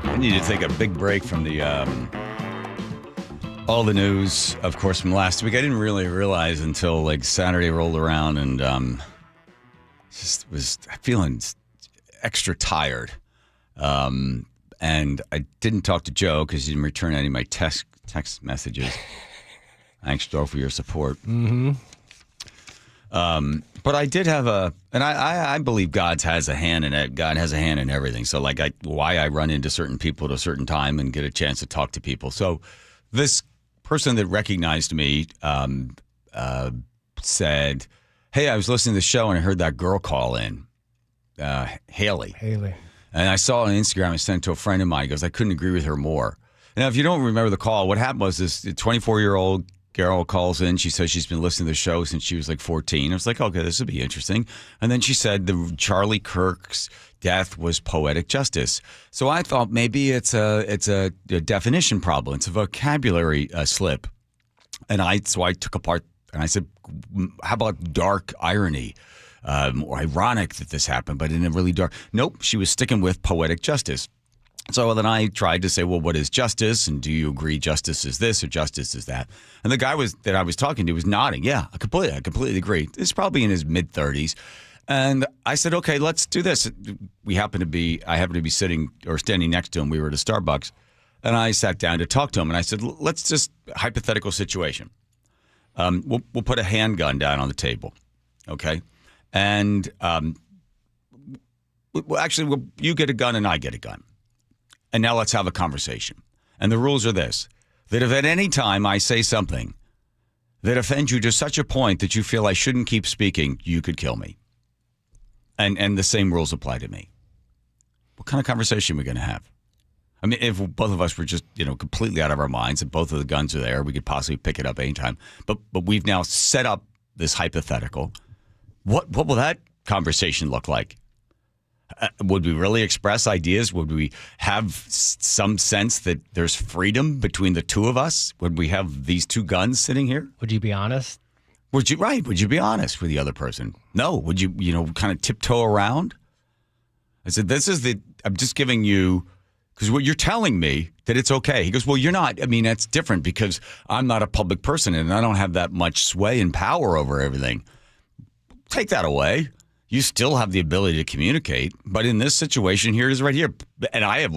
I need to take a big break from the all the news, of course, from last week. I didn't really realize until like Saturday rolled around, and just was feeling extra tired. And I didn't talk to Joe because he didn't return any of my text messages. Thanks, Joe, for your support. Mm-hmm. But I did have and I believe God has a hand in it. God has a hand in everything. So like why I run into certain people at a certain time and get a chance to talk to people. So this person that recognized me said, "Hey, I was listening to the show and I heard that girl call in, Haley. And I saw it on Instagram. I sent it to a friend of mine. He goes, I couldn't agree with her more. Now, if you don't remember the call, what happened was this 24-year-old girl calls in. She says she's been listening to the show since she was like 14. I was like, okay, this will be interesting. And then she said the Charlie Kirk's death was poetic justice. So I thought maybe it's a definition problem. It's a vocabulary slip. And so I took apart and I said, how about dark irony? Or ironic that this happened, but in a really dark. Nope, she was sticking with poetic justice. So then I tried to say, well, what is justice? And do you agree justice is this or justice is that? And the guy that I was talking to was nodding. Yeah, I completely agree. It's probably in his mid-30s. And I said, okay, let's do this. I happened to be sitting or standing next to him. We were at a Starbucks. And I sat down to talk to him. And I said, let's just, hypothetical situation. We'll put a handgun down on the table, okay? And you get a gun and I get a gun. And now let's have a conversation. And the rules are this, that if at any time I say something that offends you to such a point that you feel I shouldn't keep speaking, you could kill me. And the same rules apply to me. What kind of conversation are we going to have? I mean, if both of us were just, completely out of our minds and both of the guns are there, we could possibly pick it up anytime. But we've now set up this hypothetical. What will that conversation look like? Would we really express ideas? Would we have some sense that there's freedom between the two of us? Would we have these two guns sitting here? Would you be honest? Would you be honest with the other person? No. Would you, kind of tiptoe around? I said, I'm just giving you, because what you're telling me that it's okay. He goes, well, you're not. I mean, that's different because I'm not a public person and I don't have that much sway and power over everything. Take that away. You still have the ability to communicate, but in this situation here, it is right here. And I have,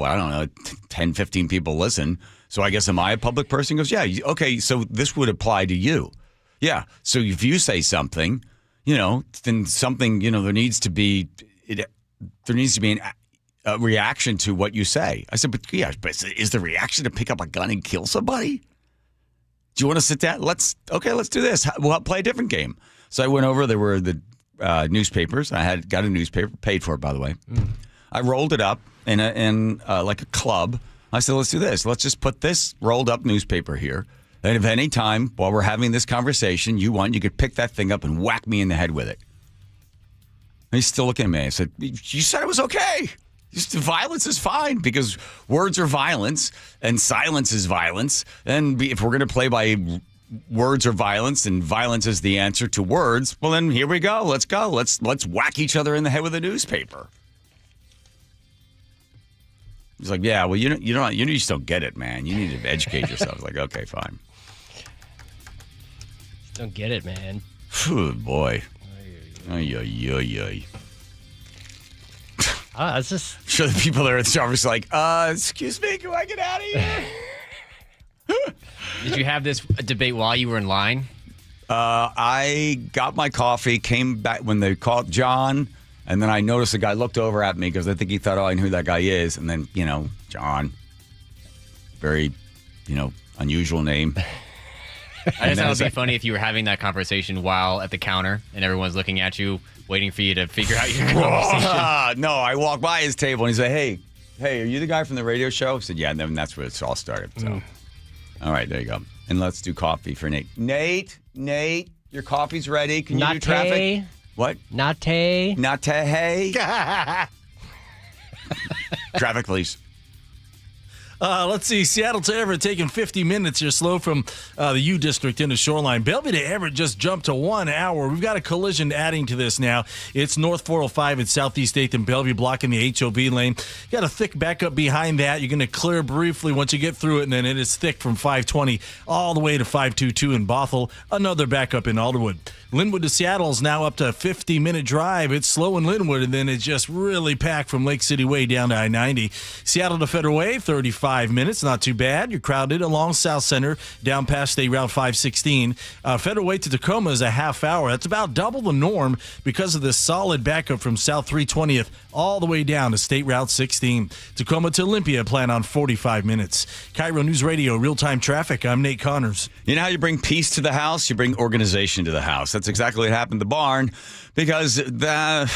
10, 15 people listen. So I guess, am I a public person? He goes, yeah. Okay, so this would apply to you. Yeah. So if you say something, then something, there needs to be a reaction to what you say. I said, but is the reaction to pick up a gun and kill somebody? Do you want to sit down? Let's do this. We'll play a different game. So I went over, there were the newspapers. I got a newspaper, paid for it, by the way. I rolled it up, in like a club. I said, let's do this. Let's just put this rolled up newspaper here. And if any time while we're having this conversation you could pick that thing up and whack me in the head with it. And he's still looking at me. I said, you said it was okay. Just violence is fine because words are violence and silence is violence. And if we're going to play by words are violence and violence is the answer to words, well, then here we go. Let's go. Let's whack each other in the head with a newspaper. He's like, yeah, well, you just don't get it, man. You need to educate yourself. I was like, okay, fine. Don't get it, man. Oh, boy. Ay. It's just... I'm sure the people there at the shop are just like, excuse me, can I get out of here? Did you have this debate while you were in line? I got my coffee, came back when they called John, and then I noticed the guy looked over at me because I think he thought, I knew who that guy is. And then, John, very, unusual name. I just thought it would be funny if you were having that conversation while at the counter and everyone's looking at you, waiting for you to figure out your conversation. No, I walked by his table and he said, hey, are you the guy from the radio show? I said, yeah, and then that's where it all started. So, All right, there you go. And let's do coffee for Nate. Nate, your coffee's ready. Can you do traffic? What? Nate. Hey. Traffic, please. Let's see. Seattle to Everett taking 50 minutes. You're slow from the U District into Shoreline. Bellevue to Everett just jumped to 1 hour. We've got a collision adding to this now. It's North 405 and Southeast 8th and Bellevue blocking the HOV lane. Got a thick backup behind that. You're going to clear briefly once you get through it, and then it is thick from 520 all the way to 522 in Bothell. Another backup in Alderwood. Linwood to Seattle is now up to a 50-minute drive. It's slow in Linwood, and then it's just really packed from Lake City Way down to I-90. Seattle to Federal Way, 35 minutes. Not too bad. You're crowded along South Center, down past State Route 516. Federal Way to Tacoma is a half hour. That's about double the norm because of this solid backup from South 320th all the way down to State Route 16. Tacoma to Olympia, plan on 45 minutes. KIRO News Radio, real-time traffic. I'm Nate Connors. You know how you bring peace to the house? You bring organization to the house. That's exactly what happened at the barn because I'm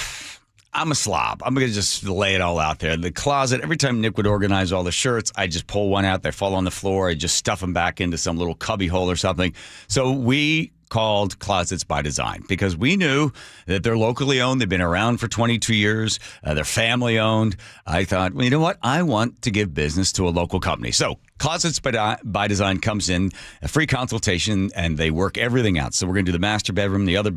a slob. I'm going to just lay it all out there. The closet, every time Nick would organize all the shirts, I just pull one out. They fall on the floor. I just stuff them back into some little cubby hole or something. So we called Closets by Design because we knew that they're locally owned. They've been around for 22 years. They're family owned. I thought, well, you know what? I want to give business to a local company. So Closets by Design comes in, a free consultation, and they work everything out. So we're going to do the master bedroom, the other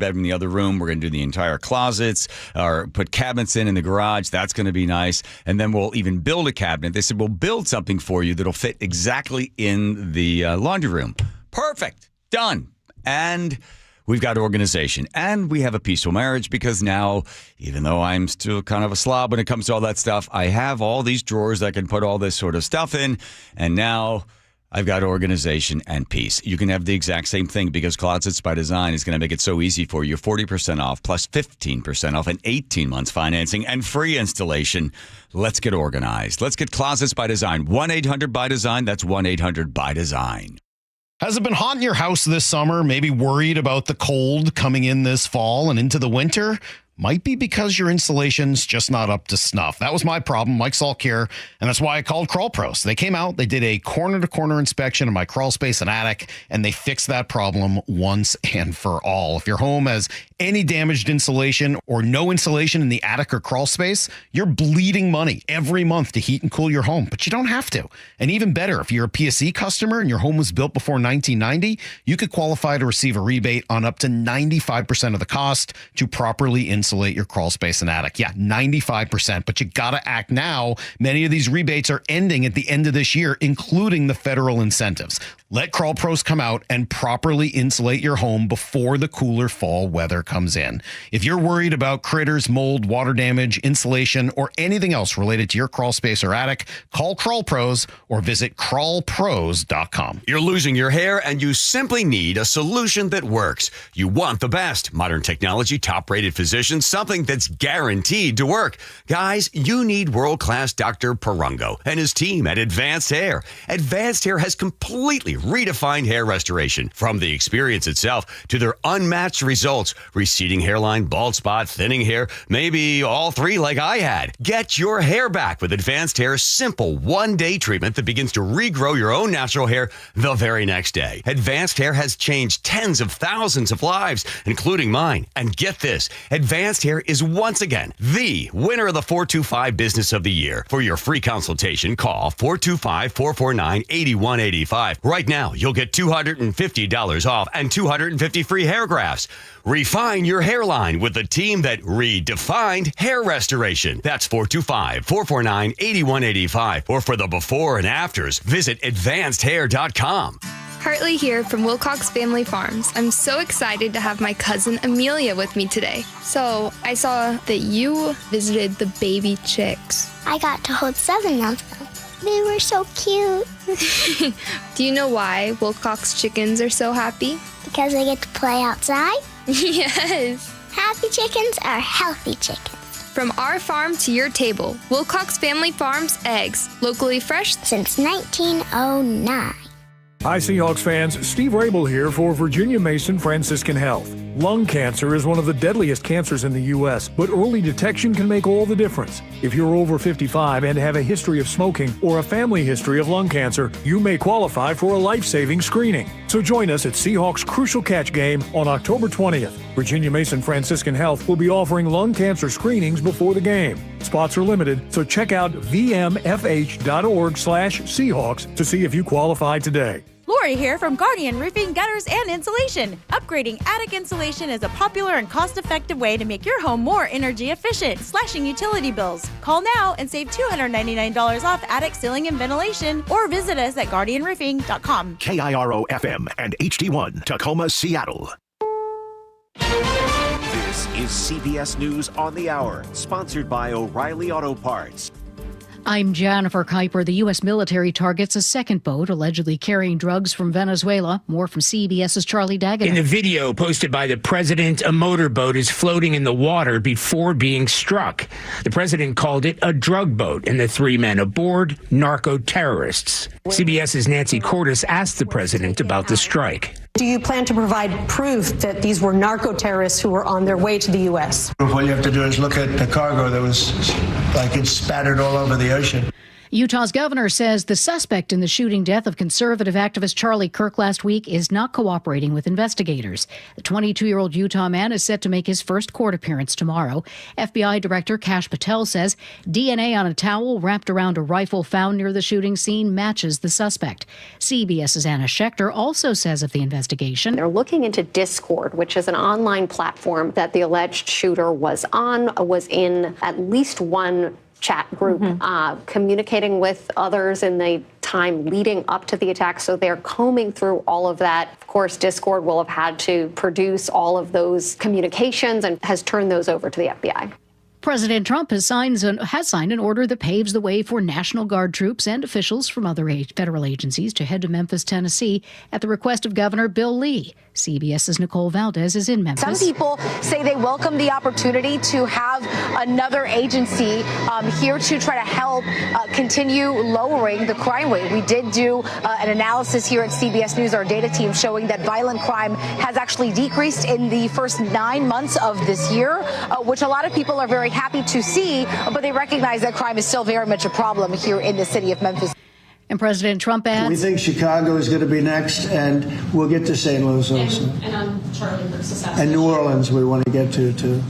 room. We're going to do the entire closets or put cabinets in the garage. That's going to be nice. And then we'll even build a cabinet. They said, we'll build something for you that'll fit exactly in the laundry room. Perfect. Done. And we've got organization, and we have a peaceful marriage because now, even though I'm still kind of a slob when it comes to all that stuff, I have all these drawers that I can put all this sort of stuff in, and now I've got organization and peace. You can have the exact same thing because Closets by Design is going to make it so easy for you. 40% off plus 15% off and 18 months financing and free installation. Let's get organized. Let's get Closets by Design. 1-800-BY-DESIGN. That's 1-800-BY-DESIGN. Has it been hot in your house this summer? Maybe worried about the cold coming in this fall and into the winter? Might be because your installation's just not up to snuff. That was my problem, Mike Salk here, and that's why I called Crawl Pros. They came out, they did a corner-to-corner inspection of my crawl space and attic, and they fixed that problem once and for all. If your home has any damaged insulation or no insulation in the attic or crawl space, you're bleeding money every month to heat and cool your home, but you don't have to. And even better, if you're a PSE customer and your home was built before 1990, you could qualify to receive a rebate on up to 95% of the cost to properly insulate your crawl space and attic. Yeah, 95%, but you got to act now. Many of these rebates are ending at the end of this year, including the federal incentives. Let Crawl Pros come out and properly insulate your home before the cooler fall weather comes in. If you're worried about critters, mold, water damage, insulation, or anything else related to your crawl space or attic, call Crawl Pros or visit crawlpros.com. You're losing your hair and you simply need a solution that works. You want the best. Modern technology, top-rated physicians, isn't something that's guaranteed to work. Guys, you need world-class Dr. Perungo and his team at Advanced Hair. Advanced Hair has completely redefined hair restoration. From the experience itself to their unmatched results, receding hairline, bald spot, thinning hair, maybe all three like I had. Get your hair back with Advanced Hair's simple one-day treatment that begins to regrow your own natural hair the very next day. Advanced Hair has changed tens of thousands of lives, including mine. And get this, Advanced Hair is once again the winner of the 425 Business of the Year. For your free consultation, call 425-449-8185. Right now, you'll get $250 off and 250 free hair grafts. Refine your hairline with the team that redefined hair restoration. That's 425-449-8185. Or for the before and afters, visit advancedhair.com. Hartley here from Wilcox Family Farms. I'm so excited to have my cousin Amelia with me today. So I saw that you visited the baby chicks. I got to hold 7 of them. They were so cute. Do you know why Wilcox chickens are so happy? Because they get to play outside? Yes. Happy chickens are healthy chickens. From our farm to your table, Wilcox Family Farms eggs, locally fresh since 1909. Hi, Seahawks fans. Steve Rabel here for Virginia Mason Franciscan Health. Lung cancer is one of the deadliest cancers in the U.S., but early detection can make all the difference. If you're over 55 and have a history of smoking or a family history of lung cancer, you may qualify for a life-saving screening. So join us at Seahawks Crucial Catch Game on October 20th. Virginia Mason Franciscan Health will be offering lung cancer screenings before the game. Spots are limited, so check out vmfh.org/Seahawks to see if you qualify today. Lori here from Guardian Roofing, Gutters, and Insulation. Upgrading attic insulation is a popular and cost-effective way to make your home more energy efficient, slashing utility bills. Call now and save $299 off attic ceiling and ventilation, or visit us at guardianroofing.com. KIRO FM and HD1, Tacoma, Seattle. This is CBS News on the Hour, sponsored by O'Reilly Auto Parts. I'm Jennifer Kuiper. The U.S. military targets a second boat allegedly carrying drugs from Venezuela. More from CBS's Charlie Daggett. In the video posted by the president, a motorboat is floating in the water before being struck. The president called it a drug boat, and the 3 men aboard, narco-terrorists. CBS's Nancy Cordes asked the president about the strike. Do you plan to provide proof that these were narco-terrorists who were on their way to the U.S.? All you have to do is look at the cargo that was like it's spattered all over the ocean. Utah's governor says the suspect in the shooting death of conservative activist Charlie Kirk last week is not cooperating with investigators. The 22-year-old Utah man is set to make his first court appearance tomorrow. FBI Director Kash Patel says DNA on a towel wrapped around a rifle found near the shooting scene matches the suspect. CBS's Anna Schechter also says of the investigation, they're looking into Discord, which is an online platform that the alleged shooter was in at least one chat group, communicating with others in the time leading up to the attack. So they're combing through all of that. Of course, Discord will have had to produce all of those communications and has turned those over to the FBI. President Trump has signed an order that paves the way for National Guard troops and officials from other federal agencies to head to Memphis, Tennessee, at the request of Governor Bill Lee. CBS's Nicole Valdez is in Memphis. Some people say they welcome the opportunity to have another agency here to try to help continue lowering the crime rate. We did do an analysis here at CBS News, our data team, showing that violent crime has actually decreased in the first 9 months of this year, which a lot of people are very happy to see, but they recognize that crime is still very much a problem here in the city of Memphis. And President Trump adds, we think Chicago is going to be next, and we'll get to St. Louis also. And New Orleans we want to get to, too.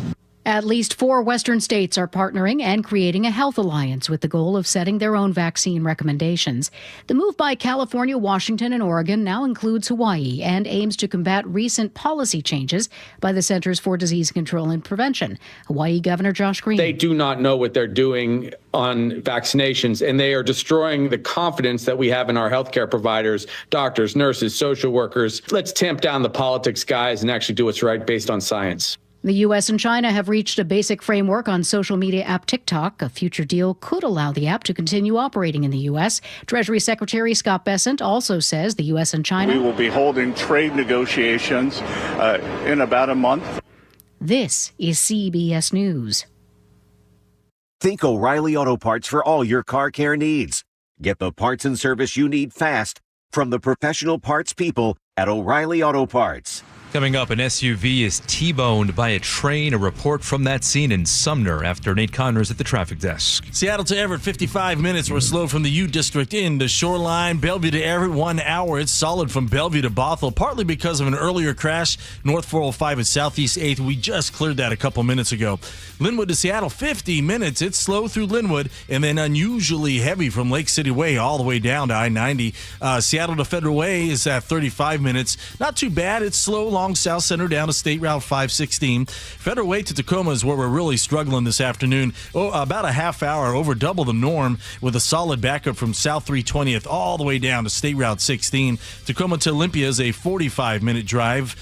At least 4 Western states are partnering and creating a health alliance with the goal of setting their own vaccine recommendations. The move by California, Washington, and Oregon now includes Hawaii and aims to combat recent policy changes by the Centers for Disease Control and Prevention. Hawaii Governor Josh Green. They do not know what they're doing on vaccinations, and they are destroying the confidence that we have in our healthcare providers, doctors, nurses, social workers. Let's tamp down the politics, guys, and actually do what's right based on science. The U.S. and China have reached a basic framework on social media app TikTok. A future deal could allow the app to continue operating in the U.S. Treasury Secretary Scott Bessent also says the U.S. and China we will be holding trade negotiations in about a month. This is CBS News. Think O'Reilly Auto Parts for all your car care needs. Get the parts and service you need fast from the professional parts people at O'Reilly Auto Parts. Coming up, an SUV is T-boned by a train. A report from that scene in Sumner after Nate Connors at the traffic desk. Seattle to Everett, 55 minutes. We're slow from the U District into Shoreline. Bellevue to Everett, 1 hour. It's solid from Bellevue to Bothell, partly because of an earlier crash. North 405 at Southeast 8th. We just cleared that a couple minutes ago. Linwood to Seattle, 50 minutes. It's slow through Linwood, and then unusually heavy from Lake City Way all the way down to I-90. Seattle to Federal Way is at 35 minutes. Not too bad. It's slow along South Center down to State Route 516. Federal Way to Tacoma is where we're really struggling this afternoon. About a half hour, over double the norm, with a solid backup from South 320th all the way down to State Route 16. Tacoma to Olympia is a 45-minute drive.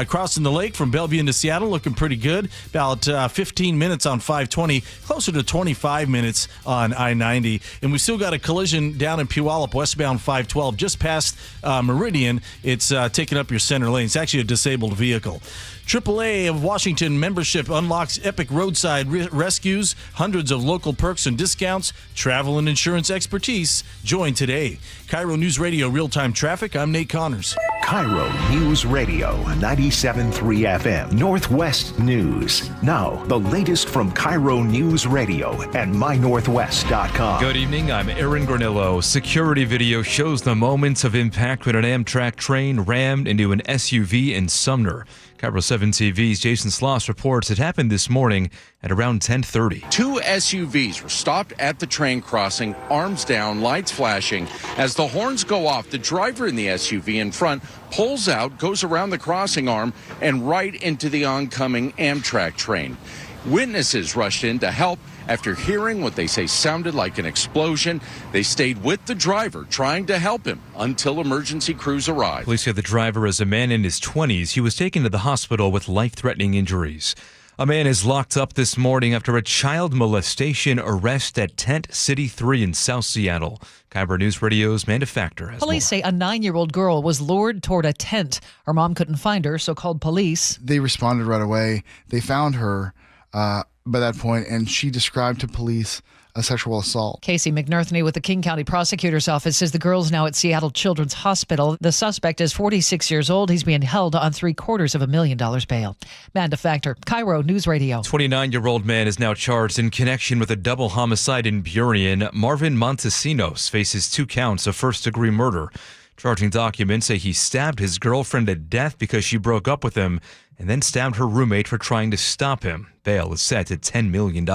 Crossing the lake from Bellevue into Seattle, looking pretty good. About 15 minutes on 520, closer to 25 minutes on I-90. And we still got a collision down in Puyallup, westbound 512, just past Meridian. It's taking up your center lane. It's actually a disabled vehicle. AAA of Washington membership unlocks epic roadside rescues, hundreds of local perks and discounts, travel and insurance expertise. Join today. KIRO News Radio real-time traffic. I'm Nate Connors. KIRO News Radio 97.3 FM Northwest News. Now, the latest from KIRO News Radio and mynorthwest.com. Good evening. I'm Aaron Granillo. Security video shows the moments of impact when an Amtrak train rammed into an SUV in Sumner. KIRO 7 TV's Jason Sloss reports it happened this morning at around 10:30. Two SUVs were stopped at the train crossing, arms down, lights flashing. As the horns go off, the driver in the SUV in front pulls out, goes around the crossing arm, and right into the oncoming Amtrak train. Witnesses rushed in to help. After hearing what they say sounded like an explosion, they stayed with the driver, trying to help him until emergency crews arrived. Police say the driver is a man in his 20s. He was taken to the hospital with life-threatening injuries. A man is locked up this morning after a child molestation arrest at Tent City 3 in South Seattle. KIRO News Radio's Amanda Factor has Police say a 9-year-old girl was lured toward a tent. Her mom couldn't find her, so called police. They responded right away. They found her by that point, and she described to police a sexual assault. Casey McNerthney with the King County Prosecutor's Office says the girl's now at Seattle Children's Hospital. The suspect is 46 years old. He's being held on $750,000 bail. Amanda Factor, KIRO News Radio. 29-year-old man is now charged in connection with a double homicide in Burien. Marvin Montesinos faces 2 counts of first-degree murder. Charging documents say he stabbed his girlfriend to death because she broke up with him and then stabbed her roommate for trying to stop him. Bail is set at $10 million.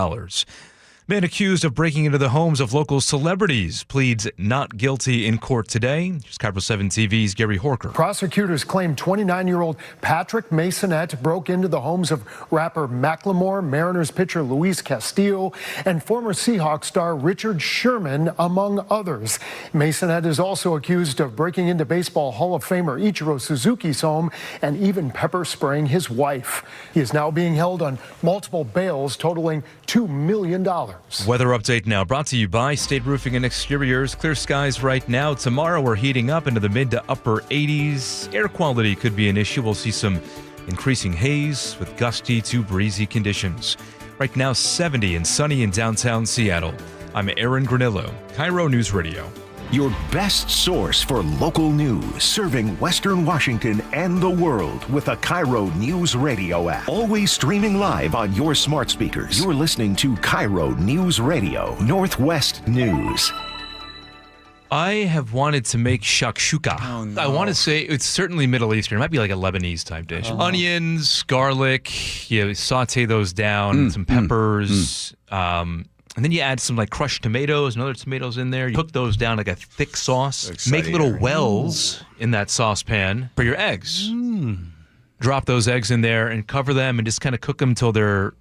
Man accused of breaking into the homes of local celebrities pleads not guilty in court today. Here's KIRO 7 TV's Gary Horker. Prosecutors claim 29-year-old Patrick Masonette broke into the homes of rapper Macklemore, Mariners pitcher Luis Castillo, and former Seahawks star Richard Sherman, among others. Masonette is also accused of breaking into Baseball Hall of Famer Ichiro Suzuki's home and even pepper spraying his wife. He is now being held on multiple bails totaling $2 million. Weather update now brought to you by State Roofing and Exteriors. Clear skies right now. Tomorrow we're heating up into the mid to upper 80s. Air quality could be an issue. We'll see some increasing haze with gusty to breezy conditions. Right now 70 and sunny in downtown Seattle. I'm Aaron Granillo, KIRO News Radio. Your best source for local news, serving Western Washington and the world with a KIRO News Radio app. Always streaming live on your smart speakers. You're listening to KIRO News Radio, Northwest News. I have wanted to make shakshuka. Oh, no. I want to say it's certainly Middle Eastern. It might be like a Lebanese type dish. Onions, garlic, you saute those down, some peppers, and then you add some like crushed tomatoes and other tomatoes in there. You cook those down like a thick sauce. Make little wells in that saucepan for your eggs. Drop those eggs in there and cover them and just kind of cook them till they're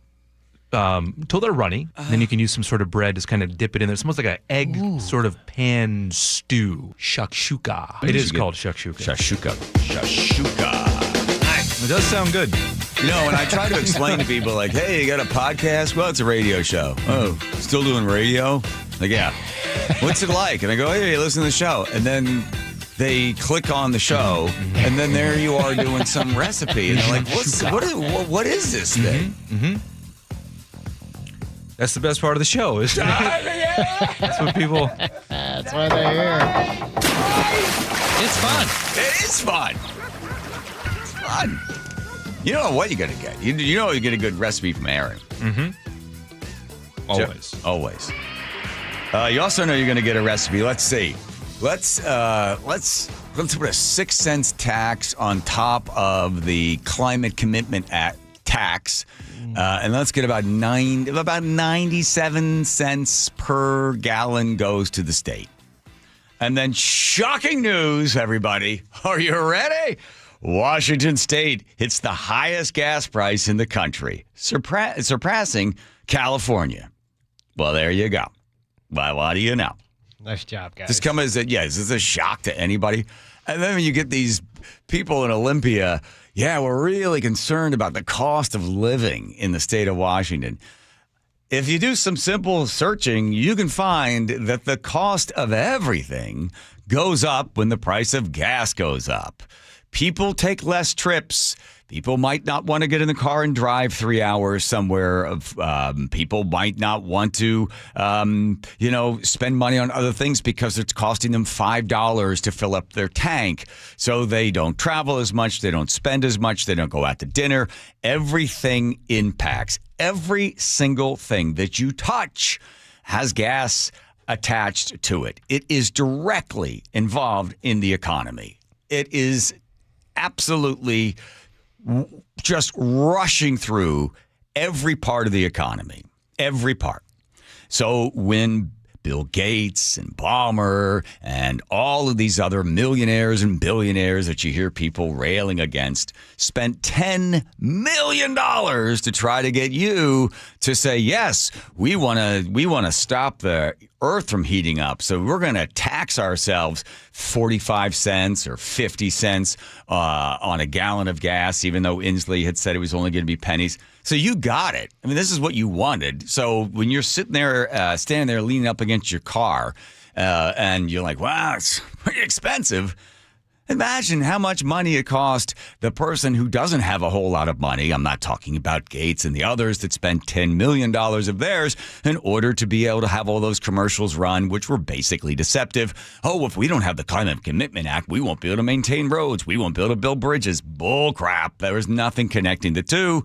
runny. Then you can use some sort of bread, just kind of dip it in there. It's almost like an egg sort of pan stew. Shakshuka. It is called shakshuka. Shakshuka. It does sound good. You know, when I try to explain to people, like, hey, you got a podcast? Well, it's a radio show. Oh, still doing radio? Like, yeah. What's it like? And I go, hey, listen to the show. And then they click on the show, and then there you are doing some recipe, and they're like, what is this thing? That's the best part of the show. That's what people. That's why they're here. It's fun. It is fun. It's fun. You know what you're going to get. You know you get a good recipe from Aaron. Always. You also know you're going to get a recipe. Let's see. Let's put a 6 cents tax on top of the Climate Commitment Act tax. And let's get about 97 cents per gallon goes to the state. And then shocking news, everybody. Are you ready? Washington State hits the highest gas price in the country, surpassing California. Well, there you go. Well, what do you know? Nice job, guys. This is a shock to anybody. And then when you get these people in Olympia, we're really concerned about the cost of living in the state of Washington. If you do some simple searching, you can find that the cost of everything goes up when the price of gas goes up. People take less trips. People might not want to get in the car and drive 3 hours somewhere. People might not want to, spend money on other things because it's costing them $5 to fill up their tank. So they don't travel as much. They don't spend as much. They don't go out to dinner. Everything impacts. Every single thing that you touch has gas attached to it. It is directly involved in the economy. It is absolutely just rushing through every part of the economy, every part. So when Bill Gates and Ballmer and all of these other millionaires and billionaires that you hear people railing against spent $10 million to try to get you to say, yes, we want to stop the earth from heating up. So we're going to tax ourselves 45 cents or 50 cents on a gallon of gas, even though Inslee had said it was only going to be pennies. So you got it. I mean, this is what you wanted. So when you're sitting there, standing there leaning up against your car, and you're like, wow, it's pretty expensive. Imagine how much money it cost the person who doesn't have a whole lot of money. I'm not talking about Gates and the others that spent $10 million of theirs in order to be able to have all those commercials run, which were basically deceptive. Oh, if we don't have the Climate Commitment Act, we won't be able to maintain roads. We won't be able to build bridges. Bull crap. There was nothing connecting the two.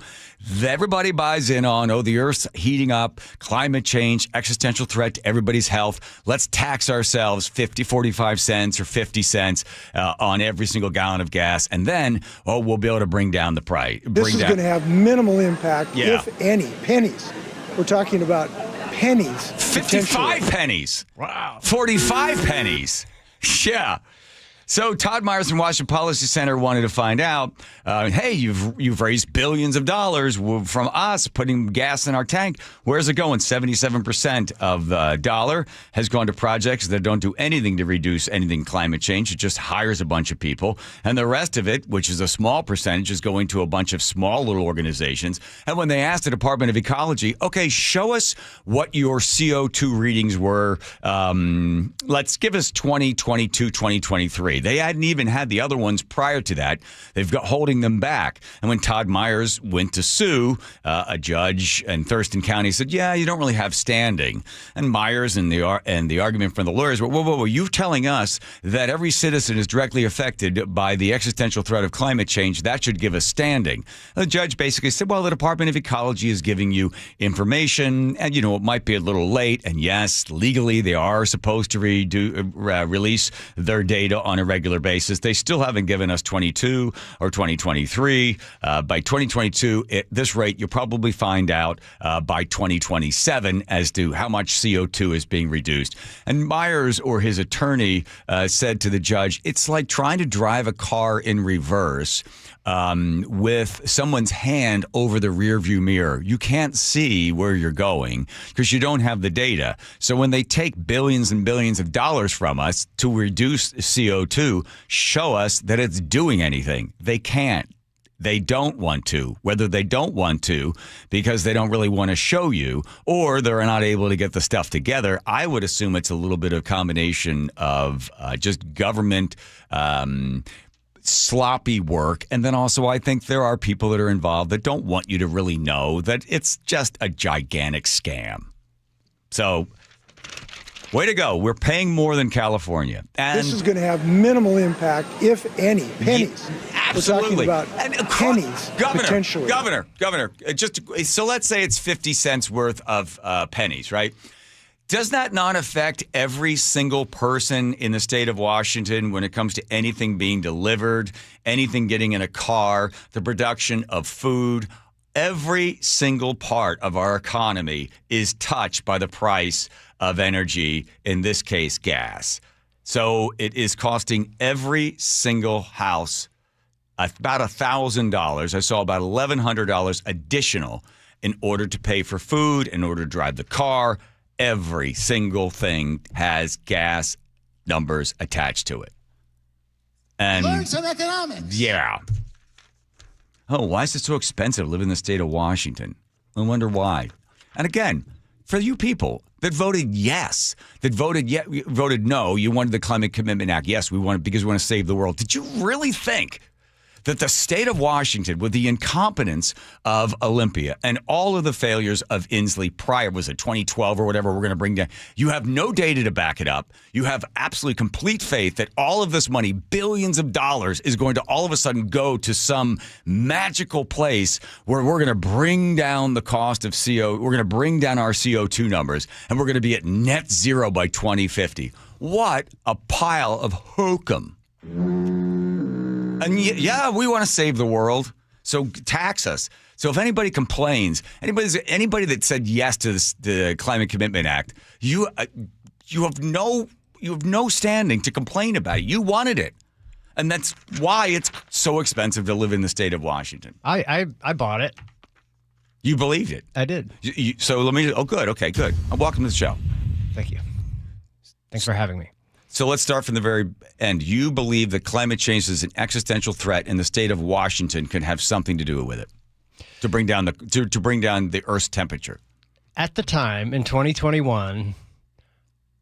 Everybody buys in on, the Earth's heating up, climate change, existential threat to everybody's health. Let's tax ourselves 45 cents or 50 cents on every single gallon of gas. And then, we'll be able to bring down the price. This is going to have minimal impact, if any. Pennies. We're talking about pennies. 55 pennies. Wow. 45 pennies. Yeah. So Todd Myers from Washington Policy Center wanted to find out, hey, you've raised billions of dollars from us putting gas in our tank. Where's it going? 77% of the dollar has gone to projects that don't do anything to reduce anything climate change. It just hires a bunch of people. And the rest of it, which is a small percentage, is going to a bunch of small little organizations. And when they asked the Department of Ecology, okay, show us what your CO2 readings were. Let's give us 2022, 2023. They hadn't even had the other ones prior to that. They've got holding them back. And when Todd Myers went to sue, a judge in Thurston County said, yeah, you don't really have standing. And Myers and the argument from the lawyers were, whoa, you're telling us that every citizen is directly affected by the existential threat of climate change. That should give us standing. The judge basically said, well, the Department of Ecology is giving you information, and, it might be a little late. And yes, legally, they are supposed to release their data on a regular basis. They still haven't given us 22 or 2023. By 2022, at this rate, you'll probably find out by 2027 as to how much CO2 is being reduced. And Myers or his attorney said to the judge, it's like trying to drive a car in reverse with someone's hand over the rearview mirror. You can't see where you're going because you don't have the data. So when they take billions and billions of dollars from us to reduce CO2, show us that it's doing anything. They can't. they don't want to. Whether they don't want to because they don't really want to show you or they're not able to get the stuff together, I would assume it's a little bit of combination of just government sloppy work. And then also I think there are people that are involved that don't want you to really know that it's just a gigantic scam. So way to go. We're paying more than California. And this is going to have minimal impact, if any. Pennies. Absolutely. We're talking about pennies, potentially. Governor, so let's say it's 50 cents worth of pennies, right? Does that not affect every single person in the state of Washington when it comes to anything being delivered, anything getting in a car, the production of food? Every single part of our economy is touched by the price of energy, in this case, gas. So it is costing every single house about $1,000. I saw about $1,100 additional in order to pay for food, in order to drive the car. Every single thing has gas numbers attached to it. And learn some economics. Yeah. Oh, why is it so expensive to live in the state of Washington? I wonder why. And again, for you people that voted yes, that voted no, you wanted the Climate Commitment Act. Yes, we want it because we want to save the world. Did you really think that the state of Washington, with the incompetence of Olympia and all of the failures of Inslee prior, was it 2012 or whatever, we're going to bring down, you have no data to back it up. You have absolutely complete faith that all of this money, billions of dollars, is going to all of a sudden go to some magical place where we're going to bring down the cost of CO. We're going to bring down our CO2 numbers, and we're going to be at net zero by 2050. What a pile of hokum. And yeah, we want to save the world, so tax us. So if anybody complains, anybody that said yes to the Climate Commitment Act, you have no standing to complain about it. You wanted it, and that's why it's so expensive to live in the state of Washington. I bought it. You believed it. I did. So let me. Oh, good. Okay, good. Welcome to the show. Thank you. Thanks for having me. So let's start from the very end. You believe that climate change is an existential threat, and the state of Washington can have something to do with it to bring down the Earth's temperature. At the time in 2021,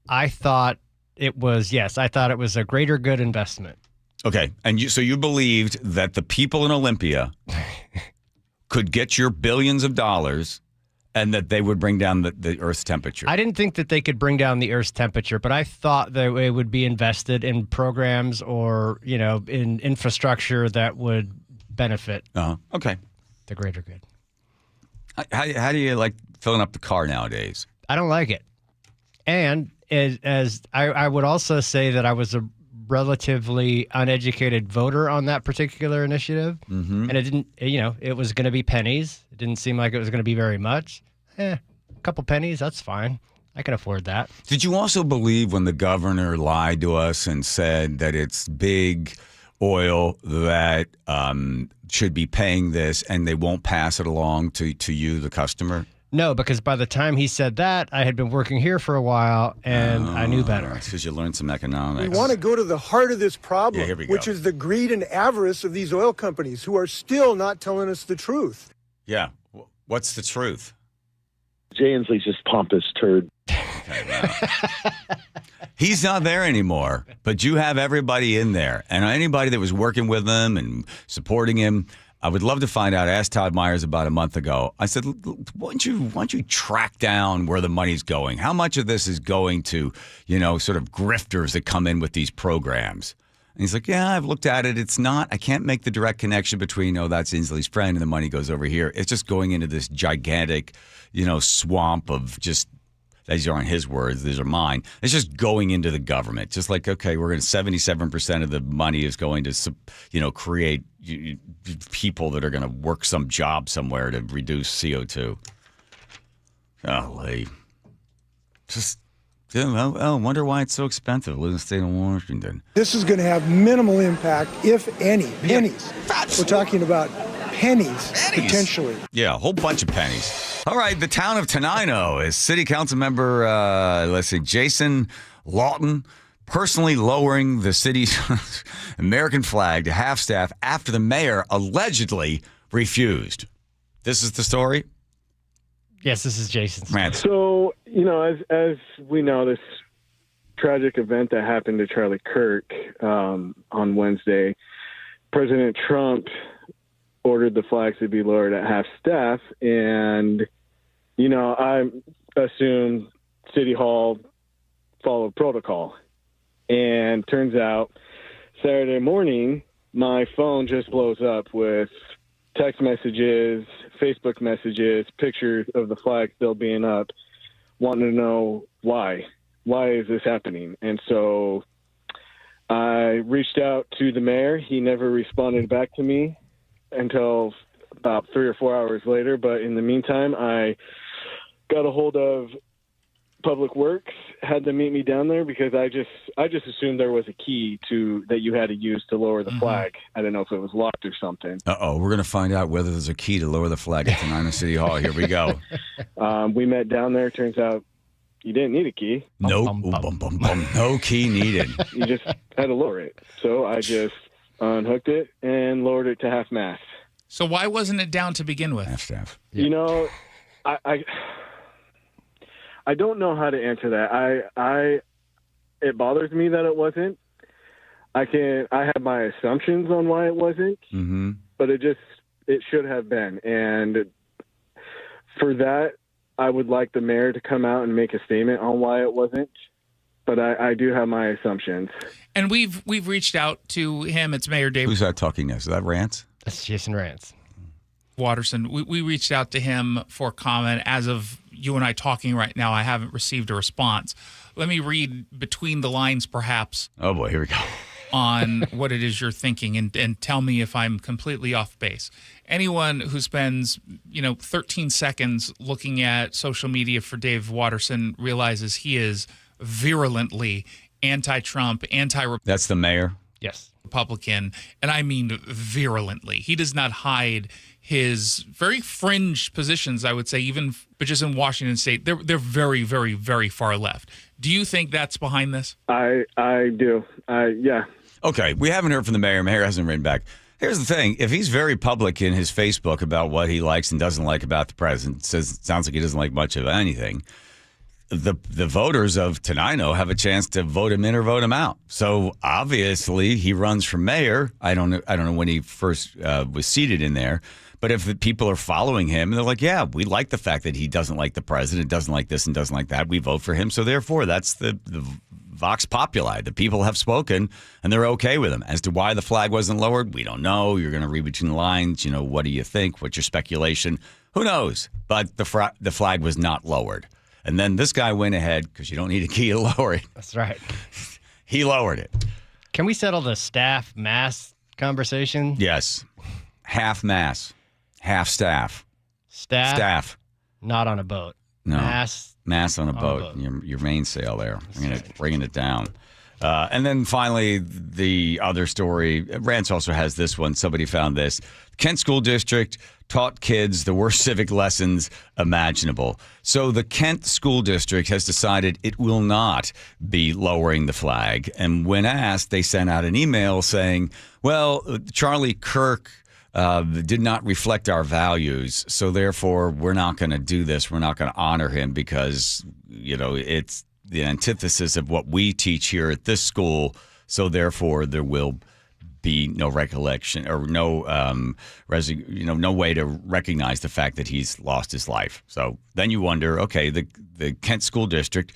I thought it was a greater good investment. Okay, and so you believed that the people in Olympia could get your billions of dollars, and that they would bring down the Earth's temperature. I didn't think that they could bring down the Earth's temperature, but I thought that it would be invested in programs or, in infrastructure that would benefit okay. the greater good. How do you like filling up the car nowadays? I don't like it. And as I would also say that I was a relatively uneducated voter on that particular initiative. Mm-hmm. And it didn't, it was going to be pennies. It didn't seem like it was going to be very much. A couple pennies, that's fine. I can afford that. Did you also believe when the governor lied to us and said that it's big oil that should be paying this and they won't pass it along to you, the customer? No, because by the time he said that, I had been working here for a while, and I knew better. That's because you learned some economics. We want to go to the heart of this problem, which is the greed and avarice of these oil companies who are still not telling us the truth. Yeah. What's the truth? Jay Inslee's just pompous turd. He's not there anymore, but you have everybody in there. And anybody that was working with him and supporting him, I would love to find out. I asked Todd Myers about a month ago. I said, why don't you track down where the money's going? How much of this is going to, sort of grifters that come in with these programs? And he's like, yeah, I've looked at it. It's not, I can't make the direct connection between, that's Inslee's friend and the money goes over here. It's just going into this gigantic, swamp of just, these aren't his words, these are mine. It's just going into the government. Just like, okay, we're going to 77% of the money is going to, create people that are going to work some job somewhere to reduce CO2. Golly. Just, I wonder why it's so expensive to live in the state of Washington. This is going to have minimal impact, if any. Pennies. We're talking about pennies, potentially. Yeah, a whole bunch of pennies. All right, the town of Tenino is City Council member, Jason Lawton personally lowering the city's American flag to half-staff after the mayor allegedly refused. This is the story? Yes, this is Jason's. So, as we know, this tragic event that happened to Charlie Kirk on Wednesday, President Trump ordered the flags to be lowered at half-staff, and, I assume City Hall followed protocol. And turns out Saturday morning, my phone just blows up with text messages, Facebook messages, pictures of the flag still being up, wanting to know why. Why is this happening? And so I reached out to the mayor. He never responded back to me until about 3 or 4 hours later. But in the meantime, I got a hold of Public Works, had them meet me down there because I just assumed there was a key that you had to use to lower the flag. I didn't know if it was locked or something. Uh-oh, we're going to find out whether there's a key to lower the flag at Tenino City Hall. Here we go. We met down there. Turns out you didn't need a key. Nope. No key needed. You just had to lower it. So I just unhooked it and lowered it to half-mast. So why wasn't it down to begin with? Half-staff. Yeah. I don't know how to answer that. It bothers me that it wasn't. I have my assumptions on why it wasn't, but it should have been. And for that, I would like the mayor to come out and make a statement on why it wasn't. But I do have my assumptions. And we've reached out to him. It's Mayor Dave. Who's that talking next? Is that Rance? That's Jason Rance. Watterson. We reached out to him for comment. As of you and I talking right now, I haven't received a response. Let me read between the lines, perhaps. Oh, boy, here we go. On what it is you're thinking and tell me if I'm completely off base. Anyone who spends, 13 seconds looking at social media for Dave Watterson realizes he is virulently anti-Trump, That's the mayor? Yes. Republican, and I mean virulently. He does not hide his very fringe positions, I would say, even but just in Washington State. They're very, very, very far left. Do you think that's behind this? I do. Yeah. Okay, we haven't heard from the mayor. Mayor hasn't written back. Here's the thing. If he's very public in his Facebook about what he likes and doesn't like about the president, sounds like he doesn't like much of anything, the voters of Tenino have a chance to vote him in or vote him out. So obviously he runs for mayor. I don't know when he first was seated in there. But if the people are following him and they're like, yeah, we like the fact that he doesn't like the president, doesn't like this and doesn't like that, we vote for him. So therefore, that's the Vox Populi. The people have spoken and they're okay with him. As to why the flag wasn't lowered, we don't know. You're going to read between the lines. What do you think? What's your speculation? Who knows? But the flag was not lowered. And then this guy went ahead, because you don't need a key to lower it. That's right. He lowered it. Can we settle the staff mass conversation? Yes. Half mass. Half staff. Staff. Not on a boat. No. Mass on a boat. Your mainsail there. Bringing it down. And then finally, the other story. Rance also has this one. Somebody found this. Kent School District taught kids the worst civic lessons imaginable. So the Kent School District has decided it will not be lowering the flag. And when asked, they sent out an email saying, well, Charlie Kirk did not reflect our values. So therefore, we're not going to do this. We're not going to honor him because, it's the antithesis of what we teach here at this school. So therefore, there will be no recollection or no way to recognize the fact that he's lost his life. So then you wonder, okay, the Kent School District,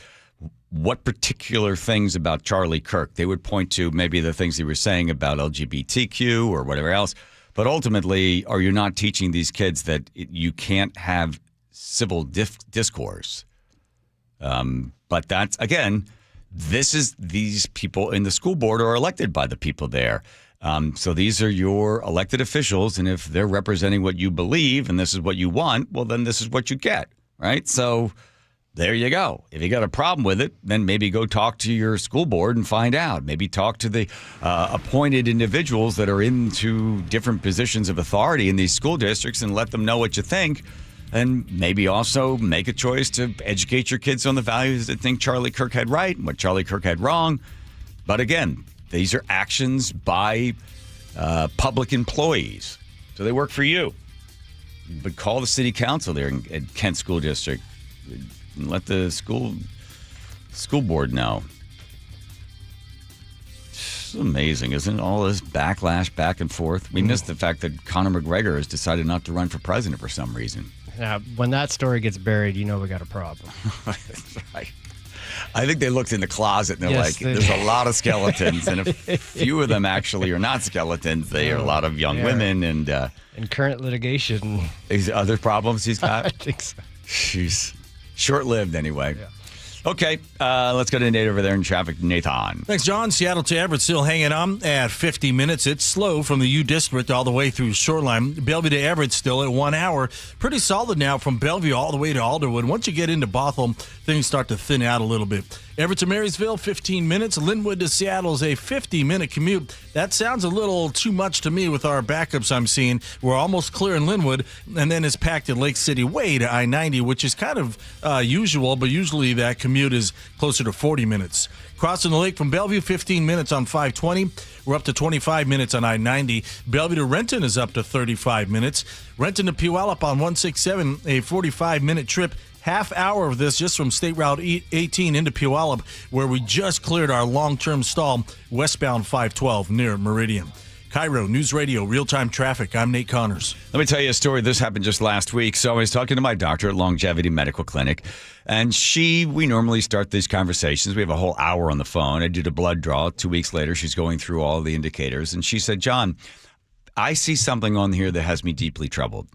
what particular things about Charlie Kirk? They would point to maybe the things he was saying about LGBTQ or whatever else. But ultimately, are you not teaching these kids that you can't have civil discourse? But that's, again, these people in the school board are elected by the people there. So these are your elected officials, and if they're representing what you believe and this is what you want, well, then this is what you get, right? So there you go. If you got a problem with it, then maybe go talk to your school board and find out. Maybe talk to the appointed individuals that are into different positions of authority in these school districts and let them know what you think. And maybe also make a choice to educate your kids on the values that think Charlie Kirk had right and what Charlie Kirk had wrong. But again, these are actions by public employees. So they work for you. But call the city council there at Kent School District and let the school board know. It's amazing, isn't it? All this backlash back and forth. We missed the fact that Conor McGregor has decided not to run for president for some reason. Now, when that story gets buried, you know we got a problem. That's right. I think they looked in the closet and they're Yes, there's a lot of skeletons, and a few of them actually are not skeletons. They are a lot of young women and in current litigation. These other problems he's got. I think so. She's short-lived anyway. Yeah. Okay, let's go to Nate over there in traffic. Nathan. Thanks, John. Seattle to Everett still hanging on at 50 minutes. It's slow from the U District all the way through Shoreline. Bellevue to Everett still at 1 hour. Pretty solid now from Bellevue all the way to Alderwood. Once you get into Bothell, things start to thin out a little bit. Everett to Marysville, 15 minutes. Linwood to Seattle is a 50-minute commute. That sounds a little too much to me with our backups I'm seeing. We're almost clear in Linwood, and then it's packed in Lake City way to I-90, which is kind of usual, but usually that commute is closer to 40 minutes. Crossing the lake from Bellevue, 15 minutes on 520. We're up to 25 minutes on I-90. Bellevue to Renton is up to 35 minutes. Renton to Puyallup on 167, a 45-minute trip. Half hour of this just from State Route 18 into Puyallup, where we just cleared our long-term stall westbound 512 near Meridian. KIRO News Radio, real-time traffic. I'm Nate Connors. Let me tell you a story. This happened just last week. So I was talking to my doctor at Longevity Medical Clinic, and we normally start these conversations. We have a whole hour on the phone. I did a blood draw. 2 weeks later, she's going through all the indicators, and she said, John, I see something on here that has me deeply troubled.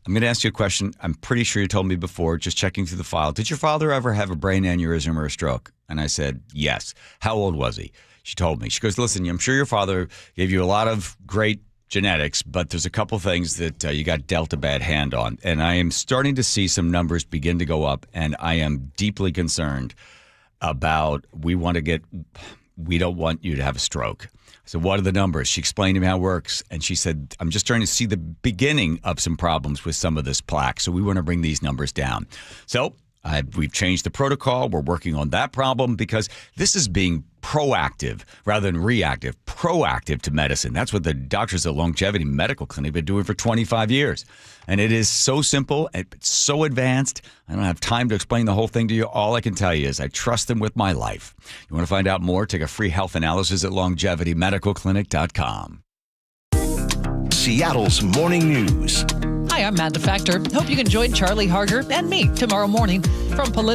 I'm going to ask you a question. I'm pretty sure you told me before, just checking through the file. Did your father ever have a brain aneurysm or a stroke? And I said, yes. How old was he? She told me. She goes, listen, I'm sure your father gave you a lot of great genetics, but there's a couple things that you got dealt a bad hand on. And I am starting to see some numbers begin to go up, and I am deeply concerned about we don't want you to have a stroke. So what are the numbers? She explained to me how it works. And she said, I'm just trying to see the beginning of some problems with some of this plaque. So we want to bring these numbers down. So we've changed the protocol. We're working on that problem because this is being proactive rather than reactive, proactive to medicine. That's what the doctors at Longevity Medical Clinic have been doing for 25 years. And it is so simple and so advanced. I don't have time to explain the whole thing to you. All I can tell you is I trust them with my life. You want to find out more? Take a free health analysis at longevitymedicalclinic.com. Seattle's Morning News. Hi, I'm Amanda Factor. Hope you can join Charlie Harger and me tomorrow morning from Political